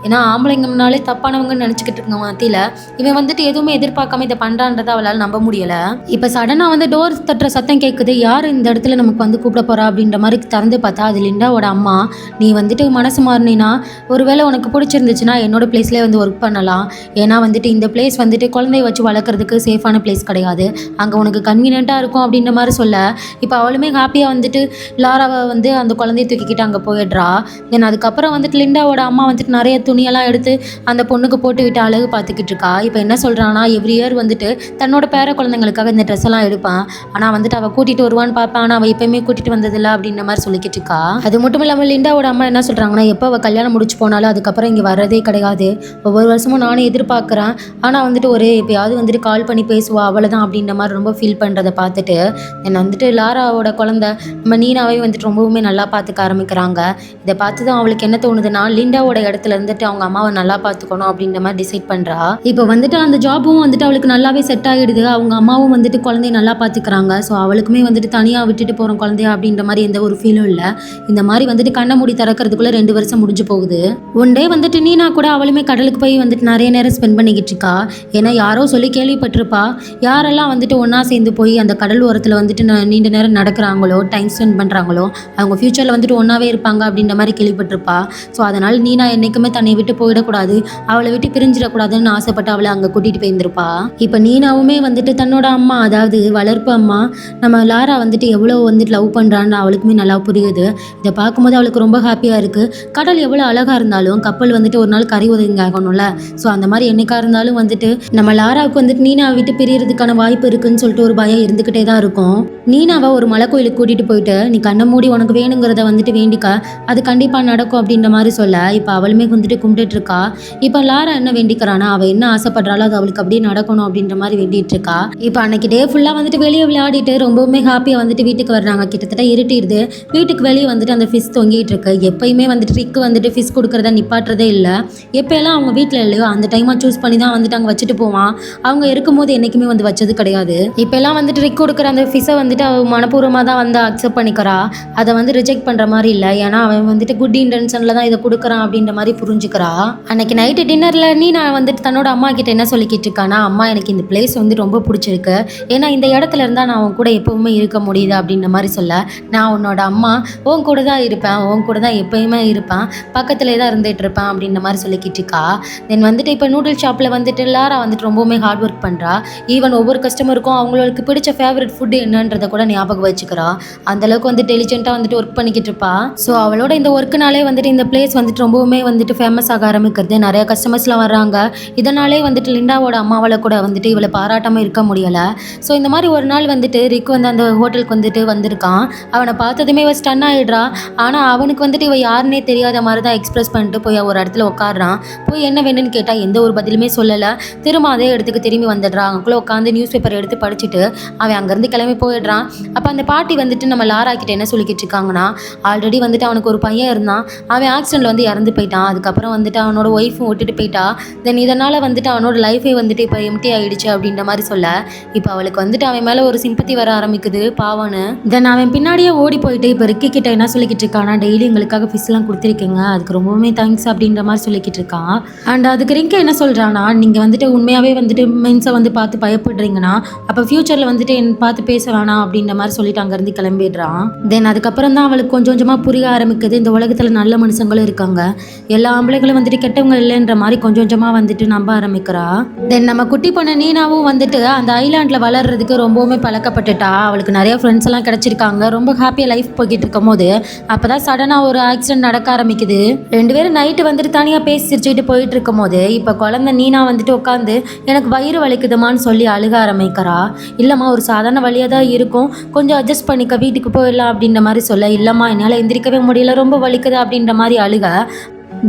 ஏன்னா ஆம்பளைங்கனாலே தப்பானவங்கன்னு நினச்சிக்கிட்டு இருக்க மத்தியில் இவன் வந்துட்டு எதுவுமே எதிர்பார்க்காம இதை பண்ணுறான்றதை அவளால் நம்ப முடியலை. இப்போ சடனாக வந்து டோர் தட்டுற சத்தம் கேட்குது. யார் இந்த இடத்துல நமக்கு வந்து கூப்பிட போகிறா அப்படின்ற மாதிரி திறந்து பார்த்தா அது லிண்டாவோட அம்மா. நீ வந்துட்டு மனசு மாறினா ஒருவேளை உனக்கு பிடிச்சிருந்துச்சுன்னா என்னோட பிளேஸ்லேயே வந்து ஒர்க் பண்ணலாம். ஏன்னா வந்துட்டு இந்த பிளேஸ் வந்துட்டு குழந்தைய வச்சு வளர்க்குறதுக்கு சேஃபான பிளேஸ் கிடையாது, அங்கே உனக்கு கன்வீனியண்ட்டாக இருக்கும் அப்படின்ற மாதிரி சொல்ல இப்போ அவளுமே ஹாப்பியாக வந்துட்டு லாராவை வந்து அந்த குழந்தைய தூக்கிக்கிட்டு அங்கே போயிடுறா. தென் அதுக்கப்புறம் வந்துட்டு லிண்டாவோட அம்மா வந்துட்டு நிறைய துணியெல்லாம் எடுத்து அந்த பொண்ணுக்கு போட்டு விட்டு அழகு பார்த்துக்கிட்டு இருக்கா. இப்போ என்ன சொல்கிறான்னா, எவ்ரி இயர் வந்துட்டு தன்னோட பேர குழந்தைங்களுக்காக இந்த ட்ரெஸ் எல்லாம் எடுப்பான். ஆனால் வந்துட்டு அவள் கூட்டிகிட்டு வருவான்னு பார்ப்பான். ஆனால் அவள் எப்பயுமே கூட்டிகிட்டு வந்ததில்லை அப்படின்ற மாதிரி சொல்லிக்கிட்டு இருக்கா. அது மட்டும் இல்லாமல் லிண்டாவோட அம்மா என்ன சொல்கிறாங்கன்னா, எப்போ அவள் கல்யாணம் முடிச்சு போனாலும் அதுக்கப்புறம் இங்கே வர்றதே கிடையாது. ஒவ்வொரு வருஷமும் நானும் எதிர்பார்க்குறேன், ஆனால் வந்துட்டு ஒரே எப்பயாவது வந்துட்டு கால் பண்ணி பேசுவா அவ்வளோதான் அப்படின்ற மாதிரி ரொம்ப ஃபீல் பண்ணுறதை பார்த்துட்டு என்னை வந்துட்டு லாராவோட குழந்தை நம்ம நீனாவே வந்துட்டு ரொம்பவுமே நல்லா பார்த்துக்க ஆரம்பிக்கிறாங்க. இதை பார்த்து தான் அவளுக்கு என்ன தோணுதுன்னா, லிண்டாவோட இடத்துல இருந்துட்டு அவங்க அம்மாவை நல்லா பார்த்துக்கணும் அப்படின்ற மாதிரி டிசைட் பண்ணுறா. இப்போ வந்துட்டு அந்த ஜாபும் வந்துட்டு அவளுக்கு நல்லாவே செட் ஆகிடுது. அவங்க அம்மாவும் வந்துட்டு குழந்தைய நல்லா பார்த்துக்கிறாங்க. ஸோ அவளுக்குமே வந்துட்டு தனியாக விட்டுட்டு போகிறோம் குழந்தைய அப்படின்ற மாதிரி எந்த ஒரு ஃபீலும் இல்லை. இந்த மாதிரி வந்துட்டு கண்ணை மூடி திறக்கிறதுக்குள்ளே 2 வருஷம் முடிஞ்சு போகுது. ஒன் டே வந்துட்டு நீனா கூட அவளுமே கடலுக்கு போய் வந்துட்டு நிறைய நேரம் ஸ்பெண்ட் பண்ணிக்கிட்டு இருக்கா. ஏன்னா யாரோ சொல்லி கேள்விப்பட்டிருப்பா, யாரெல்லாம் வந்துட்டு ஒன்றா சேர்ந்து போய் அந்த கடல் ஓரத்தில் வந்துட்டு நீண்ட நேரம் நடக்கிறாங்களோ டைம் ஸ்பெண்ட் பண்ணுறாங்களோ அவங்க ஃப்யூச்சரில் வந்துட்டு ஒன்றாவே இருப்பாங்க அப்படின்ற மாதிரி கேள்விப்பட்டிருப்பா. ஸோ அதனால் நீனா என்றைக்குமே தன்னை விட்டு போயிடக்கூடாது, அவளை விட்டு பிரிஞ்சிடக்கூடாதுன்னு ஆசைப்பட்டு அவளை அங்கே கூட்டிகிட்டு போயிருந்திருப்பா. இப்போ நீனாவுமே வந்துட்டு தன்னோட அம்மா, அதாவது வளர்ப்பு அம்மா நம்ம லாரா வந்துட்டு எவ்வளோ வந்துட்டு லவ் பண்ணுறான்னு அவளுக்குமே நல்லா புரியுது. இதை பார்க்கும்போது அவளுக்கு ரொம்ப ஹாப்பியாக இருக்குது. கடல் எவ்வளோ அழகாக இருந்தாலும் கப்பல் வந்துட்டு ஒரு நாள் கரை ஒதுங்க ஆகணும்ல. ஸோ அந்த மாதிரி என்னைக்காக இருந்தாலும் வந்துட்டு நம்ம லாராவுக்கு வந்துட்டு நீனாவை விட்டு பிரியறதுக்கான வாய்ப்பு இருக்குன்னு சொல்லிட்டு ஒரு பயம் இருந்துக்கிட்டே தான் இருக்கும். நீனாவை ஒரு மலை கோயிலுக்கு கூட்டிகிட்டு போயிட்டு நீ கண்ணை மூடி உனக்கு வேணுங்கிறத வந்துட்டு வேண்டிக்க, அது கண்டிப்பாக நடக்கும் அப்படின்ற மாதிரி சொல்ல இப்போ அவளுமே வந்துட்டு கும்பிட்டுட்டு இருக்கா. இப்போ லாரா என்ன வேண்டிக்கிறானா, அவள் என்ன ஆசைப்படுறாளோ அது அவளுக்கு அப்படியே நடக்கணும் அப்படின்ற மாதிரி வேண்டிட்டு இருக்கா. இப்போ அன்னைக்கு டே ஃபுல்லாக வந்துட்டு வெளியே விளையாடிட்டு ரொம்பவுமே ஹாப்பியாக வந்துட்டு வீட்டுக்கு வர்றாங்க. கிட்டத்தட்ட இருட்டிடுது. வீட்டுக்கு வெளியே வந்துட்டு அந்த ஃபிஷ் தொங்கிட்டு இருக்கு. எப்பயுமே வந்துட்டு ரிக்கு வந்துட்டு ஃபிஷ் கொடுக்குறத நிப்பாட்டுறதே இல்லை. எப்போல்லாம் அவங்க வீட்டில் இல்லையோ அந்த டைமாக சூஸ் பண்ணி தான் வந்துட்டு அங்கே வச்சுட்டு போவான். அவங்க இருக்கும்போது என்றைக்குமே வந்து வச்சது கிடையாது. இப்போல்லாம் வந்துட்டு ரிக் கொடுக்குற அந்த ஃபிஷ்ஷை வந்துட்டு அவள் மனப்பூர்வமாக தான் வந்து அக்செப்ட் பண்ணிக்கிறா. அதை வந்து ரிஜெக்ட் பண்ணுற மாதிரி இல்லை. ஏன்னா அவன் வந்துட்டு குட் இன்டென்ஷனில் தான் இதை கொடுக்குறான் அப்படின்ற மாதிரி புரிஞ்சுக்கிறா. அன்னைக்கு நைட்டு டின்னரில் நான் வந்துட்டு தன்னோட அம்மா கிட்ட என்ன சொல்லிக்கிட்டு இருக்கானா, அம்மா எனக்கு இந்த பிளேஸ் வந்து ரொம்ப பிடிச்சிருக்கு, ஏன்னா இந்த இடத்துல இருந்தால் நான் உன் கூட எப்பவுமே இருக்க முடியுது அப்படின்ற மாதிரி சொல்ல, நான் உன்னோட அம்மா, உன் கூட தான் இருப்பேன், உன் கூட தான் எப்பயுமே இருப்பேன், பக்கத்துலேயே தான் இருந்துகிட்டு இருப்பேன் அப்படின்ற மாதிரி சொல்லிக்கிட்டு இருக்கா. தென் வந்துட்டு இப்போ நூடுல் ஷாப்பில் வந்துட்டு லாரா வந்துட்டு ரொம்பவுமே ஹார்ட் ஒர்க் பண்ணுறா. ஈவன் ஒவ்வொரு கஸ்டமருக்கும் அவங்களுக்கு பிடிச்ச ஃபேவரட் ஃபுட்டு என்னன்றதை கூட ஞாபகம் வச்சுக்கிறா. அந்தளவுக்கு வந்து டெலிஜென்ட்டாக வந்துட்டு ஒர்க் பண்ணிக்கிட்டு இருப்பா. ஸோ அவளோட இந்த ஒர்க்குனாலே வந்துட்டு இந்த பிளேஸ் வந்துட்டு ரொம்பவுமே வந்துட்டு ஃபேமஸ் ஆக ஆரம்பிக்கிறது. நிறைய கஸ்டமர்ஸ்லாம் வர்றாங்க. இதனாலே வந்துட்டு லிண்டாவோட அம்மாவால் கூட வந்துட்டு இவளை பாராட்டாமல் இருக்க முடியலை. ஸோ இந்த மாதிரி ஒரு நாள் வந்துட்டு ரிக் வந்து அந்த ஹோட்டலுக்கு வந்துட்டு வந்திருக்கான். அவனை பார்த்ததுமே இவ ஸ்டன் ஆகிடுறா. ஆனால் அவனுக்கு வந்துட்டு இவ யாருன்னே தெரியாத மாதிரி தான் எக்ஸ்பிரஸ் பண்ணிட்டு போய் ஒரு இடத்துல உட்காடுறான். போய் என்ன வேணும்னு கேட்டால் எந்த ஒரு பதிலுமே சொல்லலை. திரும்ப அதே இடத்துக்கு திரும்பி வந்துடுறான். அங்கக்குள்ளே உட்காந்து நியூஸ் பேப்பர் எடுத்து படிச்சுட்டு அவன் அங்கேருந்து கிளம்பி போயிடுறான். அப்போ அந்த பாட்டி வந்துட்டு நம்ம லாரா கிட்ட என்ன சொல்லிக்கிட்டு இருக்காங்கன்னா, ஆல்ரெடி வந்துட்டு அவனுக்கு ஒரு பையன் இருந்தான், அவன் ஆக்சிடென்ட்ல வந்து இறந்து போயிட்டான். அதுக்கப்புறம் வந்துட்டு அவனோட ஒய்ஃபும் விட்டுட்டு போயிட்டா. தென் இதனால் வந்துட்டு அவனோட லைஃபே வந்துட்டு இப்போ எம்டி ஆகிடுச்சு அப்படின்ற மாதிரி சொல்ல, இப்போ அவளுக்கு வந்துட்டு அவன் மேலே ஒரு சிம்பத்தி வர ஆரம்பிக்குது பாவன்னு. தென் அவன் பின்னாடியே ஓடி போயிட்டு இப்போ ரிக்கி கிட்ட என்ன சொல்லிக்கிட்டு இருக்கானா, டெய்லி எங்களுக்காக ஃபிஷ்லாம் கொடுத்துருக்கீங்க, அதுக்கு ரொம்பவுமே தேங்க்ஸ் அப்படின்ற மாதிரி சொல்லிக்கிட்டு இருக்கான். அண்ட் அதுக்கு ரிக்கி என்ன சொல்கிறான்னா, நீங்கள் வந்துட்டு உண்மையாகவே வந்துட்டு மென்ஸை வந்து பார்த்து பயப்படுறீங்கன்னா அப்போ ஃப்யூச்சரில் வந்துட்டு என்ன பார்த்து பேச வேணாம் அப்படின்ற மாதிரி சொல்லிட்டு அங்கேருந்து கிளம்பிடுறான். தென் அதுக்கப்புறம் தான் அவளுக்கு கொஞ்சம் கொஞ்சமாக புரிய ஆரம்பிக்குது, இந்த உலகத்தில் நல்ல மனுஷங்களும் இருக்காங்க. எல்லா ஆம்பளைங்களும் வந்துட்டு கெட்டவங்க இல்லைன்ற மாதிரி கொஞ்சம் கொஞ்சமாக வந்துட்டு நம்ப ஆரம்பிக்கிறா. தென் நம்ம குட்டி பொண்ணு நீனாவும் வந்துட்டு அந்த ஐலாண்டில் வளர்றதுக்கு ரொம்பவுமே பழக்கப்பட்டுட்டா. அவளுக்கு நிறைய ஃப்ரெண்ட்ஸ் எல்லாம் கிடச்சிருக்காங்க. ரொம்ப ஹாப்பியாக லைஃப் போய்கிட்டு இருக்கும் போது அப்போ தான் சடனாக ஒரு ஆக்சிடென்ட் நடக்க ஆரம்பிக்குது. 2 பேரும் நைட்டு வந்துட்டு தனியாக பேசி சிரிச்சுக்கிட்டு போயிட்டு இருக்கும் போது இப்போ குழந்தை நீனா வந்துட்டு உட்காந்து எனக்கு வயிறு வலிக்குதுமான்னு சொல்லி அழுக ஆரம்பிக்கிறா. இல்லைம்மா ஒரு சாதாரண வழியாக தான் இருக்கும், கொஞ்சம் அட்ஜஸ்ட் பண்ணிக்க, வீட்டுக்கு போயிடலாம் அப்படின்ற மாதிரி சொல்ல, இல்லைம்மா என்னால் எந்திரிக்கவே முடியல, ரொம்ப வலிக்குது அப்படின்ற மாதிரி அழுக.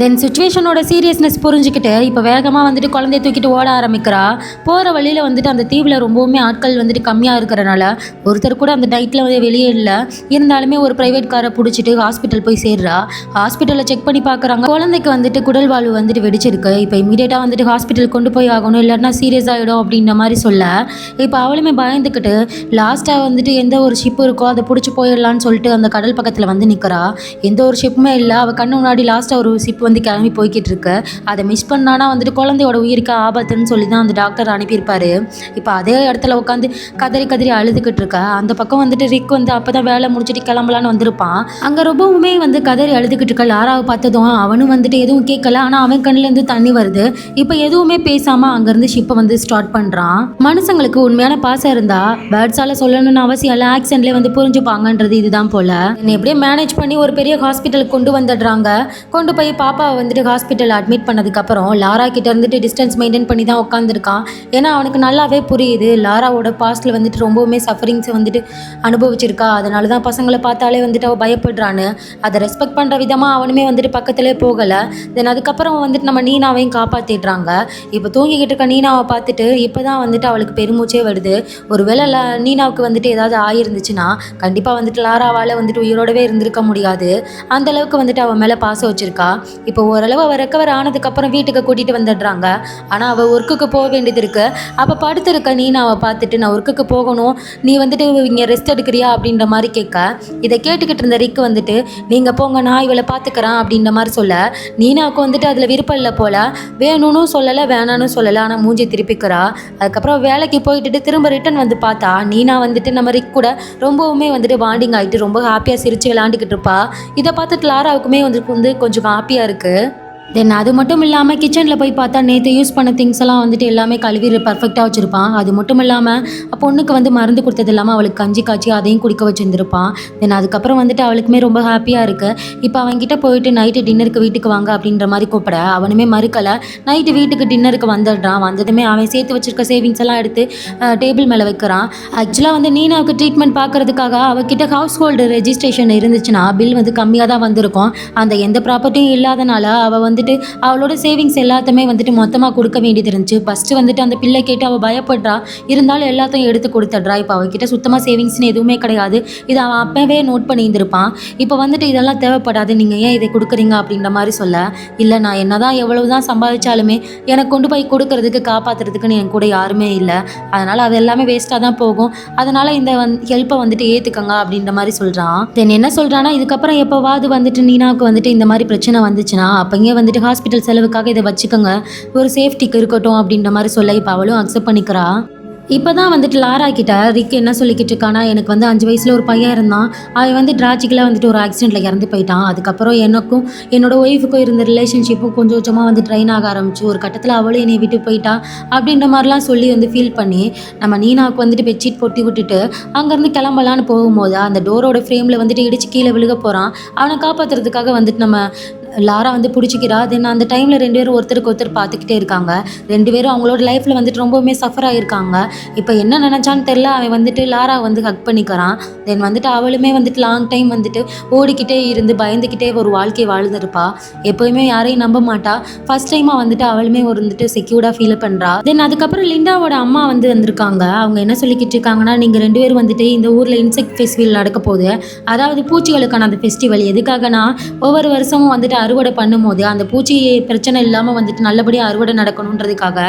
தென் சுச்சுவேஷனோட சீரியஸ்னஸ் புரிஞ்சுக்கிட்டு இப்போ வேகமாக வந்துட்டு குழந்தைய தூக்கிட்டு ஓட ஆரம்பிக்கிறா. போகிற வழியில் வந்துட்டு அந்த தீவில் ரொம்பவுமே ஆட்கள் வந்துட்டு கம்மியாக இருக்கிறனால ஒருத்தர் கூட அந்த நைட்டில் வந்து வெளியே இல்லை. இருந்தாலுமே ஒரு ப்ரைவேட் காரை பிடிச்சிட்டு ஹாஸ்பிட்டல் போய் சேர்றா. ஹாஸ்பிட்டலில் செக் பண்ணி பார்க்குறாங்க, குழந்தைக்கு வந்துட்டு குடல் வாழ்வு வந்துட்டு வெடிச்சிருக்கு. இப்போ இமீடியட்டாக வந்துட்டு ஹாஸ்பிட்டல் கொண்டு போய் ஆகணும், இல்லைன்னா சீரியஸ் ஆகிடும் அப்படின்ற மாதிரி சொல்ல, இப்போ அவளுமே பயந்துக்கிட்டு லாஸ்ட்டாக வந்துட்டு எந்த ஒரு ஷிப் இருக்கோ அதை பிடிச்சி போயிடலான்னு சொல்லிட்டு அந்த கடல் பக்கத்தில் வந்து நிற்கிறா. எந்த ஒரு ஷிப்புமே இல்லை. அவள் கண்ணு முன்னாடி லாஸ்ட்டாக ஒரு ஷிப் வந்து கிளம்பி போய்கிட்டு இருக்கு. அதை மிஸ் பண்ணானா வந்துட்டு குழந்தையோட உயிருக்கு ஆபத்துன்னு சொல்லி தான் அந்த டாக்டர் அனுப்பியிருப்பாரு. இப்போ அதே இடத்துல உட்காந்து கதறி கதறி அழுதுகிட்டு இருக்க. அந்த பக்கம் வந்துட்டு ரிக் வந்து அப்பதான் வேலை முடிச்சுட்டு கிளம்பலான்னு வந்திருப்பான். அங்க ரொம்பவுமே வந்து கதறி அழுதுகிட்டு இருக்க லாராவை பார்த்ததும் அவனும் வந்துட்டு எதுவும் கேட்கல. ஆனா அவன் கண்ணுல இருந்து தண்ணி வருது. இப்போ எதுவுமே பேசாம அங்கிருந்து ஷிப்பை வந்து ஸ்டார்ட் பண்றான். மனுஷங்களுக்கு உண்மையான பாசம் இருந்தா பேர்ட்ஸால சொல்லணும்னு அவசியம் இல்லை, ஆக்சிடென்ட்லேயே வந்து புரிஞ்சுப்பாங்கன்றது இதுதான் போல. எப்படியே மேனேஜ் பண்ணி ஒரு பெரிய ஹாஸ்பிட்டலுக்கு கொண்டு வந்துடுறாங்க. கொண்டு போய் பாப்பாவை வந்துட்டு ஹாஸ்பிட்டலில் அட்மிட் பண்ணதுக்கப்புறம் லாரா கிட்ட இருந்துட்டு டிஸ்டன்ஸ் மெயின்டைன் பண்ணி தான் உட்காந்துருக்கான். ஏன்னா அவனுக்கு நல்லாவே புரியுது லாராவோட பாஸ்ட்டில் வந்துட்டு ரொம்பவுமே சஃபரிங்ஸை வந்துட்டு அனுபவிச்சிருக்கா. அதனால தான் பசங்களை பார்த்தாலே வந்துட்டு அவள் பயப்படுறான்னு அதை ரெஸ்பெக்ட் பண்ணுற விதமாக அவனுமே வந்துட்டு பக்கத்துலேயே போகலை. தென் அதுக்கப்புறம் வந்துட்டு நம்ம நீனாவையும் காப்பாற்றிடுறாங்க. இப்போ தூங்கிக்கிட்டு இருக்க நீனாவை பார்த்துட்டு இப்போ தான் வந்துட்டு அவளுக்கு பெருமூச்சே வருது. ஒருவேளை நீனாவுக்கு வந்துட்டு ஏதாவது ஆகிருந்துச்சுன்னா கண்டிப்பாக வந்துட்டு லாராவால் வந்துட்டு உயிரோடவே இருந்திருக்க முடியாது. அந்தளவுக்கு வந்துட்டு அவன் மேலே பாசம் வச்சுருக்கா. இப்போ ஓரளவு அவள் ரெக்கவர் ஆனதுக்கப்புறம் வீட்டுக்கு கூட்டிகிட்டு வந்துடுறாங்க. ஆனால் அவள் ஒர்க்குக்கு போக வேண்டியது இருக்குது. அப்போ படுத்திருக்க நீனாவை பார்த்துட்டு நான் ஒர்க்குக்கு போகணும், நீ வந்துட்டு இங்கே ரெஸ்ட் எடுக்கிறியா அப்படின்ற மாதிரி கேட்க, இதை கேட்டுக்கிட்டு இருந்த ரிக்கு வந்துட்டு நீங்கள் போங்க நான் இவளை பார்த்துக்கிறேன் அப்படின்ற மாதிரி சொல்ல, நீனாவுக்கு வந்துட்டு அதில் விருப்பம் இல்லை போல். வேணும்னு சொல்லலை வேணான்னு சொல்லலை, ஆனால் மூஞ்சி திருப்பிக்கிறா. அதுக்கப்புறம் வேலைக்கு போயிட்டு திரும்ப ரிட்டன் வந்து பார்த்தா நீனா வந்துட்டு நம்ம ரிக் கூட ரொம்பவுமே வந்துட்டு பாண்டிங் ஆகிட்டு ரொம்ப ஹாப்பியாக சிரித்து விளாண்டுக்கிட்டு இருப்பா. இதை பார்த்துட்டு லாராவுக்குமே வந்து கொஞ்சம் ஹாப்பியாக இருக்குது. தென் அது மட்டும் இல்லாமல் கிச்சனில் போய் பார்த்தா நேற்று யூஸ் பண்ண திங்ஸ் எல்லாம் வந்துட்டு எல்லாமே கழுவி பர்ஃபெக்டாக வச்சுருப்பான். அது மட்டும் இல்லாமல் பொண்ணுக்கு வந்து மருந்து கொடுத்தது இல்லாமல் அவளுக்கு கஞ்சி காய்ச்சி அதையும் குடிக்க வச்சுருந்துருப்பான். தென் அதுக்கப்புறம் வந்துட்டு அவளுக்குமே ரொம்ப ஹாப்பியாக இருக்குது. இப்போ அவன்கிட்ட போயிட்டு நைட்டு டின்னருக்கு வீட்டுக்கு வாங்க அப்படின்ற மாதிரி கூப்பிட அவனுமே மறுக்கலை. நைட்டு வீட்டுக்கு டின்னருக்கு வந்துடுறான். வந்ததுமே அவன் சேர்த்து வச்சுருக்க சேவிங்ஸ் எல்லாம் எடுத்து டேபிள் மேலே வைக்கிறான். ஆக்சுவலாக வந்து நீனாவுக்கு ட்ரீட்மெண்ட் பார்க்கறதுக்காக அவகிட்ட ஹவுஸ் ஹோல்டு ரெஜிஸ்ட்ரேஷன் இருந்துச்சுன்னா பில் வந்து கம்மியாக தான் வந்திருக்கும். அந்த எந்த ப்ராப்பர்ட்டியும் இல்லாதனால அவள் வந்துட்டு அவளோட சேவிங்ஸ் எல்லாத்தையுமே வந்துட்டு மொத்தமாக கொடுக்க வேண்டியது இருந்துச்சு. ஃபஸ்ட்டு வந்துட்டு அந்த பிள்ளை கேட்டு அவள் பயப்படுறா. இருந்தாலும் எல்லாத்தையும் எடுத்து கொடுத்துட்றா. இப்போ அவகிட்ட சுத்தமாக சேவிங்ஸ்னு எதுவுமே கிடையாது. இதை அவன் அப்பவே நோட் பண்ணியிருந்திருப்பான். இப்போ வந்துட்டு இதெல்லாம் தேவைப்படாது, நீங்கள் ஏன் இதை கொடுக்குறீங்க அப்படின்ற மாதிரி சொல்ல, இல்லை நான் என்னதான் எவ்வளவு தான் சம்பாதிச்சாலுமே எனக்கு கொண்டு போய் கொடுக்கறதுக்கு காப்பாற்றுறதுக்குன்னு என் கூட யாருமே இல்லை, அதனால் அது எல்லாமே வேஸ்ட்டாக தான் போகும், அதனால் இந்த ஹெல்ப்பை வந்துட்டு ஏற்றுக்கங்க அப்படின்ற மாதிரி சொல்கிறான். தென் என்ன சொல்கிறான்னா, இதுக்கப்புறம் எப்போவாது வந்துட்டு நீனாவுக்கு வந்துட்டு இந்த மாதிரி பிரச்சனை வந்துச்சுன்னா அப்போங்கே வந்துட்டு ஹாஸ்பிட்டல் செலவுக்காக இதை வச்சுக்கோங்க, ஒரு சேஃப்டிக்கு இருக்கட்டும் அப்படின்ற மாதிரி சொல்ல இப்போ அவளும் அக்செப்ட் பண்ணிக்கிறா. இப்போ தான் வந்துட்டு லாரா கிட்ட ரிக் என்ன சொல்லிக்கிட்டு இருக்கானா, எனக்கு வந்து 5 வயசில் ஒரு பையன் இருந்தான், அவன் வந்து ட்ராஜிக்கலாக வந்துட்டு ஒரு ஆக்சிடெண்ட்டில் இறந்து போயிட்டான். அதுக்கப்புறம் எனக்கும் என்னோட ஒய்ஃபுக்கும் இருந்த ரிலேஷன்ஷிப்பும் கொஞ்சம் கொஞ்சமாக வந்து ட்ரைன் ஆக ஆரம்பிச்சு, ஒரு கட்டத்தில் அவளும் என்னை விட்டு போயிட்டா அப்படின்ற மாதிரிலாம் சொல்லி வந்து ஃபீல் பண்ணி நம்ம நீனாவுக்கு வந்துட்டு பெட்ஷீட் பொட்டி விட்டுட்டு அங்கேருந்து கிளம்பலான்னு போகும்போது அந்த டோரோட ஃப்ரேமில் வந்துட்டு இடிச்சு கீழே விழுக போகிறான். அவனை காப்பாற்றுறதுக்காக வந்துட்டு நம்ம லாரா வந்து பிடிச்சிக்கிறா. தென் அந்த டைமில் 2 பேரும் ஒருத்தருக்கு ஒருத்தர் பார்த்துக்கிட்டே இருக்காங்க. 2 பேரும் அவங்களோட லைஃப்பில் வந்துட்டு ரொம்பவுமே சஃபர் ஆகியிருக்காங்க. இப்போ என்ன நினச்சான்னு தெரில, அவன் வந்துட்டு லாரா வந்து ஹக் பண்ணிக்கிறான். தென் வந்துட்டு அவளுமே வந்துட்டு லாங் டைம் வந்துட்டு ஓடிக்கிட்டே இருந்து பயந்துக்கிட்டே ஒரு வாழ்க்கையை வாழ்ந்துருப்பா. எப்போயுமே யாரையும் நம்ப மாட்டா. ஃபர்ஸ்ட் டைமாக வந்துட்டு அவளுமே ஒரு வந்துட்டு செக்யூர்டாக ஃபீல் பண்ணுறா. தென் அதுக்கப்புறம் லிண்டாவோட அம்மா வந்து வந்திருக்காங்க. அவங்க என்ன சொல்லிக்கிட்டு இருக்காங்கன்னா, நீங்கள் 2 பேரும் வந்துட்டு இந்த ஊரில் இன்செக்ட் ஃபெஸ்டிவல் நடக்க போகுது, அதாவது பூச்சிகளுக்கான அந்த ஃபெஸ்டிவல். எதுக்காகனா ஒவ்வொரு வருஷமும் வந்துட்டு அறுவடை பண்ணும்போது அந்த பூச்சி பிரச்சனை இல்லாமல் வந்துட்டு நல்லபடியாக அறுவடை நடக்கணுன்றதுக்காக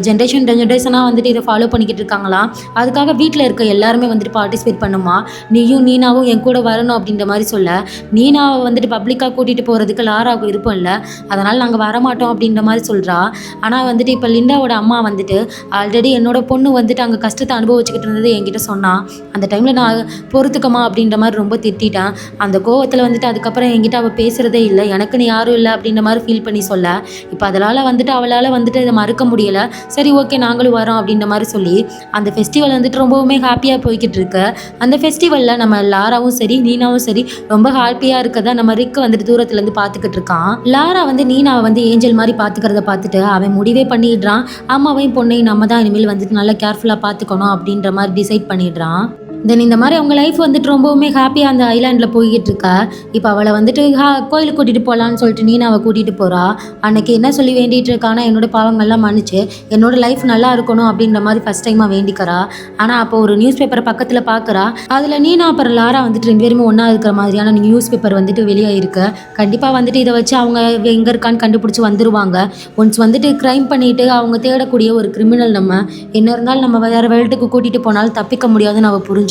ஜென்ரேஷனாக வந்துட்டு இதை ஃபாலோ பண்ணிக்கிட்டு இருக்காங்களாம். அதுக்காக வீட்டில் இருக்க எல்லாருமே வந்துட்டு பார்ட்டிசிபேட் பண்ணுமா, நீயும் நீனாவும் என் கூட வரணும் அப்படின்ற மாதிரி சொல்ல, நீனாவை வந்துட்டு பப்ளிக்காக கூட்டிகிட்டு போகிறதுக்கு லாராவுக்கு விருப்பம் இல்லை, அதனால் நாங்கள் வரமாட்டோம் அப்படின்ற மாதிரி சொல்கிறா. ஆனால் வந்துட்டு இப்போ லிண்டாவோட அம்மா வந்துட்டு ஆல்ரெடி என்னோட பொண்ணு வந்துட்டு அங்கே கஷ்டத்தை அனுபவிச்சுக்கிட்டு இருந்தது என்கிட்ட சொன்னான், அந்த டைமில் நான் பொறுத்துக்கமா அப்படின்ற மாதிரி ரொம்ப திட்டிட்டேன். அந்த கோவத்தில் வந்துட்டு அதுக்கப்புறம் என்கிட்ட அவள் பேசுகிறதே இல்லை, எனக்குன்னு யாரும் இல்லை அப்படின்ற மாதிரி ஃபீல் பண்ணி சொல்ல, இப்போ அதனால் வந்துட்டு அவளால் வந்துட்டு இதை மறுக்க முடியலை. சரி ஓகே நாங்களும் வரோம் அப்படின்ற மாதிரி சொல்லி அந்த ஃபெஸ்டிவல் வந்துட்டு ரொம்பவுமே ஹாப்பியாக போய்கிட்டு இருக்கு. அந்த ஃபெஸ்டிவலில் நம்ம லாராவும் சரி நீனாவும் சரி ரொம்ப ஹாப்பியாக இருக்கதா நம்ம ரிக் வந்துட்டு தூரத்துலேருந்து பார்த்துக்கிட்டு இருக்கான். லாரா வந்து நீனாவை வந்து ஏஞ்சல் மாதிரி பார்த்துக்கிறத பார்த்துட்டு அவன் முடிவே பண்ணிடுறான், அம்மாவையும் பொண்ணையும் நம்ம தான் இனிமேல் வந்துட்டு நல்லா கேர்ஃபுல்லாக பார்த்துக்கணும் அப்படின்ற மாதிரி டிசைட் பண்ணிடுறான். தென் இந்த மாதிரி அவங்க லைஃப் வந்துட்டு ரொம்பவுமே ஹாப்பியாக அந்த ஐலாண்டில் போய்கிட்டு இருக்கா. இப்போ அவளை வந்துட்டு கோயிலுக்கு கூட்டிகிட்டு போகலான்னு சொல்லிட்டு நீனா அவள் கூட்டிகிட்டு போகிறா. அன்னைக்கு என்ன சொல்லி வேண்டிகிட்டு இருக்கானா, என்னோட பாவங்கள்லாம் மன்னிச்சு என்னோட லைஃப் நல்லா இருக்கணும் அப்படின்ற மாதிரி ஃபஸ்ட் டைமாக வேண்டிக்கிறா. ஆனால் அப்போ ஒரு நியூஸ் பேப்பரை பக்கத்தில் பார்க்குறா, அதில் நீனா அப்புறம் லாரா வந்துட்டு 2 பேருமே ஒன்றா இருக்கிற மாதிரியான நியூஸ் பேப்பர் வந்துட்டு வெளியே இருக்கு. கண்டிப்பாக வந்துட்டு இதை வச்சு அவங்க எங்கே இருக்கான்னு கண்டுபிடிச்சி வந்துடுவாங்க. ஒன்ஸ் வந்துட்டு க்ரைம் பண்ணிவிட்டு அவங்க தேடக்கூடிய ஒரு கிரிமினல், நம்ம என்ன இருந்தாலும் நம்ம வேறு வேல்ட்டுக்கு கூட்டிகிட்டு போனாலும் தப்பிக்க முடியாதுன்னு அவள் புரிஞ்சுக்கிறா.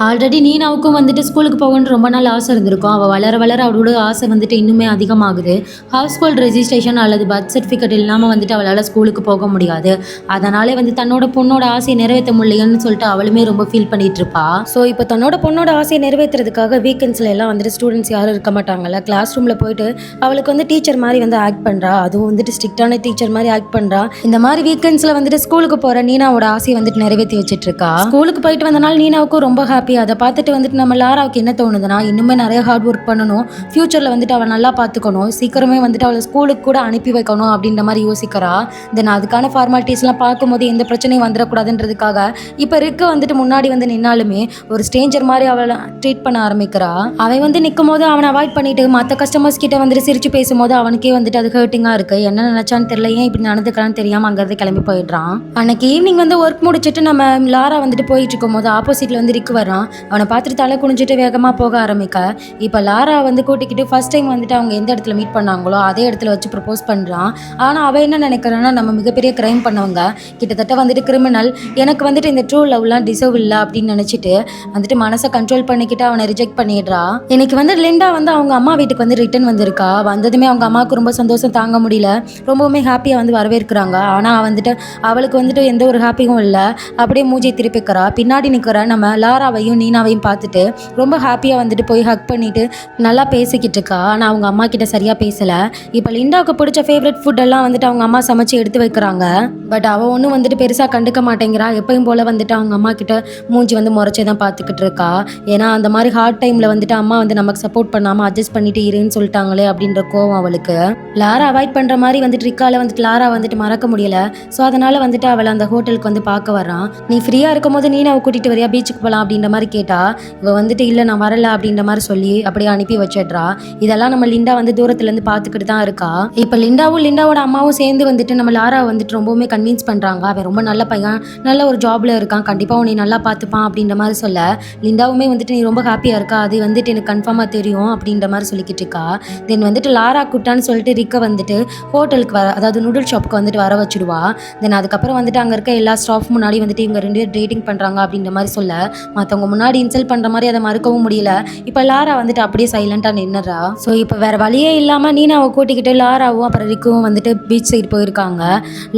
ஆல்ரெடி நீனாவுக்கும் வந்துட்டு ஸ்கூலுக்கு போகணுன்னு ரொம்ப நாள் ஆசை இருந்திருக்கும். அவள் வளர வளர அவளோட ஆசை வந்துட்டு இன்னுமே அதிகமாகுது. ஹவுஸ் ஹோல்ட் ரெஜிஸ்ட்ரேஷன் அல்லது பர்த் சர்டிஃபிகேட் இல்லாமல் வந்துட்டு அவளால் ஸ்கூலுக்கு போக முடியாது. அதனாலே வந்து தன்னோட பொண்ணோட ஆசையை நிறைவேற்ற முடியலன்னு சொல்லிட்டு அவளுமே ரொம்ப ஃபீல் பண்ணிட்டு இருப்பா. ஸோ இப்போ தன்னோட பொண்ணோட ஆசையை நிறைவேற்றுறதுக்காக வீக்கெண்ட்ஸில் எல்லாம் வந்துட்டு ஸ்டூடெண்ட்ஸ் யாரும் இருக்க மாட்டாங்கல்ல, கிளாஸ் ரூமில் போயிட்டு அவளுக்கு வந்து டீச்சர் மாதிரி வந்து ஆக்ட் பண்ணுறா. அதுவும் வந்துட்டு ஸ்ட்ரிக்டான டீச்சர் மாதிரி ஆக்ட் பண்ணுறா. இந்த மாதிரி வீக்கெண்ட்ஸில் வந்துட்டு ஸ்கூலுக்கு போகிற நீனாவோட ஆசையை வந்துட்டு நிறைவேற்றி வச்சுட்டு இருக்கா. ஸ்கூலுக்கு போயிட்டு வந்தனால நீனாவுக்கும் ரொம்ப ஹாப்பி. அதை பார்த்துட்டு வந்துட்டு நம்ம லாராவுக்கு என்ன தோணுதுன்னா, இன்னுமே நிறைய ஹார்ட் ஒர்க் பண்ணணும், ஃபியூச்சரில் வந்துட்டு அவள் நல்லா பார்த்துக்கணும், சீக்கிரமே வந்துட்டு அவளை ஸ்கூலுக்கு கூட அனுப்பி வைக்கணும் அப்படின்ற மாதிரி யோசிக்கிறா. தென் அதுக்கான ஃபார்மாலிட்டிஸ்லாம் பார்க்கும்போது எந்த பிரச்சனையும் வந்துடக்கூடாதுன்றதுக்காக இப்போ ரிக்க வந்துட்டு முன்னாடி வந்து நின்னாலுமே ஒரு ஸ்ட்ரேஞ்சர் மாதிரி அவளை ட்ரீட் பண்ண ஆரம்பிக்கிறா. அவன் வந்து நிற்கும் போது அவனை அவாய்ட் பண்ணிட்டு மற்ற கஸ்டமர்ஸ் கிட்ட வந்துட்டு சிரிச்சு பேசும்போது அவனுக்கே வந்துட்டு அது ஹர்ட்டிங்காக இருக்கு. என்ன நினைச்சான்னு தெரியல, ஏன் இப்படி நடந்துக்கிறான்னு தெரியாமல் அங்கேருந்து கிளம்பி போயிடுறான். அன்னைக்கு ஈவினிங் வந்து ஒர்க் முடிச்சுட்டு நம்ம லாரா வந்துட்டு போயிட்டு இருக்கும் போது ஆப்போசிட்ல வந்து ரிக் வரான். அவனை பார்த்துட்டு தலை குனிஞ்சிட்டு வேகமாக போக ஆரம்பிக்க, இப்போ லாரா வந்து கூட்டிக்கிட்டு ஃபர்ஸ்ட் டைம் வந்துட்டு அவங்க எந்த இடத்துல மீட் பண்ணாங்களோ அதே இடத்துல வச்சு ப்ரப்போஸ் பண்ணுறான். ஆனால் அவள் என்ன நினைக்கிறான்னா, நம்ம மிகப்பெரிய க்ரைம் பண்ணவங்க, கிட்டத்தட்ட வந்துட்டு கிரிமினல், எனக்கு வந்துட்டு இந்த ட்ரூ லவ்லாம் டிசர்வ் இல்லை அப்படின்னு நினச்சிட்டு வந்துட்டு மனசை கண்ட்ரோல் பண்ணிக்கிட்டு அவனை ரிஜெக்ட் பண்ணிடுறா. இன்னைக்கு வந்து லிண்டா வந்து அவங்க அம்மா வீட்டுக்கு வந்து ரிட்டர்ன் வந்திருக்கா. வந்ததுமே அவங்க அம்மாவுக்கு ரொம்ப சந்தோஷம் தாங்க முடியல, ரொம்பவுமே ஹாப்பியாக வந்து வரவேற்கிறாங்க. ஆனால் வந்துட்டு அவளுக்கு வந்துட்டு எந்த ஒரு ஹாப்பியும் இல்லை, அப்படியே மூஞ்சியை திருப்பிக்கிறா. பின்னாடி நிற்கிற நம்ம லாராவையும் நீனாவையும் பார்த்துட்டு ரொம்ப ஹாப்பியாக வந்துட்டு போய் ஹக் பண்ணிட்டு நல்லா பேசிக்கிட்டு இருக்கா. ஆனால் அவங்க அம்மா கிட்ட சரியாக பேசலை. இப்போ லிண்டாவுக்கு பிடிச்ச ஃபேவரட் ஃபுட் எல்லாம் வந்துட்டு அவங்க அம்மா சமைச்சு எடுத்து வைக்கிறாங்க. பட் அவள் ஒன்றும் வந்துட்டு பெருசாக கண்டுக்க மாட்டேங்கிறா. எப்பயும் போல் வந்துட்டு அவங்க அம்மா கிட்ட மூஞ்சி வந்து முறைச்சே தான் பார்த்துக்கிட்டு இருக்கா. ஏன்னா அந்த மாதிரி ஹார்ட் டைமில் வந்துட்டு அம்மா வந்து நமக்கு சப்போர்ட் பண்ணாமல் அட்ஜஸ்ட் பண்ணிட்டு இருன்னு சொல்லிட்டாங்களே அப்படின்ற கோவம் அவளுக்கு. லாரா அவாய்ட் பண்ணுற மாதிரி வந்துட்டு ரிக்கால வந்துட்டு லாரா வந்துட்டு மறக்க முடியல. ஸோ அதனால் வந்துட்டு அவளை அந்த ஹோட்டலுக்கு வந்து பார்க்க வர்றான். நீ ஃப்ரீயாக இருக்கும் போது நீனாவை கூட்டிகிட்டு வரியா, பீச்சுக்கு போகலாம் அப்படின்ற மாதிரி கேட்டா, இவ வந்துட்டு இல்லை நான் வரல அப்படின்ற மாதிரி சொல்லி அப்படியே அனுப்பி வச்சிடுறா. இதெல்லாம் நம்ம லிண்டா வந்து தூரத்துலேருந்து பார்த்துக்கிட்டு தான் இருக்கா. இப்போ லிண்டாவும் லிண்டாவோட அம்மாவும் சேர்ந்து வந்துட்டு நம்ம லாரா வந்துட்டு ரொம்பவுமே கன்வின்ஸ் பண்ணுறாங்க. அவன் ரொம்ப நல்ல பையன், நல்ல ஒரு ஜாப்ல இருக்கான், கண்டிப்பாக உன்னை நல்லா பார்த்துப்பான் அப்படின்ற மாதிரி சொல்ல, லிண்டாவுமே வந்துட்டு நீ ரொம்ப ஹாப்பியாக இருக்கா, அது வந்துட்டு எனக்கு கன்ஃபார்மாக தெரியும் அப்படின்ற மாதிரி சொல்லிக்கிட்டு இருக்கா. தென் வந்துட்டு லாரா குட்டான்னு சொல்லிட்டு ரிக்க வந்துட்டு ஹோட்டலுக்கு வர, அதாவது நூடுல் ஷாப்புக்கு வந்துட்டு வர வச்சுடுவா. தென் அதுக்கப்புறம் வந்துட்டு அங்கே இருக்க எல்லா ஸ்டாஃப் முன்னாடி வந்துட்டு இவங்க 2 பேர் டேட்டிங் பண்ணுறாங்க அப்படின்ற மாதிரி சொல்ல, மற்றவங்க முன்னாடி இன்சல்ட் பண்ணுற மாதிரி அதை மறுக்கவும் முடியல. இப்போ லாரா வந்துட்டு அப்படியே சைலண்டாக நின்னுறா. ஸோ இப்போ வேறு வழியே இல்லாமல் நீனாவை கூட்டிக்கிட்டு லாராவும் அப்புறம் ரிக்கும் வந்துட்டு பீச் சைடு போயிருக்காங்க.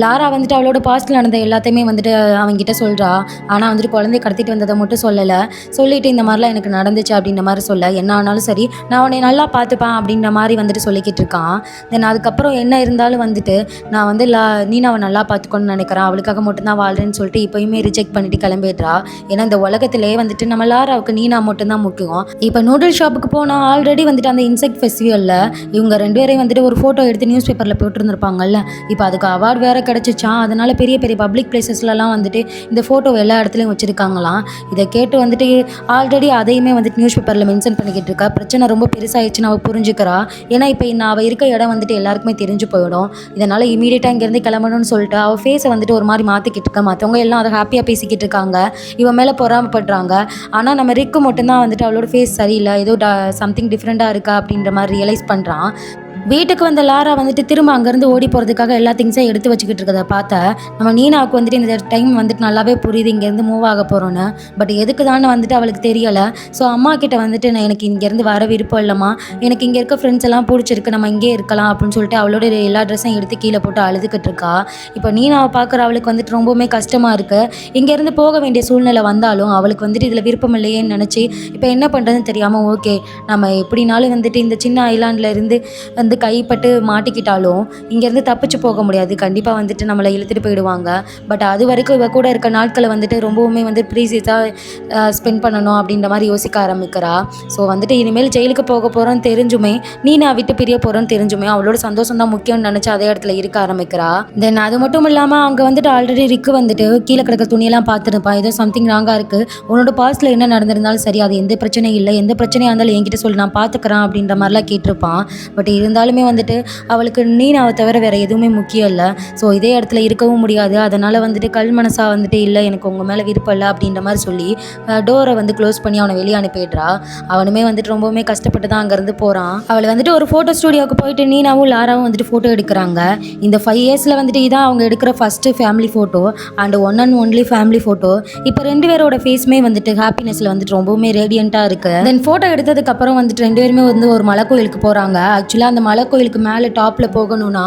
லாரா வந்துட்டு அவளோட பாஸ்டில் நடந்த எல்லாத்தையுமே வந்துட்டு அவங்ககிட்ட சொல்கிறா. ஆனால் வந்துட்டு குழந்தை கடத்திட்டு வந்ததை மட்டும் சொல்லலை. சொல்லிட்டு இந்த மாதிரிலாம் எனக்கு நடந்துச்சு அப்படின்ற மாதிரி சொல்ல, என்ன ஆனாலும் சரி நான் உன்னை நல்லா பார்த்துப்பேன் அப்படின்ற மாதிரி வந்துட்டு சொல்லிக்கிட்டு இருக்கான். தென் அதுக்கப்புறம் என்ன இருந்தாலும் வந்துட்டு நான் வந்து நீனாவை நல்லா பார்த்துக்கணும்னு நினைக்கிறேன், அவளுக்காக மட்டும்தான் வாழ்றேன்னு சொல்லிட்டு இப்போயுமே ரிஜெக்ட் பண்ணிட்டு கிளம்பிடுறா. ஏன்னா இந்த உலகத்திலே வந்துட்டு நம்ம லாராவுக்கு நீனா மட்டும்தான் முக்கியம். இப்போ நூடுல் ஷாப்புக்கு போனால் ஆல்ரெடி வந்துட்டு அந்த இன்செக்ட் ஃபெஸ்டிவலில் இவங்க 2 பேரையும் வந்துட்டு ஒரு ஃபோட்டோ எடுத்து நியூஸ் பேப்பரில் போட்டுருந்துருப்பாங்கல்ல. இப்போ அதுக்கு அவார்டு வேறு கிடச்சிச்சான். அதனால பெரிய பெரிய பப்ளிக் பிளேசஸ்லலாம் வந்துட்டு இந்த ஃபோட்டோ எல்லா இடத்துலையும் வச்சுருக்காங்களாம். இதை கேட்டு வந்துட்டு ஆல்ரெடி அதையுமே வந்துட்டு நியூஸ் பேப்பரில் மென்ஷன் பண்ணிக்கிட்டு இருக்கா. பிரச்சனை ரொம்ப பெருசாகிடுச்சுன்னு அவள் புரிஞ்சுக்கிறா. ஏன்னா இப்போ அவள் இருக்க இடம் வந்துட்டு எல்லாருக்குமே தெரிஞ்சு போயிடும். இதனால் இமீடியட்டாக இங்கேருந்து கிளம்பணும்னு சொல்லிட்டு அவள் ஃபேஸை வந்துட்டு ஒரு மாதிரி மாற்றிக்கிட்டு இருக்கா. மற்றவங்க எல்லாம் அதை ஹாப்பியாக பேசிக்கிட்டு இருக்காங்க. இவன் மேலே போகிற பொறாமைப்படுறாங்க. ஆனால் நம்ம ரிக்கு மட்டும்தான் வந்துட்டு அவளோட ஃபேஸ் சரியில்லை, ஏதோ சம்திங் டிஃப்ரெண்ட்டாக இருக்கா அப்படின்ற மாதிரி ரியலைஸ் பண்ணுறான். வீட்டுக்கு வந்த லாரா வந்துட்டு திரும்ப அங்கேருந்து ஓடி போகிறதுக்காக எல்லா திங்ஸையும் எடுத்து வச்சுக்கிட்டு இருக்கதை பார்த்தா நம்ம நீனாவுக்கு வந்துட்டு இந்த டைம் வந்துட்டு நல்லாவே புரியுது இங்கேருந்து மூவ் ஆக போகிறோன்னு. பட் எதுக்கு தான் வந்துட்டு அவளுக்கு தெரியலை. ஸோ அம்மா கிட்ட வந்துட்டு நான் எனக்கு இங்கேருந்து வர விருப்பம் இல்லைம்மா, எனக்கு இங்கே இருக்க ஃப்ரெண்ட்ஸ் எல்லாம் பிடிச்சிருக்கு, நம்ம இங்கே இருக்கலாம் அப்படின்னு சொல்லிட்டு அவளோட எல்லா ட்ரெஸ்ஸையும் எடுத்து கீழே போட்டு அழுதுகிட்டு இருக்கா. இப்போ நீனாவை பார்க்குற அவளுக்கு வந்துட்டு ரொம்பவுமே கஷ்டமாக இருக்குது. இங்கேருந்து போக வேண்டிய சூழ்நிலை வந்தாலும் அவளுக்கு வந்துட்டு இதில் விருப்பம் இல்லையேன்னு நினச்சி இப்போ என்ன பண்ணுறதுன்னு தெரியாமல் ஓகே நம்ம எப்படினாலும் வந்துட்டு இந்த சின்ன ஐலாண்டில் இருந்து வந்து கைப்பட்டு மாட்டிக்கிட்டாலும் இங்கேருந்து தப்பிச்சு போக முடியாது, கண்டிப்பாக வந்துட்டு நம்மளை இழுத்துட்டு போயிடுவாங்க. பட் அது வரைக்கும் இவ கூட இருக்க நாட்களை வந்துட்டு ரொம்பவுமே வந்து ப்ரீசியஸாக ஸ்பெண்ட் பண்ணணும் அப்படின்ற மாதிரி யோசிக்க ஆரம்பிக்கிறா. ஸோ வந்துட்டு இனிமேல் ஜெயிலுக்கு போக போகிறோன்னு தெரிஞ்சுமே, நான் விட்டு பிரிய போகிறோன்னு தெரிஞ்சுமே அவளோட சந்தோஷம் தான் முக்கியம்னு நினச்சி அதே இடத்துல இருக்க ஆரம்பிக்கிறா. தென் அது மட்டும் இல்லாமல் அங்கே வந்துட்டு ஆல்ரெடி ரிக்கு வந்துட்டு கீழே கிடக்க துணியெல்லாம் பார்த்துருப்பான். ஏதோ சம்திங் ராங்காக இருக்குது, உன்னோட பாஸ்ட்டில் என்ன நடந்திருந்தாலும் சரி அது எந்த பிரச்சனையும் இல்லை, எந்த பிரச்சனையாக இருந்தாலும் என்கிட்ட சொல்லி நான் பார்த்துக்கிறேன் அப்படின்ற மாதிரிலாம் கேட்டிருப்பான். பட் இருந்தாலுமே வந்துட்டு அவளுக்கு நீனாவை தவிர வேறு எதுவுமே முக்கியம் இல்லை. ஸோ இதே இடத்துல இருக்கவும் முடியாது. அதனால் வந்துட்டு கல் மனசாக வந்துட்டு இல்லை எனக்கு உங்கள் மேலே விருப்பம் இல்லை அப்படின்ற மாதிரி சொல்லி டோரை வந்து க்ளோஸ் பண்ணி அவனை வெளியே அனுப்பிடுறா. அவனுமே வந்துட்டு ரொம்பவுமே கஷ்டப்பட்டு தான் அங்கேருந்து போகிறான். அவளை வந்துட்டு ஒரு ஃபோட்டோ ஸ்டூடியோவுக்கு போயிட்டு நீனாவும் லாராவும் வந்துட்டு ஃபோட்டோ எடுக்கிறாங்க. இந்த 5 இயர்ஸில் வந்துட்டு இதான் அவங்க எடுக்கிற first family photo and one and only family photo. இப்போ 2 பேரோட ஃபேஸுமே வந்துட்டு ஹாப்பினஸில் வந்துட்டு ரொம்பவுமே ரேடியண்ட்டாக இருக்குது. தென் ஃபோட்டோ எடுத்ததுக்கப்புறம் வந்துட்டு 2 பேருமே வந்து ஒரு மலை கோயிலுக்கு போகிறாங்க. ஆக்சுவலாக அந்த மலை கோயிலுக்கு மேலே டாப்பில் போகணும்னா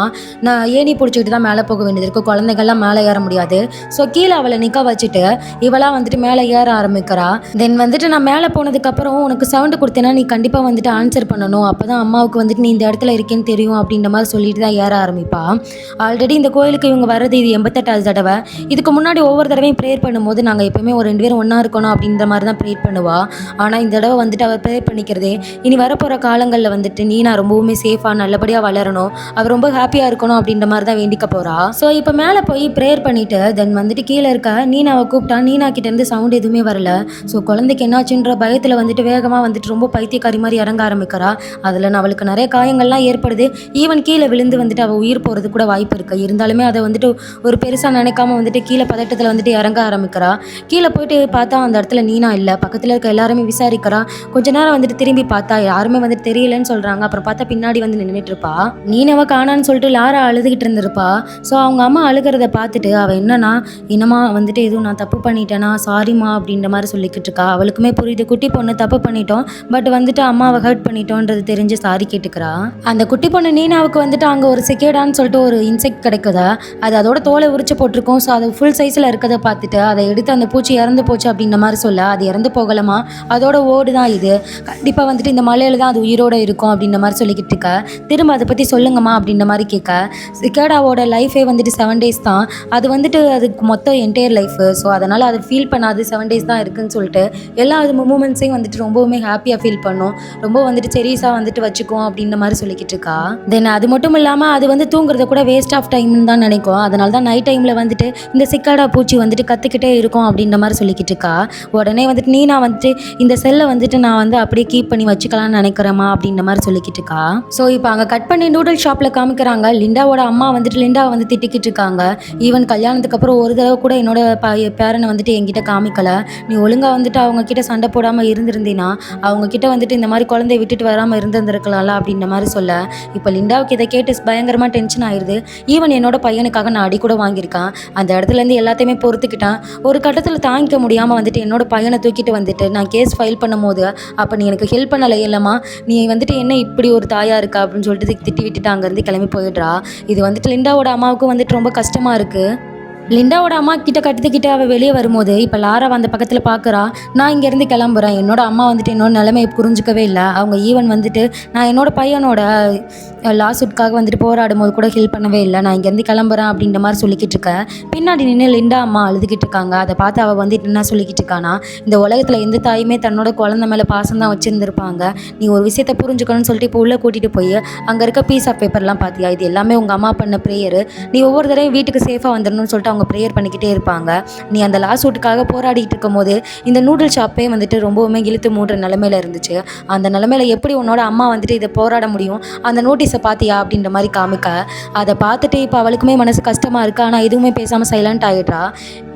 நான் ஏணி பிடிச்சிக்கிட்டு தான் மேலே போக வேண்டியது இருக்குது, குழந்தைகள்லாம் மேலே ஏற முடியாது. ஸோ கீழே அவளை நிற்க வச்சுட்டு இவளாம் வந்துட்டு மேலே ஏற ஆரம்பிக்கிறா. தென் வந்துட்டு நான் மேலே போனதுக்கப்புறம் உனக்கு சவுண்டு கொடுத்தேன்னா நீ கண்டிப்பாக வந்துட்டு ஆன்சர் பண்ணணும், அப்போ தான் அம்மாவுக்கு வந்துட்டு நீ இந்த இடத்துல இருக்கேன்னு தெரியும் அப்படின்ற மாதிரி சொல்லிட்டு தான் ஏற ஆரம்பிப்பா. ஆல்ரெடி இந்த கோயிலுக்கு இவங்க வர்றது இது 88வது தடவை. இதுக்கு முன்னாடி ஒவ்வொரு தடவையும் ப்ரேயர் பண்ணும்போது நாங்கள் எப்போயுமே ஒரு 2 பேரும் ஒன்றா இருக்கணும் அப்படின்ற மாதிரி தான் ப்ரேயர் பண்ணுவா. ஆனால் இந்த தடவை வந்துட்டு அவள் ப்ரேயர் பண்ணிக்கிறதே இனி வரப்போகிற காலங்களில் வந்துட்டு நீ நான் ரொம்பவுமே சேஃபாக நல்லபடியாக வளரணும், அவர் ரொம்ப ஹாப்பியாக இருக்கணும் அப்படின்ற மாதிரி தான் வேண்டிக்க போகிறா. ஸோ இப்போ மேலே போய் ப்ரேயர் பண்ணிவிட்டு தென் வந்துட்டு கீழே இருக்க நீனாவை கூப்பிட்டா நீனா கிட்டேருந்து சவுண்ட் எதுவுமே வரல. ஸோ குழந்தைக்கு என்னாச்சுன்ற பயத்தில் வந்துட்டு வேகமாக வந்துட்டு ரொம்ப பைத்தியக்காரி மாதிரி இறங்க ஆரம்பிக்கிறா. அதில் அவளுக்கு நிறைய காயங்கள்லாம் ஏற்படுது. ஈவன் கீழே விழுந்து வந்துட்டு அவள் உயிர் போகிறது கூட வாய்ப்பு இருக்குது. இருந்தாலுமே அதை வந்துட்டு ஒரு பெருசாக நினைக்காம வந்துட்டு கீழே பதட்டத்தில் வந்துட்டு இறங்க ஆரம்பிக்கிறா. கீழே போயிட்டு பார்த்தா அந்த இடத்துல நீனா இல்லை. பக்கத்தில் இருக்க எல்லாருமே விசாரிக்கிறா. கொஞ்ச நேரம் வந்துட்டு திரும்பி பார்த்தா யாருமே வந்துட்டு தெரியலன்னு சொல்கிறாங்க. அப்புறம் பார்த்தா பின்னாடி வந்து நின்றுட்டு இருப்பா. நீனவ காணான்னு சொல்லிட்டு லாரா அழுதுகிட்டு இருந்திருப்பா. ஸோ அவங்க அம்மா அழுகிறத பார்த்துட்டு அவள் என்னன்னா இன்னமா வந்துட்டு எதுவும் நான் தப்பு பண்ணிட்டேனா சாரிம்மா அப்படின்ற மாதிரி சொல்லிக்கிட்டு இருக்கா. அவளுக்குமே புரியுது குட்டி பொண்ணு தப்பு பண்ணிட்டோம், பட் வந்துட்டு அம்மாவை ஹர்ட் பண்ணிட்டோன்றது தெரிஞ்சு சாரி கேட்டுக்கிறா. அந்த குட்டி பொண்ணு நீனாவுக்கு வந்துட்டு அங்கே ஒரு சிக்கேடான்னு சொல்லிட்டு ஒரு இன்செக்ட் கிடைக்குதா, அது அதோட தோலை உரிச்சு போட்டிருக்கோம். ஸோ அது ஃபுல் சைஸில் இருக்கிறத பார்த்துட்டு அதை எடுத்து அந்த பூச்சி இறந்து போச்சு அப்படின்ற மாதிரி சொல்ல, அது இறந்து போகலாமா, அதோட ஓடு தான் இது, கண்டிப்பாக வந்துட்டு இந்த மலையில தான் அது உயிரோடு இருக்கும் அப்படின்ற மாதிரி சொல்லிக்கிட்டு இருக்க. திரும்ப அதை பற்றி சொல்லுங்கம்மா அப்படின்ற மாதிரி கேட்க, சிக்காடாவோட லைஃபே வந்துட்டு 7 days தான், அது வந்துட்டு அதுக்கு மொத்தம் என்டையர் லைஃபு. ஸோ அதனால் அது ஃபீல் பண்ணாது 7 days தான் இருக்குதுன்னு சொல்லிட்டு எல்லா மூமெண்ட்ஸையும் வந்துட்டு ரொம்பவுமே ஹாப்பியாக ஃபீல் பண்ணும், ரொம்ப வந்துட்டு செரீஸாக வந்துட்டு வச்சுக்குவோம் அப்படின்ற மாதிரி சொல்லிக்கிட்டு இருக்கா. தென் அது மட்டும் இல்லாமல் அது வந்து தூங்குறத கூட வேஸ்ட் ஆஃப் டைம்னு தான் நினைக்கும். அதனால தான் நைட் டைமில் வந்துட்டு இந்த சிக்காடா பூச்சி வந்துட்டு கற்றுக்கிட்டே இருக்கும் அப்படின்ற மாதிரி சொல்லிக்கிட்டு இருக்கா. உடனே வந்துட்டு நான் வந்துட்டு இந்த செல்லை வந்துட்டு நான் வந்து அப்படியே கீப் பண்ணி வச்சுக்கலாம்னு நினைக்கிறேம்மா அப்படின்ற மாதிரி சொல்லிக்கிட்டு இருக்கா. ஸோ இப்போ அங்கே கட் பண்ணி நூடுல் ஷாப்பில் காமிக்கிறாங்க. லிண்டாவோட அம்மா வந்துட்டு லிண்டாவை வந்து திட்டிக்கிட்டு இருக்காங்க. ஈவன் கல்யாணத்துக்கு அப்புறம் ஒரு தடவை கூட என்னோட பேரனை வந்துட்டு என்கிட்ட காமிக்கல, நீ ஒழுங்காக வந்துட்டு அவங்க கிட்ட சண்டை போடாமல் இருந்திருந்தீன்னா அவங்க கிட்ட வந்துட்டு இந்த மாதிரி குழந்தைய விட்டுட்டு வராமல் இருந்திருக்கலாம்ல அப்படின்ற மாதிரி சொல்ல, இப்போ லிண்டாவுக்கு இதை கேட்டு பயங்கரமாக டென்ஷன் ஆயிடுது. ஈவன் என்னோட பையனுக்காக நான் அடி கூட வாங்கியிருக்கேன், அந்த இடத்துலேருந்து எல்லாத்தையுமே பொறுத்துக்கிட்டேன். ஒரு கட்டத்தில் தாங்கிக்க முடியாமல் வந்துட்டு என்னோட பையனை தூக்கிட்டு வந்துட்டு நான் கேஸ் ஃபைல் பண்ணும் போது அப்போ நீ எனக்கு ஹெல்ப் பண்ணலை இல்லைம்மா, நீ வந்துட்டு என்ன இப்படி ஒரு தாயா இருக்கா அப்படின்னு சொல்லிட்டு திட்டி விட்டுட்டு அங்கேருந்து கிளம்பி போயிடுறா. இது வந்துட்டு லிண்டாவோட அம்மாவுக்கும் வந்துட்டு ரொம்ப கஷ்டமாக இருக்குது. லிண்டாவோட அம்மா கிட்ட கட்டுக்கிட்டு அவள் வெளியே வரும்போது இப்போ லாரா அந்த பக்கத்தில் பார்க்குறா. நான் இங்கேருந்து கிளம்புறேன், என்னோட அம்மா வந்துட்டு என்னோட நிலைமையை புரிஞ்சிக்கவே இல்லை. அவங்க ஈவன் வந்துட்டு நான் என்னோட பையனோட லாசூட்காக வந்துட்டு போராடும் போது கூட ஹெல்ப் பண்ணவே இல்லை, நான் இங்கேருந்து கிளம்புறேன் அப்படின்ற மாதிரி சொல்லிக்கிட்டு இருக்கேன். பின்னாடி நின்று லிண்டா அம்மா அழுதுகிட்டு இருக்காங்க. அதை பார்த்து அவள் வந்துட்டு என்ன சொல்லிக்கிட்டு இருக்கானா, இந்த உலகத்தில் எந்த தாயுமே தன்னோட குழந்தை மேலே பாசம் தான் வச்சுருந்துருப்பாங்க, நீ ஒரு விஷயத்தை புரிஞ்சுக்கணும்னு சொல்லிட்டு இப்போ உள்ளே கூட்டிகிட்டு போய் அங்கே இருக்க பீஸ் ஆஃப் பேப்பர்லாம் பார்த்தியா, இது எல்லாமே உங்கள் அம்மா பண்ண ப்ரேயரு, நீ ஒவ்வொரு தடவையும் வீட்டுக்கு சேஃபாக வந்துடணும்னு சொல்லிட்டு அவங்க ப்ரேயர் பண்ணிக்கிட்டே இருப்பாங்க. நீ அந்த லாஸ் சூட்டுக்காக போராடிட்டு இருக்கும் போது இந்த நூடுல் ஷாப்பே வந்துட்டு ரொம்பவுமே இழுத்து மூடுற நிலமையில இருந்துச்சு. அந்த நிலமையில எப்படி உன்னோட அம்மா வந்துட்டு இதை போராட முடியும், அந்த நோட்டீஸை பார்த்தியா அப்படின்ற மாதிரி காமிக்க, அதை பார்த்துட்டு இப்போ அவளுக்குமே மனசு கஷ்டமாக இருக்குது. ஆனால் எதுவுமே பேசாமல் சைலண்ட் ஆகிடுறா.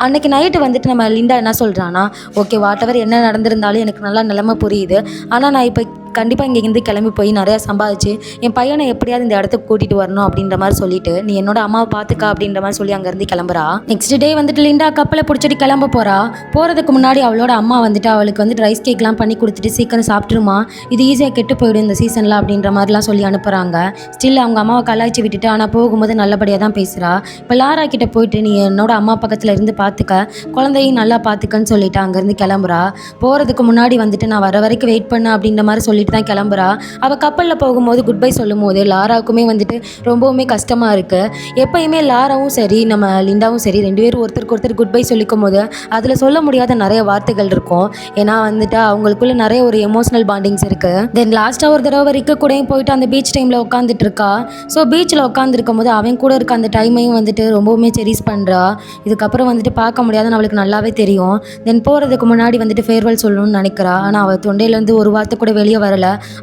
அன்னைக்கு நைட்டு வந்துட்டு நம்ம லிண்டா என்ன சொல்கிறான்னா, ஓகே வாட் எவர் என்ன நடந்திருந்தாலும் எனக்கு நல்லா நிலைமை புரியுது, ஆனால் நான் இப்போ கண்டிப்பாக இங்கேருந்து கிளம்பி போய் நிறையா சம்பாதிச்சு என் பையனை எப்படியாவது இந்த இடத்துக்கு கூட்டிகிட்டு வரணும் அப்படின்ற மாதிரி சொல்லிட்டு, நீ என்னோட அம்மாவை பார்த்துக்கா அப்படின்ற மாதிரி சொல்லி அங்கேருந்து கிளம்புறா. நெக்ஸ்ட் டே வந்துட்டு லிண்டா கப்பலை பிடிச்சிட்டு கிளம்ப போகிறா. போகிறதுக்கு முன்னாடி அவளோட அம்மா வந்துட்டு அவளுக்கு வந்துட்டு ரைஸ் கேக்லாம் பண்ணி கொடுத்துட்டு சீக்கிரம் சாப்பிட்டுருமா, இது ஈஸியாக கெட்டு போயிடும் இந்த சீசனில் அப்படின்ற மாதிரிலாம் சொல்லி அனுப்புகிறாங்க. ஸ்டில் அவங்க அம்மாவை கலாய்ச்சி விட்டுட்டு ஆனால் போகும்போது நல்லபடியாக தான் பேசுகிறா. இப்போ லாரா கிட்ட போயிட்டு நீ என்னோட அம்மா பக்கத்தில் இருந்து பார்த்துக்க, குழந்தையும் நல்லா பார்த்துக்கன்னு சொல்லிட்டு அங்கேருந்து கிளம்புறா. போகிறதுக்கு முன்னாடி வந்துட்டு நான் வர வரைக்கும் வெயிட் பண்ண அப்படின்ற மாதிரி சொல்லிட்டு தான் கிளம்புறா. அவள் கப்பலில் போகும்போது குட் பை சொல்லும் போது லாராவுக்குமே வந்துட்டு ரொம்பவுமே கஷ்டமாக இருக்குது. எப்பயுமே லாராவும் சரி நம்ம லிண்டாவும் சரி 2 பேரும் ஒருத்தருக்கு ஒருத்தர் குட் பை சொல்லிக்கும் போது அதில் சொல்ல முடியாத நிறைய வார்த்தைகள் இருக்கும். ஏன்னா வந்துட்டு அவங்களுக்குள்ள நிறைய ஒரு எமோஷனல் பாண்டிங்ஸ் இருக்குது. தென் லாஸ்ட்டாக ஒரு தடவை வரைக்கும் கூடயும் போயிட்டு அந்த பீச் டைமில் உட்காந்துட்டு இருக்கா. ஸோ பீச்சில் உட்காந்துருக்கும் போது அவன் கூட இருக்க அந்த டைமையும் வந்துட்டு ரொம்பவுமே செரிஸ் பண்ணுறா. இதுக்கப்புறம் வந்துட்டு பார்க்க முடியாதுன்னு அவளுக்கு நல்லாவே தெரியும். தென் போகிறதுக்கு முன்னாடி வந்துட்டு ஃபேர்வெல் சொல்லணும்னு நினைக்கிறா. ஆனால் அவள் தொண்டையிலேருந்து ஒரு வார்த்தை கூட வெளியே வரல.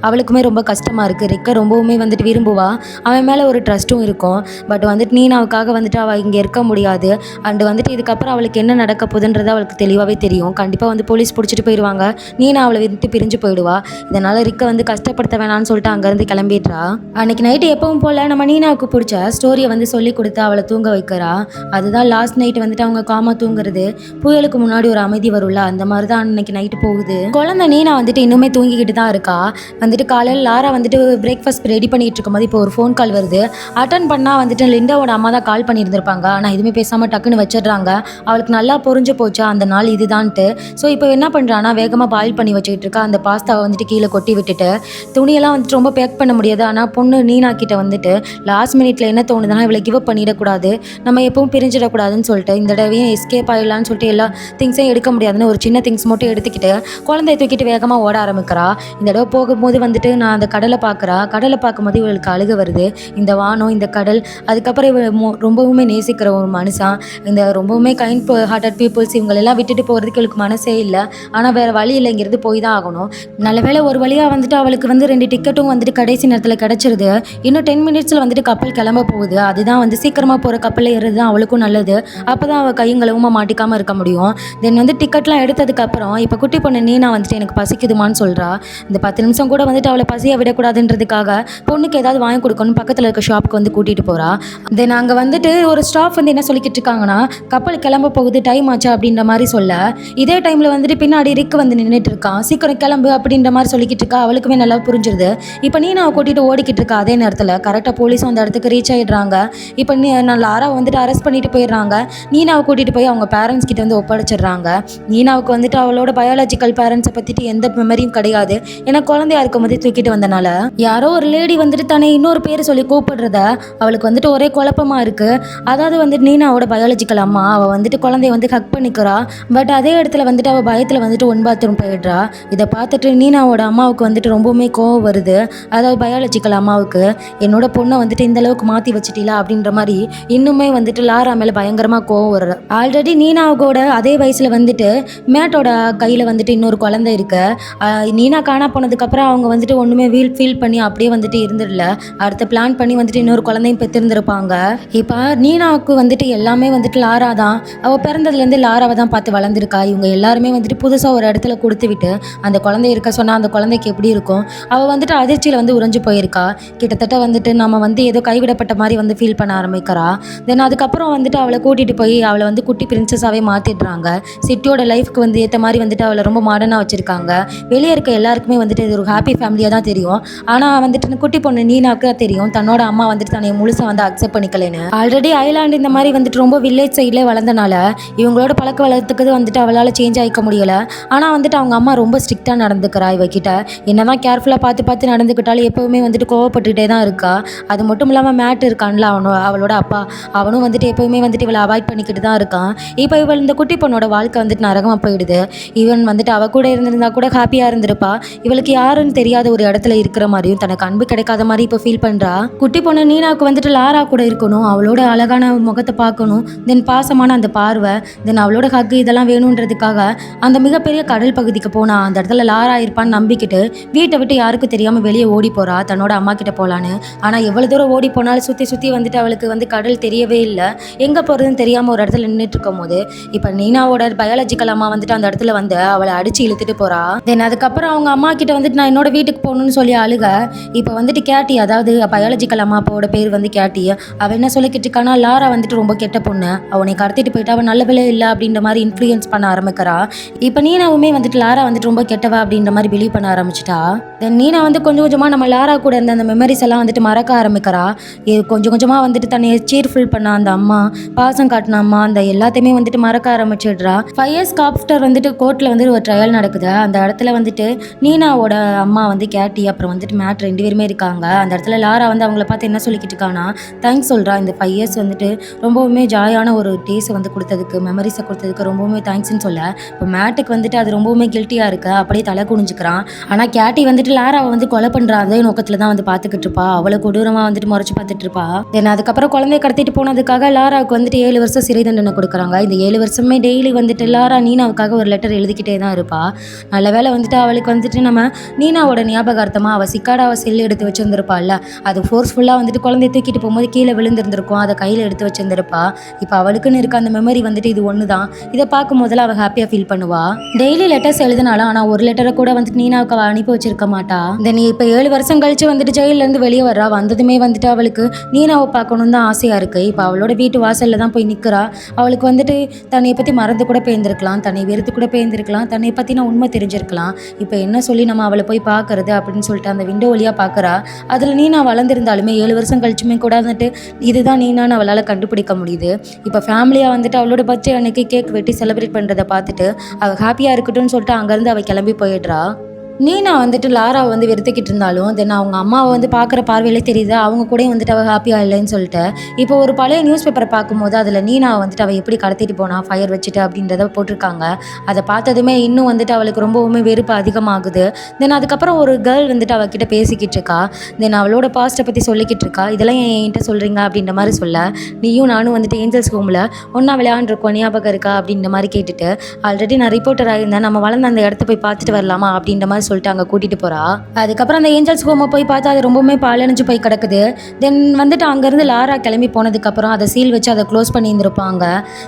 அவளுக்குமே ரொம்ப கஷ்டமாக இருக்குது. ரிக்க ரொம்பவுமே வந்துட்டு விரும்புவா, அவன் மேலே ஒரு ட்ரஸ்ட்டும் இருக்கும். பட் வந்துட்டு நீனாவுக்காக வந்துட்டு அவள் இங்கே இருக்க முடியாது. அண்டு வந்துட்டு இதுக்கப்புறம் அவளுக்கு என்ன நடக்க போகுதுன்றது அவளுக்கு தெளிவாகவே தெரியும். கண்டிப்பாக வந்து போலீஸ் பிடிச்சிட்டு போயிடுவாங்க, நீனா அவளை விட்டு பிரிஞ்சு போயிடுவா. இதனால் ரிக்க வந்து கஷ்டப்படுத்த வேணான்னு சொல்லிட்டு அங்கேருந்து கிளம்பிடுறா. அன்றைக்கி நைட்டு எப்பவும் போல் நம்ம நீனாவுக்கு பிடிச்ச ஸ்டோரியை வந்து சொல்லி கொடுத்து அவளை தூங்க வைக்கிறா. அதுதான் லாஸ்ட் நைட் வந்துட்டு அவங்க காமா தூங்குறது. புயலுக்கு முன்னாடி ஒரு அமைதி வரும்ல, அந்த மாதிரி தான் அன்னைக்கு நைட்டு போகுது. குழந்தை நீனா வந்துட்டு இன்னுமே தூங்கிக்கிட்டு தான் இருக்கா. வந்துட்டு காலையில் லாரா வந்துட்டு பிரேக்ஃபாஸ்ட் ரெடி பண்ணிகிட்டு இருக்கும்போது இப்போ ஒரு ஃபோன் கால் வருது. அட்டன் பண்ணால் வந்துட்டு லிண்டாவோட அம்மா தான் கால் பண்ணியிருந்திருப்பாங்க. ஆனால் எதுவுமே பேசாமல் டக்குன்னு வச்சிடுறாங்க. அவளுக்கு நல்லா புரிஞ்சு போச்சா அந்த நாள் இதுதான்ட்டு. ஸோ இப்போ என்ன பண்ணுறான்னா வேகமாக பாயில் பண்ணி வச்சுக்கிட்டு இருக்கா. அந்த பாஸ்தாவை வந்துட்டு கீழே கொட்டி விட்டுட்டு துணியெல்லாம் வந்துட்டு ரொம்ப பேக் பண்ண முடியாது. ஆனால் பொண்ணு நீனா கிட்ட வந்துட்டு லாஸ்ட் மினிட்ல என்ன தோணுதுன்னா இவளை கிவ் அப் பண்ணிடக்கூடாது, நம்ம எப்பவும் பிரிஞ்சிடக்கூடாதுன்னு சொல்லிட்டு இந்த தடவையும் எஸ்கேப் ஆகிடலான்னு சொல்லிட்டு எல்லா திங்ஸையும் எடுக்க முடியாதுன்னு ஒரு சின்ன திங்ஸ் மட்டும் எடுத்துக்கிட்டு குழந்தைய தூக்கிட்டு வேகமாக ஓட ஆரம்பிக்கிறா. இந்த தடவை போகும்போது வந்துட்டு நான் அந்த கடலை பார்க்கும்போது இவளுக்கு அழுக வருது. இந்த வானம், இந்த கடல், அதுக்கப்புறம் இவள் ரொம்பவுமே நேசிக்கிற ஒரு மனுஷன், இந்த ரொம்பவுமே கைண்ட் ஹார்ட்டட் பீப்புள்ஸ் இவங்களெல்லாம் விட்டுட்டு போகிறதுக்கு இவளுக்கு மனசே இல்லை. ஆனால் வேறு வழி இல்லை, இங்கிருந்து போய் தான் ஆகணும். நல்ல வேளை ஒரு வழியாக வந்துட்டு அவளுக்கு வந்து 2 டிக்கெட்டும் வந்துட்டு கடைசி நேரத்தில் கிடச்சிருது. இன்னும் 10 மினிட்ஸில் வந்துட்டு கப்பல் கிளம்ப போகுது. அதுதான் வந்து சீக்கிரமாக போகிற கப்பலில் ஏறுறது தான் அவளுக்கும் நல்லது. அப்போ தான் அவள் கைங்களவும் மாட்டிக்காமல் இருக்க முடியும். தென் வந்து டிக்கெட்லாம் எடுத்ததுக்கப்புறம் இப்போ குட்டி பொண்ணு நீனா வந்துட்டு எனக்கு பசிக்குதுமான்னு சொல்கிறா. இந்த 10 நிமிஷம் கூட வந்துட்டு அவளை பசியை விடக்கூடாதுன்றதுக்காக பொண்ணுக்கு ஏதாவது வாங்கி கொடுக்கணும் பக்கத்தில் இருக்க ஷாப்புக்கு வந்து கூட்டிகிட்டு போகிறா. தென் அங்கே வந்துட்டு ஒரு ஸ்டாஃப் வந்து என்ன சொல்லிக்கிட்டு இருக்காங்கன்னா கப்பல் கிளம்ப போகுது, டைம் ஆச்சா அப்படின்ற மாதிரி சொல்ல, இதே டைமில் வந்துட்டு பின்னாடி ரிக்கு வந்து நின்றுட்டு இருக்கான். சீக்கிரம் கிளம்பு அப்படின்ற மாதிரி சொல்லிக்கிட்டு இருக்கா. அவளுக்குமே நல்லா புரிஞ்சிருது. இப்போ நீனாவை கூட்டிகிட்டு ஓடிக்கிட்டு இருக்கா. அதே நேரத்தில் கரெக்டாக போலீஸும் அந்த இடத்துக்கு ரீச் ஆகிடுறாங்க. இப்போ லாராவை வந்துட்டு அரெஸ்ட் பண்ணிட்டு போயிடுறாங்க. நீனாவை கூட்டிகிட்டு போய் அவங்க பேரண்ட்ஸ் கிட்ட வந்து ஒப்படைச்சிடுறாங்க. நீனாவுக்கு வந்துட்டு அவளோட பயாலஜிக்கல் பேரண்ட்ஸை பற்றிட்டு எந்த மெமரியும் கிடையாது. ஏன்னா குழந்தையா இருக்கும் போதே தூக்கிட்டு வந்தனால யாரோ ஒரு லேடி வந்துட்டு தானே இன்னொரு பேர் சொல்லி கூப்பிடுறத அவளுக்கு வந்துட்டு ஒரே குழப்பமா இருக்கு. அதாவது வந்துட்டு நீனாவோட பயாலஜிக்கல் அம்மா அவள் வந்துட்டு குழந்தைய வந்து ஹக் பண்ணிக்கிறா. பட் அதே இடத்துல வந்துட்டு அவள் பயத்தில் வந்துட்டு ஒன் பாத்ரூம் போயிடுறா. இதை பார்த்துட்டு நீனாவோட அம்மாவுக்கு வந்துட்டு ரொம்பவுமே கோவம் வருது. அதாவது பயாலஜிக்கல் அம்மாவுக்கு என்னோட பொண்ணை வந்துட்டு இந்த அளவுக்கு மாற்றி வச்சுட்டீங்களா அப்படின்ற மாதிரி இன்னுமே வந்துட்டு லாரா மேலே பயங்கரமாக கோவம் வருது. ஆல்ரெடி நீனாவோட அதே வயசில் வந்துட்டு மேட்டோட கையில் வந்துட்டு இன்னொரு குழந்தை இருக்கு. நீனா காணா போனதுக்கப்புறம் அவங்க வந்துட்டு ஒன்றுமே ஃபீல் பண்ணி அப்படியே வந்துட்டு இருந்துடல. அடுத்த பிளான் பண்ணி வந்துட்டு இன்னொரு குழந்தையும் பெற்றிருந்திருப்பாங்க. இப்போ நீனாவுக்கு வந்துட்டு எல்லாமே வந்துட்டு லாரா தான். அவள் பிறந்ததுலேருந்து லாராவை தான் பார்த்து வளர்ந்துருக்கா. இவங்க எல்லாருமே வந்துட்டு புதுசாக ஒரு இடத்துல கொடுத்து விட்டு அந்த குழந்தை இருக்க சொன்னால் அந்த குழந்தைக்கு எப்படி இருக்கும். அவள் வந்துட்டு அதிர்ச்சியில் வந்து உறைஞ்சு போயிருக்கா. கிட்டத்தட்ட வந்துட்டு நம்ம வந்து ஏதோ கைவிடப்பட்ட மாதிரி வந்து ஃபீல் பண்ண ஆரம்பிக்கிறா. தென் அதுக்கப்புறம் வந்துட்டு அவளை கூட்டிகிட்டு போய் அவளை வந்து குட்டி பிரின்சஸாகவே மாற்றிடுறாங்க. சிட்டியோட லைஃப்க்கு வந்து ஏற்ற மாதிரி வந்துட்டு அவளை ரொம்ப மாடர்னாக வச்சுருக்காங்க. வெளியே இருக்க எல்லாருக்குமே வந்துட்டு இது ஒரு ஹாப்பி ஃபேமிலியாக தான் தெரியும். ஆனால் வந்துட்டு குட்டி பொண்ணு நீனாவுக்கு தெரியும் தன்னோட அம்மா வந்துட்டு தன்னை முழுசாக வந்து அக்செப்ட் பண்ணிக்கலன்னு. ஆல்ரெடி ஐலாண்டு இந்த மாதிரி வந்துட்டு ரொம்ப வில்லேஜ் சைட்லேயே வளர்ந்தனால இவங்களோட பழக்க வளர்த்துக்கு வந்துட்டு அவளால் சேஞ்ச் ஆகிக்க முடியலை. ஆனால் வந்துட்டு அவங்க அம்மா ரொம்ப ஸ்ட்ரிக்டாக நடந்துக்கிறா. இவகிட்ட என்னதான் கேர்ஃபுல்லாக பார்த்து நடந்துக்கிட்டாலும் எப்போவுமே வந்துட்டு கோவப்பட்டுகிட்டே தான் இருக்கா. அது மட்டும் இல்லாமல் மேட் இருக்கான்ல அவளோட அப்பா, அவனும் வந்துட்டு எப்போவுமே வந்துட்டு இவளை அவாய்ட் பண்ணிக்கிட்டு தான் இருக்கான். இப்போ இவள் இந்த குட்டி பொண்ணோட வாழ்க்கை வந்துட்டு நரகமாக போயிடுது. ஈவன் வந்துட்டு அவள் கூட இருந்திருந்தா கூட ஹாப்பியாக இருந்திருப்பா. இவளுக்கு யாருன்னு தெரியாத ஒரு இடத்துல இருக்கிற மாதிரியும் தனக்கு அன்பு கிடைக்காத மாதிரி இப்போ ஃபீல் பண்ணுறா. குட்டி பொண்ணு நீனாவுக்கு வந்துட்டு லாரா கூட இருக்கணும், அவளோட அழகான முகத்தை பார்க்கணும், தென் பாசமான அந்த பார்வை, தென் அவளோட ஹக்கு இதெல்லாம் வேணுன்றதுக்காக அந்த மிகப்பெரிய கடல் பகுதிக்கு போனா. அந்த இடத்துல லாரா இருப்பான்னு நம்பிக்கிட்டு வீட்டை விட்டு யாருக்கும் தெரியாமல் வெளியே ஓடி போகிறா தன்னோட அம்மா கிட்ட போகலான்னு. ஆனால் எவ்வளோ தூரம் ஓடி போனாலும் சுற்றி சுற்றி வந்துட்டு அவளுக்கு வந்து கடல் தெரியவே இல்லை. எங்கே போகிறதுன்னு தெரியாமல் ஒரு இடத்துல நின்றுட்டு இருக்கும் போது இப்போ நீனாவோட பயாலஜிக்கல் அம்மா வந்துட்டு அந்த இடத்துல வந்து அவளை அடித்து இழுத்துட்டு போகிறா. தென் அதுக்கப்புறம் அவங்க அம்மா கிட்ட வந்துட்டு நான் என்னோட வீட்டுக்கு போகணும்னு சொல்லி அழுக. இப்போ வந்துட்டு கேட்டி, அதாவது பயாலஜிக்கல் அம்மா அப்பாவோட பேர் வந்து கேட்டி, அவள் என்ன சொல்லிக்கிட்டு இருக்கானா, லாரா வந்துட்டு ரொம்ப கெட்ட பொண்ணு, அவனை கடத்திட்டு போயிட்டு அவன் நல்ல வேலை இல்லை அப்படின்ற மாதிரி இன்ஃப்ளூயன்ஸ் பண்ண ஆரம்பிக்கிறா. இப்போ நீனாவுமே வந்துட்டு லாரா வந்துட்டு ரொம்ப கெட்டவா அப்படின்ற மாதிரி பிலீவ் பண்ண ஆரம்பிச்சிட்டா. தென் நீனா வந்து கொஞ்சம் கொஞ்சமாக நம்ம லாரா கூட இருந்த அந்த மெமரிஸ் எல்லாம் வந்துட்டு மறக்க ஆரம்பிக்கிறா. கொஞ்சம் கொஞ்சமாக வந்துட்டு தன்னை சீர்ஃபுல் பண்ண அந்த அம்மா, பாசம் காட்டின அம்மா, அந்த எல்லாத்தையுமே வந்துட்டு மறக்க ஆரம்பிச்சிடுறா. 5 இயர்ஸ் ஆஃப்டர் வந்துட்டு கோர்ட்டில் வந்து ஒரு ட்ரையல் நடக்குது. அந்த இடத்துல வந்துட்டு நீனாவோட அம்மா வந்து கேட்டி, அப்புறம் வந்துட்டு மேட் 2 பேருமே இருக்காங்க. அந்த இடத்துல லாரா வந்து அவங்கள பார்த்து என்ன சொல்லிக்கிட்டு இருக்கானா, தேங்க்ஸ் சொல்கிறா. இந்த 5 இயர்ஸ் வந்துட்டு ரொம்பவுமே ஜாலியான ஒரு டேஸை வந்து கொடுத்ததுக்கு, மெமரிஸை கொடுத்ததுக்கு ரொம்பவுமே தேங்க்ஸ்ன்னு சொல்ல. இப்போ மேட்டுக்கு வந்துட்டு அது ரொம்பவுமே கில்ட்டியாக இருக்குது, அப்படியே தலை குனிஞ்சுக்கிறான். ஆனால் கேட்டி வந்துட்டு லாராவை வந்து கொலை பண்ணுற அதே நோக்கத்தில் தான் வந்து பார்த்துக்கிட்டு இருப்பா. அவளை கொடூரமாக வந்துட்டு முறைச்சு பார்த்துட்டு இருப்பா. தென் அதுக்கப்புறம் குழந்தைய கடத்திட்டு போனதுக்காக லாராவுக்கு வந்துட்டு 7 வருஷம் சிறை தண்டனை கொடுக்குறாங்க. இந்த 7 வருஷமே டெய்லி வந்துட்டு லாரா நீனாவுக்காக ஒரு லெட்டர் எழுதிக்கிட்டே தான் இருப்பா. நல்ல வேலை வந்துட்டு அவளுக்கு வந்துட்டு நம்ம நீனாவோட ஞாபகார்த்தமாக அவள் சிக்காடாவை செல் எடுத்து வச்சுருந்துருப்பாள்ல, அது ஃபோர்ஸ்ஃபுல்லாக வந்துட்டு குழந்தைய தூக்கிட்டு போகும்போது கீழே விழுந்திருந்திருக்கும், அதை கையில் எடுத்து வச்சுருந்துருப்பா. இப்போ அவளுக்குன்னு இருக்க அந்த மெமரி வந்துட்டு இது ஒன்று தான். இதை பார்க்கும் போதில் அவள் ஹாப்பியாக ஃபீல் பண்ணுவா. டெய்லி லெட்டர்ஸ் எழுதினாலும் ஆனால் ஒரு லெட்டரை கூட வந்துட்டு நீனாவுக்கு அவள் அனுப்பி வச்சிருக்க மாட்டா. தென் இப்போ 7 வருஷம் கழிச்சு வந்துட்டு ஜெயிலேருந்து வெளியே வர்றா. வந்ததுமே வந்துட்டு அவளுக்கு நீனாவை பார்க்கணுன்னு தான் ஆசையாக இருக்குது. இப்போ அவளோட வீட்டு வாசலில் தான் போய் நிற்கிறா. அவளுக்கு வந்துட்டு தன்னை பற்றி மறந்து கூட போயிருந்திருக்கலாம், தன்னை வெறுத்து கூட போயிருந்திருக்கலாம், தன்னை பற்றின உண்மை தெரிஞ்சிருக்கலாம். இப்போ என்ன சொல்லி நம்ம அவளை போய் பார்க்கறது அப்படின்னு சொல்லிட்டு அந்த விண்டோ வழியாக பார்க்குறா. அதில் நீனா வளர்ந்துருந்தாலுமே 7 வருஷம் கழிச்சுமே கூட வந்துட்டு இதுதான் நீனான்னு அவளால் கண்டுபிடிக்க முடியுது. இப்போ ஃபேமிலியாக வந்துட்டு அவளோட பர்த்டே அன்னைக்கு கேக் வெட்டி செலிப்ரேட் பண்ணுறதை பார்த்துட்டு அவள் ஹாப்பியாக இருக்கட்டும்னு சொல்லிட்டு அங்கேருந்து அவள் கிளம்பி போயிடுறா. நீனா வந்துட்டு லாராவை வந்து வெறுத்துக்கிட்டு இருந்தாலும் தென் அவங்க அம்மாவை வந்து பார்க்குற பார்வையிலே தெரியுது அவங்க கூட வந்துட்டு அவள் ஹாப்பியாக இல்லைன்னு சொல்லிட்டு. இப்போ ஒரு பழைய நியூஸ் பேப்பரை பார்க்கும்போது அதில் நீனாவை வந்துட்டு அவள் எப்படி கடத்திட்டு போனா ஃபயர் வச்சுட்டு அப்படின்றத போட்டிருக்காங்க. அதை பார்த்ததுமே இன்னும் வந்துட்டு அவளுக்கு ரொம்பவுமே வெறுப்பு அதிகமாகுது. தென் அதுக்கப்புறம் ஒரு கேர்ள் வந்துட்டு அவகிட்ட பேசிக்கிட்டு இருக்கா. தென் அவளோட பாஸ்ட்டை பற்றி சொல்லிக்கிட்டு இருக்கா. இதெல்லாம் என்கிட்ட சொல்கிறீங்க அப்படின்ற மாதிரி சொல்ல, நீயும் நானும் வந்துட்டு ஏஞ்சல்ஸ் ஹோமில் ஒன்றா விளையாண்டுருக்கோம் ஞாபகம் இருக்கா அப்படின்ற மாதிரி கேட்டுட்டு, ஆல்ரெடி நான் ரிப்போர்ட்டராக இருந்தேன், நம்ம வளர்ந்து அந்த இடத்த போய் பார்த்துட்டு வரலாமா அப்படின்ற மாதிரி சொல்லிட்டு அங்கே கூட்டிகிட்டு போகிறா. அதுக்கப்புறம் அந்த ஏஞ்சல்ஸ் ஹோமை போய் பார்த்தா அது ரொம்பவுமே பாலடைஞ்சு போய் கிடக்குது. தென் வந்துட்டு அங்கேருந்து லாரா கிளம்பி போனதுக்கப்புறம் அதை சீல் வச்சு அதை க்ளோஸ் பண்ணியிருந்திருப்பாங்க.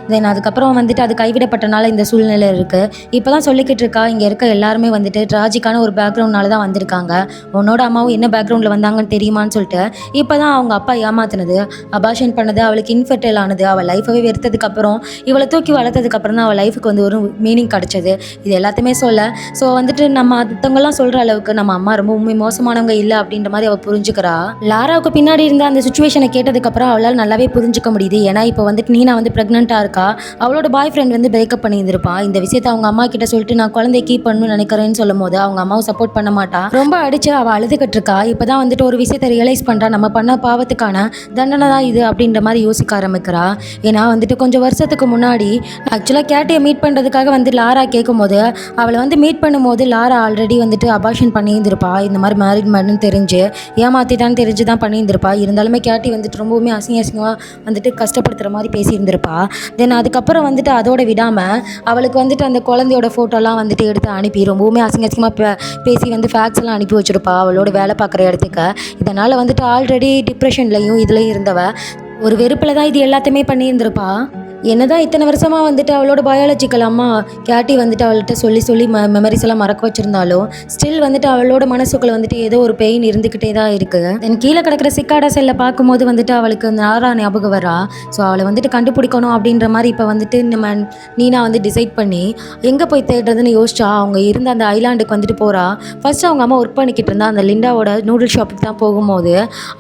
தென் அதுக்கப்புறம் வந்துட்டு அது கைவிடப்பட்டனால இந்த சூழ்நிலை இருக்குது. இப்போ தான் சொல்லிக்கிட்டு இருக்கா, இங்கே இருக்க எல்லாருமே வந்துட்டு ட்ராஜிக்கான ஒரு பேக்ரவுண்ட்னால தான் வந்திருக்காங்க, உன்னோட அம்மாவும் என்ன பேக்ரவுண்டில் வந்தாங்கன்னு தெரியுமான்னு சொல்லிட்டு. இப்போ தான் அவங்க அப்பா ஏமாத்தினது, அபார்ஷன் பண்ணது, அவளுக்கு இன்ஃபெர்டைல் ஆனது, அவள் லைஃபவே வெறுத்ததுக்கப்புறம் இவளை தூக்கி வளர்த்ததுக்கப்புறம் தான் அவள் லைஃபுக்கு வந்து ஒரு மீனிங் கிடச்சது. இது எல்லாத்தையுமே சொல்ல. ஸோ வந்துட்டு நம்ம மற்றவங்கலாம் சொல்கிற அளவுக்கு நம்ம அம்மா ரொம்பவுமே மோசமானவங்க இல்லை அப்படின்ற மாதிரி அவள் புரிஞ்சுக்கிறா. லாராவுக்கு பின்னாடி இருந்த அந்த சுச்சுவேஷனை கேட்டதுக்கப்புறம் அவளால் நல்லாவே புரிஞ்சுக்க முடியுது. ஏன்னா இப்போ வந்துட்டு நீனா வந்து ப்ரெக்னெண்ட்டாக இருக்கா. அவளோட பாய் ஃப்ரெண்ட் வந்து பிரேக்கப் பண்ணியிருந்திருப்பா. இந்த விஷயத்தை அவங்க அம்மா கிட்ட சொல்லிட்டு நான் குழந்தைய கீப் பண்ணணும்னு நினைக்கிறேன்னு சொல்லும் போது அவங்க அம்மாவும் சப்போர்ட் பண்ண மாட்டா. ரொம்ப அடிச்சு அவள் அழுதுகிட்டு இருக்கா. இப்போ தான் வந்துட்டு ஒரு விஷயத்தை ரியலைஸ் பண்ணுறா, நம்ம பண்ண பாவத்துக்கான தண்டனை தான் இது அப்படின்ற மாதிரி யோசிக்க ஆரம்பிக்கிறா. ஏன்னா வந்துட்டு கொஞ்சம் வருஷத்துக்கு முன்னாடி ஆக்சுவலாக கேட்டியை மீட் பண்ணுறதுக்காக வந்து லாரா கேட்கும் போது அவளை வந்து மீட் பண்ணும்போது லாரா ஆல்ரெடி வந்துட்டு அபார்ஷன் பண்ணியிருந்திருப்பா. இந்த மாதிரி மேரிட் மேன்னு தெரிஞ்சு ஏமாத்திட்டான்னு தெரிஞ்சு தான் பண்ணியிருந்திருப்பா. இருந்தாலுமே கேட்டி வந்துட்டு ரொம்பவுமே அசிங்கமாக வந்துட்டு கஷ்டப்படுத்துகிற மாதிரி பேசியிருந்திருப்பா. தென் அதுக்கப்புறம் வந்துட்டு அதோட விடாமல் அவளுக்கு வந்துட்டு அந்த குழந்தையோட ஃபோட்டோலாம் வந்துட்டு எடுத்து அனுப்பி ரொம்பவுமே அசிங்கமாக பேசி வந்து ஃபேக்ஸ் எல்லாம் அனுப்பி வச்சுருப்பா அவளோட வேலை பார்க்குற இடத்துக்கு. இதனால் வந்துட்டு ஆல்ரெடி டிப்ரெஷன்லையும் இதுலேயும் இருந்தவ ஒரு வெறுப்பில் தான் இது எல்லாத்தையுமே பண்ணியிருந்திருப்பா. என்னதான் இத்தனை வருஷமாக வந்துட்டு அவளோட பயாலஜிக்கல் அம்மா கேட்டி வந்துட்டு அவள்கிட்ட சொல்லி மெமரிஸ் எல்லாம் மறக்க வச்சுருந்தாலும் ஸ்டில் வந்துட்டு அவளோட மனசுக்குள்ள வந்துட்டு ஏதோ ஒரு பெயின் இருந்துக்கிட்டே தான் இருக்குது. தென் கீழே கிடக்கிற சிக்காடா செல்லை பார்க்கும்போது வந்துட்டு அவளுக்கு நாரா ஞாபகம் வரா. ஸோ அவளை வந்துட்டு கண்டுபிடிக்கணும் அப்படின்ற மாதிரி இப்போ வந்துட்டு நம்ம நீனா வந்து டிசைட் பண்ணி எங்கே போய் தேடுறதுன்னு யோசிச்சா அவங்க இருந்த அந்த ஐலாண்டுக்கு வந்துட்டு போகிறா. ஃபர்ஸ்ட் அவங்க அம்மா ஒர்க் பண்ணிக்கிட்டு இருந்தா அந்த லிண்டாவோட நூடுல் ஷாப்புக்கு தான் போகும்போது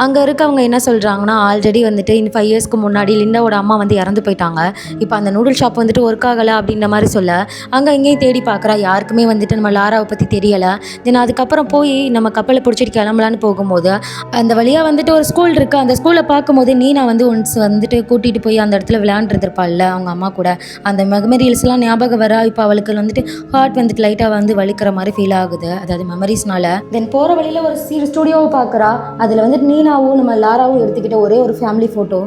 அங்கே இருக்கவங்க என்ன சொல்கிறாங்கன்னா, ஆல்ரெடி வந்துட்டு இந்த 5 இயர்ஸ்க்கு முன்னாடி லிண்டாவோட அம்மா வந்து இறந்து போயிட்டாங்க. இப்போ அந்த நூடுல் ஷாப் வந்துட்டு ஒர்க் ஆகலை அப்படின்ற மாதிரி சொல்ல அங்கே இங்கேயும் தேடி பார்க்குறா. யாருக்குமே வந்துட்டு நம்ம லாராவை பற்றி தெரியலை. தென் அதுக்கப்புறம் போய் நம்ம கப்பலை பிடிச்சிட்டு கிளம்பலான்னு போகும்போது அந்த வழியாக வந்துட்டு ஒரு ஸ்கூல் இருக்குது. அந்த ஸ்கூலை பார்க்கும்போது நீனா வந்து ஒன்ஸ் வந்துட்டு கூட்டிகிட்டு போய் அந்த இடத்துல விளையாண்டுருப்பாள்ல அவங்க அம்மா கூட. அந்த மெமரிஸ்லாம் ஞாபகம் வர இப்போ அவளுக்கு வந்துட்டு ஹார்ட் வந்துட்டு லைட்டாக வந்து வலிக்கிற மாதிரி ஃபீல் ஆகுது, அதாவது மெமரிஸ்னால. தென் போகிற வழியில் ஒரு ஸ்டுடியோவை பார்க்குறா. அதில் வந்துட்டு நீனாவும் நம்ம லாராவும் எடுத்துக்கிட்ட ஒரே ஒரு family photo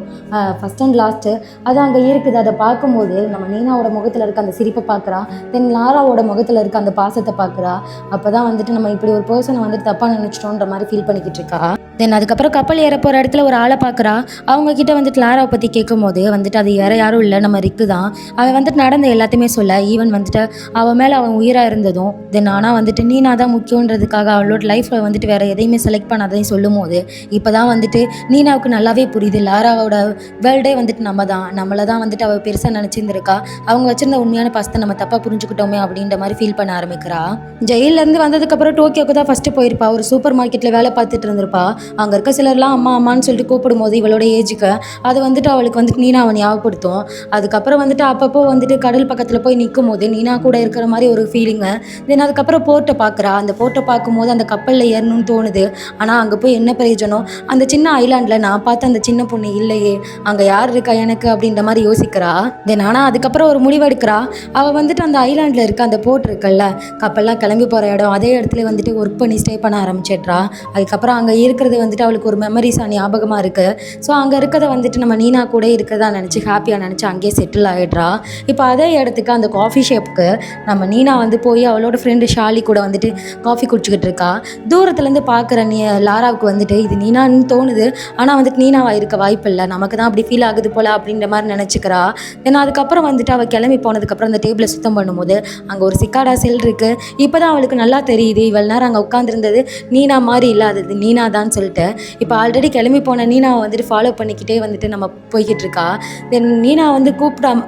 first and last அது அங்கே இருக்குது. அதை பார்க்கும்போது நம்ம நீனாவோட முகத்தில் இருக்க அந்த சிரிப்பை பார்க்குறா. தென் லாராவோட முகத்தில் இருக்க அந்த பாசத்தை பார்க்குறா. அப்போ தான் வந்துட்டு நம்ம இப்படி ஒரு பர்சனை வந்துட்டு தப்பாக நினச்சிட்டோன்ற மாதிரி ஃபீல் பண்ணிக்கிட்டு இருக்கா. தென் அதுக்கப்புறம் கப்பல் ஏற போகிற இடத்துல ஒரு ஆளை பார்க்குறா. அவங்கக்கிட்ட வந்துட்டு லாராவை பற்றி கேட்கும் போது வந்துட்டு அது வேறு யாரும் இல்லை, நம்ம ரிக்கு தான். அவன் வந்துட்டு நடந்த எல்லாத்தையுமே சொல்ல ஈவன் வந்துட்டு அவன் மேலே அவன் உயிராக இருந்ததும் தென் ஆனால் வந்துட்டு நீனா தான் முக்கியன்றதுக்காக அவளோட லைஃப்பில் வந்துட்டு வேறு எதையுமே செலக்ட் பண்ணாதையும் சொல்லும் போது இப்போ தான் வந்துட்டு நீனாவுக்கு நல்லாவே புரியுது லாராவோட வேர்ல்டே வந்துட்டு நம்மளை தான் வந்துட்டு அவள் பெருசாக நினச்சிருந்துருக்கா. அவங்க வச்சிருந்த உண்மையான பாசத்தை நம்ம தப்பாக புரிஞ்சுக்கிட்டோமே அப்படின்ற மாதிரி ஃபீல் பண்ண ஆரம்பிக்கிறா. ஜெயிலேருந்து வந்ததுக்கப்புறம் டோக்கியோக்கு தான் ஃபஸ்ட்டு போயிருப்பா. ஒரு சூப்பர் மார்க்கெட்டில் வேலை பார்த்துட்டு இருந்திருப்பா. அங்கே இருக்க சிலர்லாம் அம்மா அம்மான்னு சொல்லிட்டு கூப்பிடும் போது இவளோட ஏஜுக்கு அது வந்துட்டு அவளுக்கு வந்துட்டு நீனா அவன் ஞாபகப்படுத்தும். அதுக்கப்புறம் வந்துட்டு அப்பப்போ வந்துட்டு கடல் பக்கத்தில் போய் நிற்கும் போது நீனா கூட இருக்கிற மாதிரி ஒரு ஃபீலிங்கு. தென் அதுக்கப்புறம் போர்ட்டை பார்க்குறா. அந்த போர்ட்டை பார்க்கும்போது அந்த கப்பலில் ஏறணும்னு தோணுது. ஆனால் அங்கே போய் என்ன பிரயோஜனம், அந்த சின்ன ஐலாண்டில் நான் பார்த்த அந்த சின்ன பொண்ணு இல்லையே, அங்கே யார் இருக்கா எனக்கு அப்படின்ற மாதிரி யோசிக்கிறா. தென் ஆனால் அதுக்கப்புறம் ஒரு முடிவெடுக்கிறா. அவள் வந்துட்டு அந்த ஐலாண்டில் இருக்க அந்த போர்ட் இருக்குல்ல, கப்பல்லாம் கிளம்பி போகிற இடம், அதே இடத்துல வந்துட்டு ஒர்க் பண்ணி ஸ்டே பண்ண ஆரம்பிச்சிட்றா. அதுக்கப்புறம் அங்கே இருக்கிறது வந்துட்டு அவளுக்கு ஒரு மெமரிஸாக ஞாபகமாக இருக்குது. ஸோ அங்கே இருக்கிறத வந்துட்டு நம்ம நீனா கூட இருக்கிறதா நினச்சி ஹாப்பியாக நினச்சி அங்கேயே செட்டில் ஆகிடுறா. இப்போ அதே இடத்துக்கு அந்த காஃபி ஷாப்புக்கு நம்ம நீனா வந்து போய் அவளோட ஃப்ரெண்டு ஷாலி கூட வந்துட்டு காஃபி குடிச்சிக்கிட்டு இருக்கா. தூரத்துலேருந்து பார்க்குற லாராவுக்கு வந்துட்டு இது நீனான்னு தோணுது. ஆனால் வந்துட்டு நீனாவா இருக்க வாய்ப்பு இல்லை, நமக்கு தான் அப்படி ஃபீல் ஆகுது போல் அப்படின்ற மாதிரி நினச்சிக்கிறா. ஏன்னா அதுக்கப்புறம் வந்துட்டு அவள் கிளம்பி போனதுக்கப்புறம் அந்த டேபிளை சுத்தம் பண்ணும்போது அங்கே ஒரு சிக்காடா செல் இருக்குது. இப்போ தான் அவளுக்கு நல்லா தெரியுது இவ்வளோ நேரம் அங்கே உட்காந்துருந்தது நீனா மாதிரி இல்லை, அது நீனா தான் சொல்லிட்டு. இப்போ ஆல்ரெடி கிளம்பி போன நீனாவை வந்துட்டு ஃபாலோ பண்ணிக்கிட்டே வந்துட்டு நம்ம போய்கிட்டு இருக்கா. தென் நீனா வந்து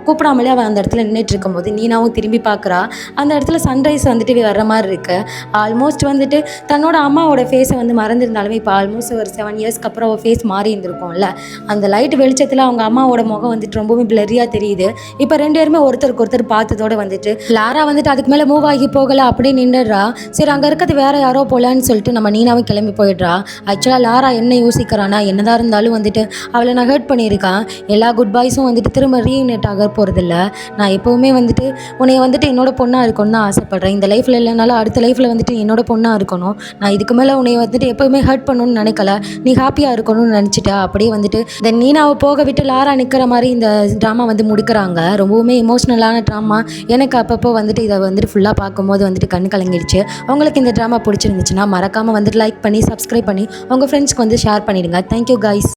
கூப்பிடாமலே அவள் அந்த இடத்துல நின்றுட்டு இருக்கும்போது நீனாவும் திரும்பி பார்க்குறா. அந்த இடத்துல சன்ரைஸ் வந்துட்டு வர்ற மாதிரி இருக்குது. ஆல்மோஸ்ட் வந்துட்டு தன்னோட அம்மாவோட ஃபேஸை வந்து மறந்துருந்தாலுமே இப்போ ஆல்மோஸ்ட் ஒரு 7 இயர்ஸ்க்கு அப்புறம் அவள் ஃபேஸ் மாறி இருந்திருக்கும்ல. அந்த லைட் வெளிச்சத்தில் அவங்க அம்மாவோட முகம் வந்துட்டு ரொம்பவே பிளரியாக தெரியுது. இப்போ 2 பேருமே ஒருத்தருக்கு ஒருத்தர் பார்த்ததோடு வந்துட்டு லாரா வந்துட்டு அதுக்கு மேலே மூவ் ஆகி போகலை அப்படியே நின்றுடுறா. சரி அங்கே இருக்கிறது வேறு யாரோ போலன்னு சொல்லிட்டு நம்ம நீனாவும் கிளம்பி போயிடுறா. ஆக்சுவலாக லாரா என்ன யோசிக்கிறானா, என்னதான் இருந்தாலும் வந்துட்டு அவளை நான் ஹர்ட் பண்ணியிருக்கான், எல்லா குட் பாய்ஸும் வந்துட்டு திரும்ப ரீயூனிட் ஆக போகிறதில்ல. நான் எப்போவுமே வந்துட்டு உன்னை வந்துட்டு என்னோட பொண்ணாக இருக்கணும்னு தான் ஆசைப்பட்றேன். இந்த லைஃப்பில் இல்லைனாலும் அடுத்த லைஃப்பில் வந்துட்டு என்னோட பொண்ணாக இருக்கணும். நான் இதுக்கு மேலே உன்னை வந்துட்டு எப்போவுமே ஹர்ட் பண்ணணும்னு நினைக்கல, நீ ஹாப்பியாக இருக்கணும்னு நினச்சிட்டா. அப்படியே வந்துட்டு தென் நீனாவை போக விட்டு லாரா நிற்கிற மாதிரி இந்த ட்ராமா வந்து முடிக்கிறாங்க. ரொம்பவுமே எமோஷ்னலான ட்ராமா. எனக்கு அப்பப்போ வந்துட்டு இதை வந்துட்டு ஃபுல்லாக பார்க்கும்போது வந்துட்டு கண் கலங்கிடுச்சு. உங்களுக்கு இந்த ட்ராமா பிடிச்சிருந்துச்சுன்னா மறக்காமல் வந்துட்டு லைக் பண்ணி சப்ஸ்கிரைப் பண்ணி உங்கள் ஃப்ரெண்ட்ஸ்க்கு வந்து ஷேர் பண்ணிவிடுங்க. Thank you guys.